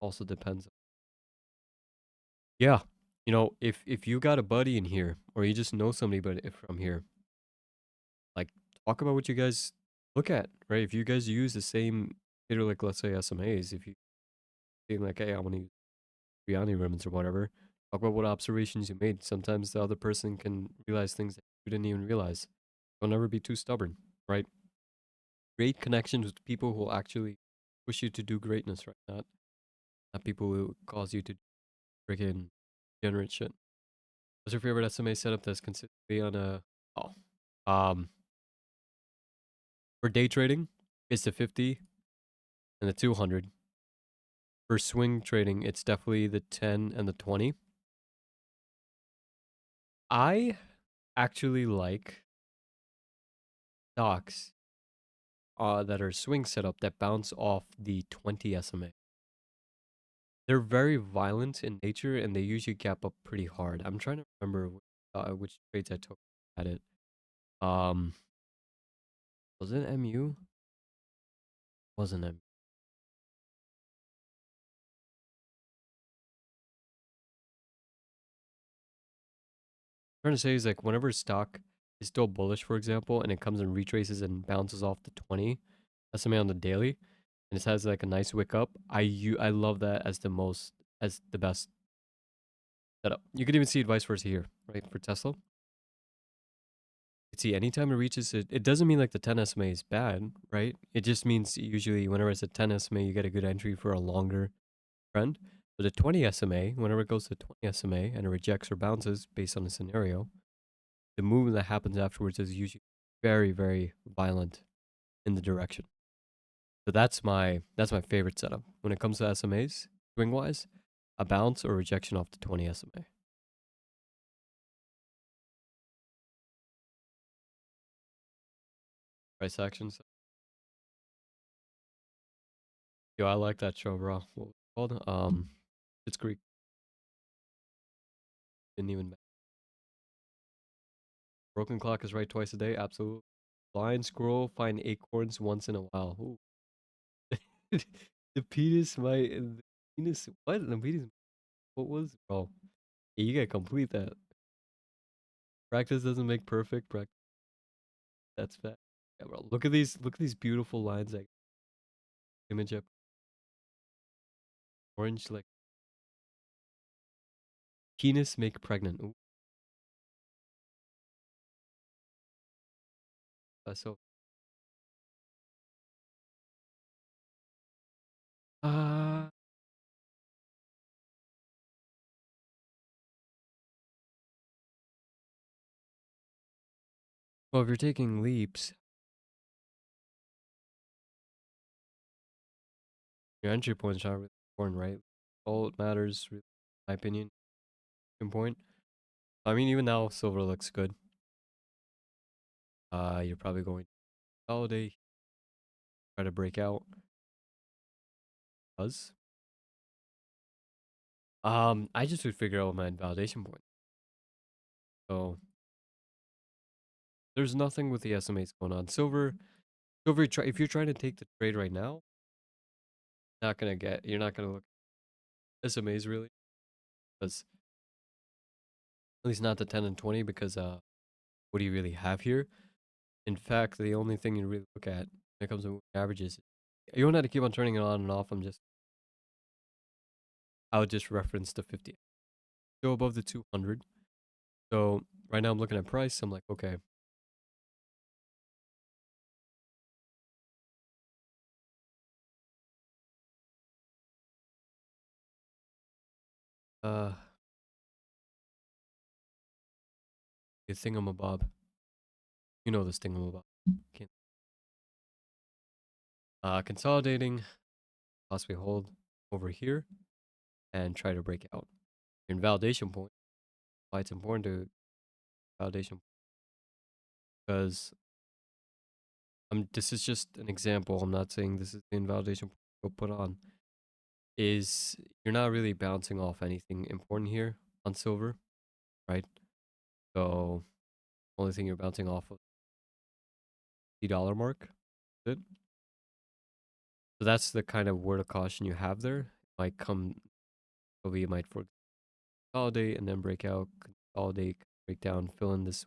also depends. Yeah, if you got a buddy in here, or you just know somebody from here, like talk about what you guys look at, right? If you guys use the same, either like let's say SMAs, if you think like, hey, I want to use Biryani ribbons or whatever, talk about what observations you made. Sometimes the other person can realize things that you didn't even realize. Don't ever be too stubborn, right? Create connections with people who will actually push you to do greatness, right? Not people who cause you to freaking generate shit. What's your favorite SMA setup that's consistently on a oh for day trading? It's the 50 and the 200. For swing trading, it's definitely the 10 and the 20. I actually like stocks that are swing setup that bounce off the 20 SMA. They're very violent in nature and they usually gap up pretty hard. I'm trying to remember which trades I took at it. Um, was it MU? Wasn't MU? Trying to say is like whenever stock is still bullish, for example, and it comes and retraces and bounces off the 20 SMA on the daily, and it has like a nice wick up. I love that as the best setup. You could even see it vice versa here, right? For Tesla, you can see anytime it reaches it, it doesn't mean like the 10 SMA is bad, right? It just means usually whenever it's a 10 SMA, you get a good entry for a longer trend. But the 20 SMA, whenever it goes to 20 SMA and it rejects or bounces based on the scenario, the movement that happens afterwards is usually very, very violent in the direction. So that's my favorite setup. When it comes to SMAs, swing wise, a bounce or rejection off the 20 SMA. Price actions. Yo, I like that show, bro. What was it called? It's Greek. Didn't even broken clock is right twice a day. Absolutely. Blind squirrel find acorns once in a while. Ooh. The penis what? The penis what was bro? Yeah, you gotta complete that. Practice doesn't make perfect. That's fact. Yeah, bro. Look at these beautiful lines. Like image up orange like penis make pregnant. Ooh, that's so. Uh well, if you're taking leaps, your entry point's not really important, right? All that matters, really, in my opinion, point. I mean, even now, silver looks good. You're probably going to consolidate, try to break out. Does I just would figure out my validation point. So there's nothing with the SMAs going on. Silver. If you're trying to take the trade right now, you're not gonna look at SMAs really, because at least not the 10 and 20, because what do you really have here? In fact, the only thing you really look at when it comes to averages, you don't have to keep on turning it on and off. I would just reference the 50. Go above the 200. So right now I'm looking at price. I'm like, okay, uh, the thingamabob. You know this thingamabob. Can't. Consolidating, possibly hold over here and try to break out. Your validation point. Why it's important to validation, because This is just an example. I'm not saying this is the invalidation we'll put on. Is you're not really bouncing off anything important here on silver, right? So only thing you're bouncing off of the dollar mark. Good. So that's the kind of word of caution you have there. It might come, probably you might for consolidate and then break out, consolidate, break down, fill in this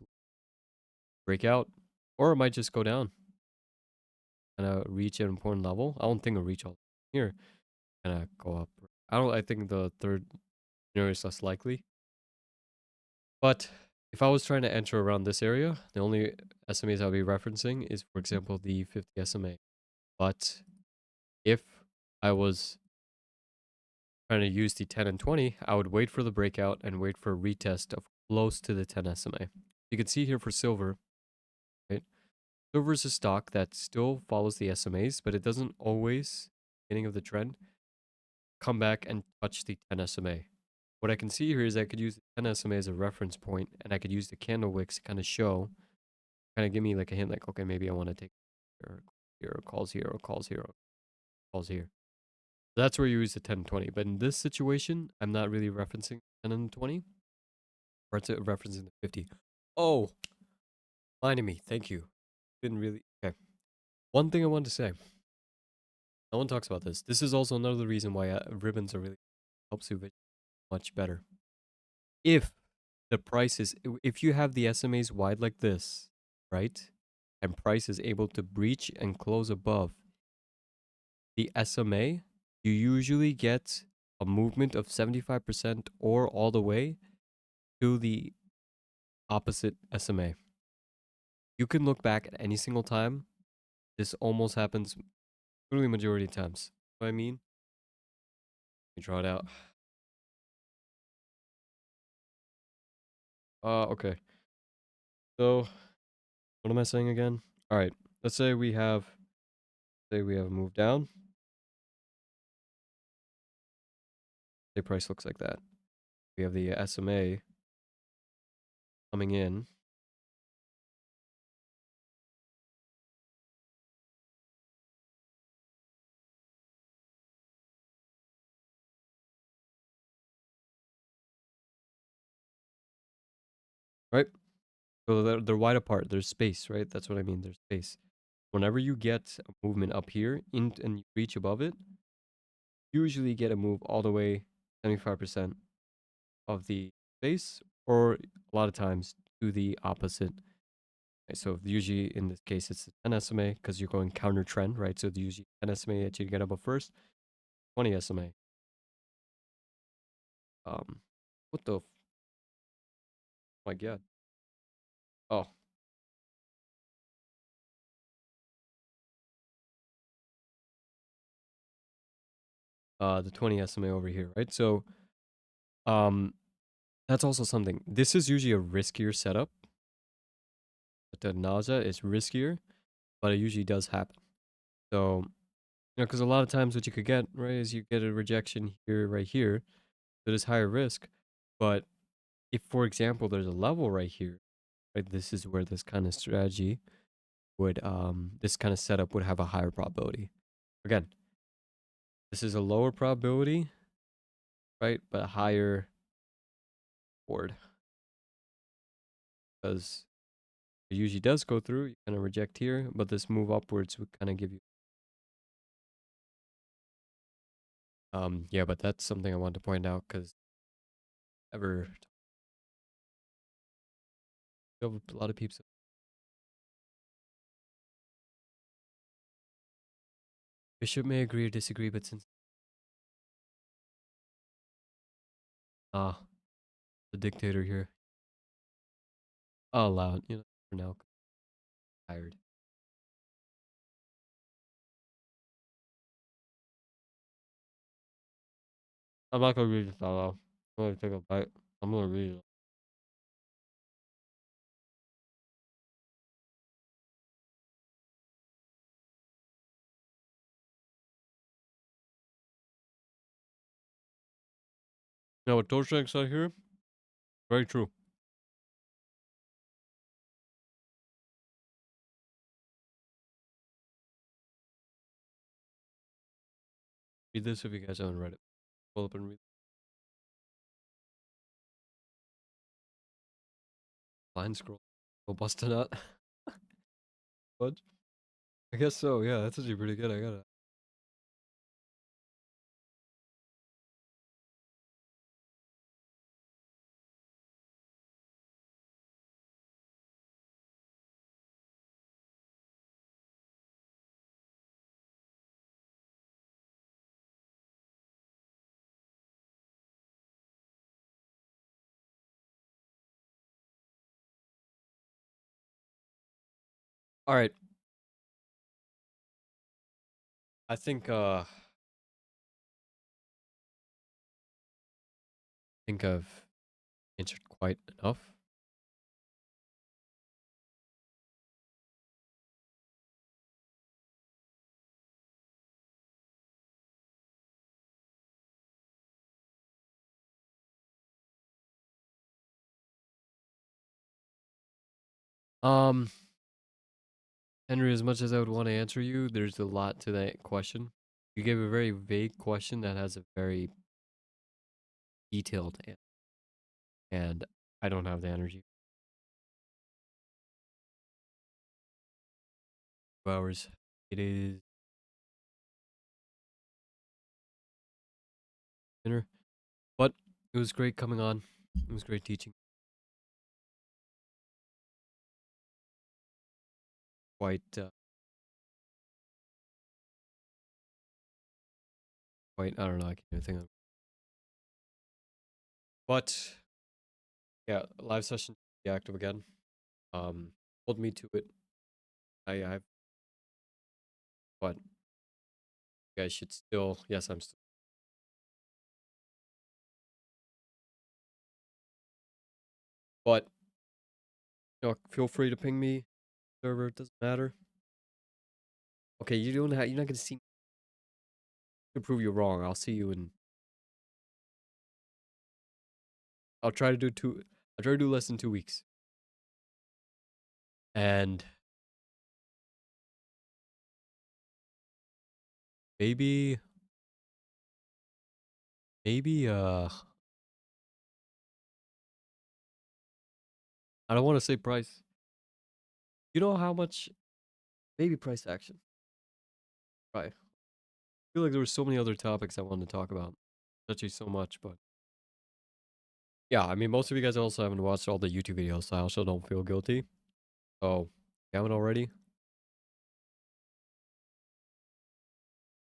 breakout, or it might just go down and reach an important level. I don't think it'll reach all here and go up. I think the third scenario is less likely. But if I was trying to enter around this area, the only SMAs I'll be referencing is, for example, the 50 SMA. But if I was trying to use the 10 and 20, I would wait for the breakout and wait for a retest of close to the 10 SMA. You can see here for silver, right? Silver is a stock that still follows the SMAs, but it doesn't always, beginning of the trend, come back and touch the 10 SMA. What I can see here is I could use the 10 SMA as a reference point, and I could use the candle wicks to kind of show, kind of give me like a hint, like, okay, maybe I want to take here, or calls here, or calls here, or calls here. So that's where you use the 10 and 20. But in this situation, I'm not really referencing 10 and 20, or it's referencing the 50. Oh, reminded me. Thank you. Didn't really. Okay. One thing I wanted to say. No one talks about this. This is also another reason why ribbons are really helps you much better. If the price is, if you have the SMAs wide like this, right, and price is able to breach and close above the SMA, you usually get a movement of 75% or all the way to the opposite SMA. You can look back at any single time. This almost happens literally majority of times. You know what I mean? Let me draw it out. Okay. So what am I saying again? All right. Let's say we have a move down. Say price looks like that. We have the SMA coming in. Right? So they're wide apart. There's space, right? That's what I mean. There's space. Whenever you get a movement up here and you reach above it, you usually get a move all the way 75% of the space, or a lot of times to the opposite. Right? So usually in this case, it's an SMA because you're going counter trend, right? So usually an SMA that you get above first, 20 SMA. What the? My God. Oh, the 20 SMA over here, right? So, um, that's also something. This is usually a riskier setup. But the nausea is riskier, but it usually does happen. So, because a lot of times what you could get, right, is you get a rejection here, right here, that is higher risk. But if, for example, there's a level right here, right, this is where this kind of strategy would, this kind of setup would have a higher probability. Again, this is a lower probability, right, but a higher board because it usually does go through. You kind of reject here, but this move upwards would kind of give you. Yeah, but that's something I wanted to point out because ever you have a lot of peeps. Bishop may agree or disagree, but since the dictator here, I'll allow it. For now, tired. I'm not gonna read this out loud. I'm gonna take a bite. I'm gonna read it. Now, what Torshak said here, very true. read this if you guys haven't read it. Pull up and read. Line scroll. Go bust a nut. What? I guess so. Yeah, that's actually pretty good. I got it. All right. I think I've answered quite enough. Um, Henry, as much as I would want to answer you, there's a lot to that question. You gave a very vague question that has a very detailed answer, and I don't have the energy. 2 hours. It is dinner, but it was great coming on. It was great teaching. Quite. I don't know. I can't even think of. But yeah, live session be active again. Hold me to it. I've, but you guys should still. Yes, I'm still. But feel free to ping me. Server, it doesn't matter. Okay, you don't have. You're not gonna see me to prove you wrong. I'll see you in. I'll try to do two. I'll try to do less than 2 weeks. And maybe, maybe. I don't want to say price. You know how much? Maybe price action. Right. I feel like there were so many other topics I wanted to talk about. Actually, so much, but yeah. I mean, most of you guys also haven't watched all the YouTube videos, so I also don't feel guilty. So, if you haven't already,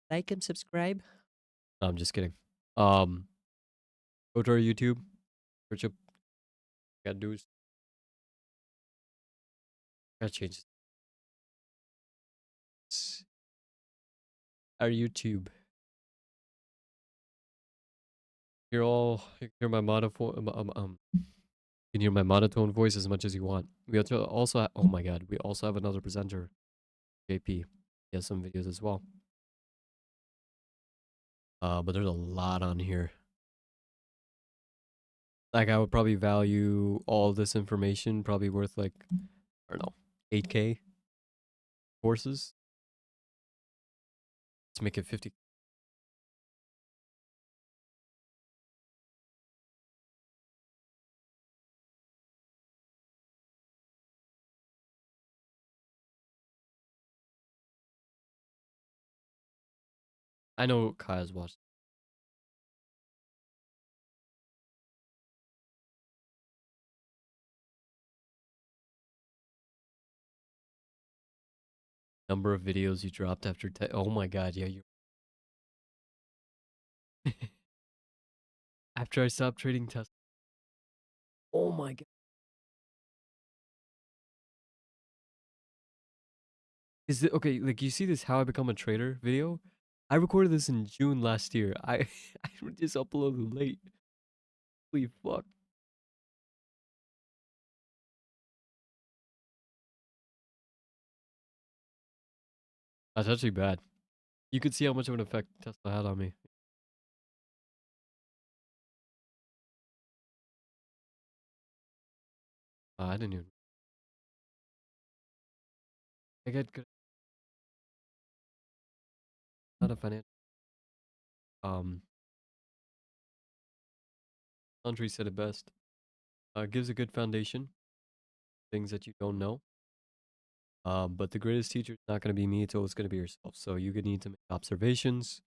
like and subscribe. No, I'm just kidding. Um, Go to our YouTube. Search up. Gotta do. Gotta change our YouTube. You can hear my monotone. You can hear my monotone voice as much as you want. We also. Oh my god, we also have another presenter, JP. He has some videos as well. But there's a lot on here. Like I would probably value all this information probably worth like I don't know 8K courses. Let's make it 50. I know Kaya's watched number of videos you dropped after. Oh my god, yeah, you. After I stopped trading Tesla. Oh my god. Is it okay? Like you see this "How I Become a Trader" video? I recorded this in June last year. I just uploaded late. Holy fuck. That's actually bad. You could see how much of an effect Tesla had on me. I didn't even. I get good. Not a financial. Um, Andre said it best. Gives a good foundation, things that you don't know. But the greatest teacher is not going to be me. It's always going to be yourself. So you could need to make observations.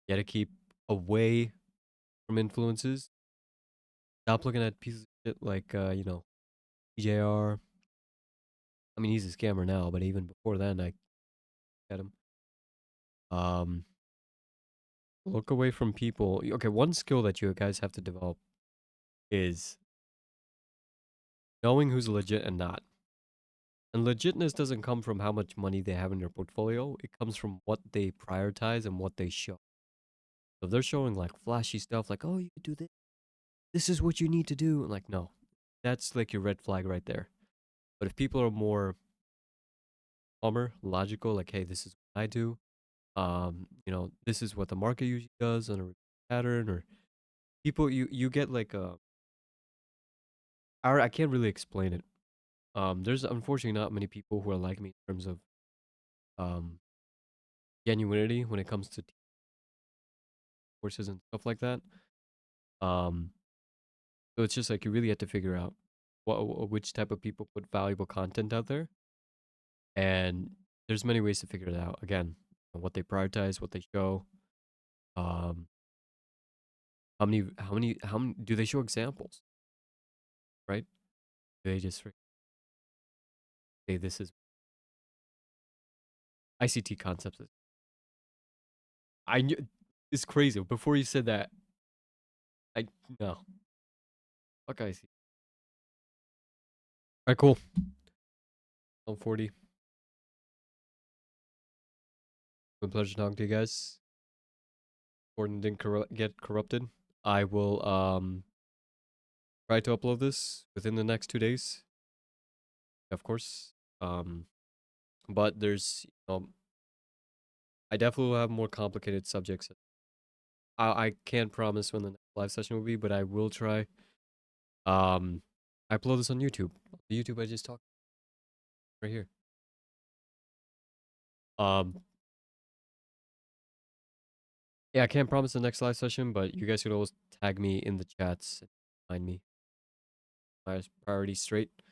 You got to keep away from influences. Stop looking at pieces of shit like, TJR. I mean, he's a scammer now, but even before then, I had him. Um, look away from people. Okay, one skill that you guys have to develop is knowing who's legit and not. And legitness doesn't come from how much money they have in their portfolio. It comes from what they prioritize and what they show. So if they're showing like flashy stuff like, oh, you could do this. This is what you need to do. Like, no, that's like your red flag right there. But if people are more calmer, logical, like, hey, this is what I do. This is what the market usually does on a pattern, or people you get like I can't really explain it. There's unfortunately not many people who are like me in terms of um genuinity when it comes to courses and stuff like that. Um, so it's just like you really have to figure out which type of people put valuable content out there, and there's many ways to figure it out. Again, what they prioritize, what they show, um, how many do they show examples, right? Do they just say this is ICT concepts? I knew it's crazy. Before you said that, I no fuck ICT. All right, cool. I'm 40. Been a pleasure talking to you guys. Gordon didn't get corrupted. I will try to upload this within the next 2 days, of course. Um, but I definitely will have more complicated subjects. I can't promise when the next live session will be, but I will try. Um, I upload this on YouTube. The YouTube I just talked right here. Um, yeah, I can't promise the next live session, but you guys can always tag me in the chats and find me. My priorities straight. All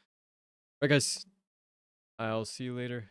right, guys. I'll see you later.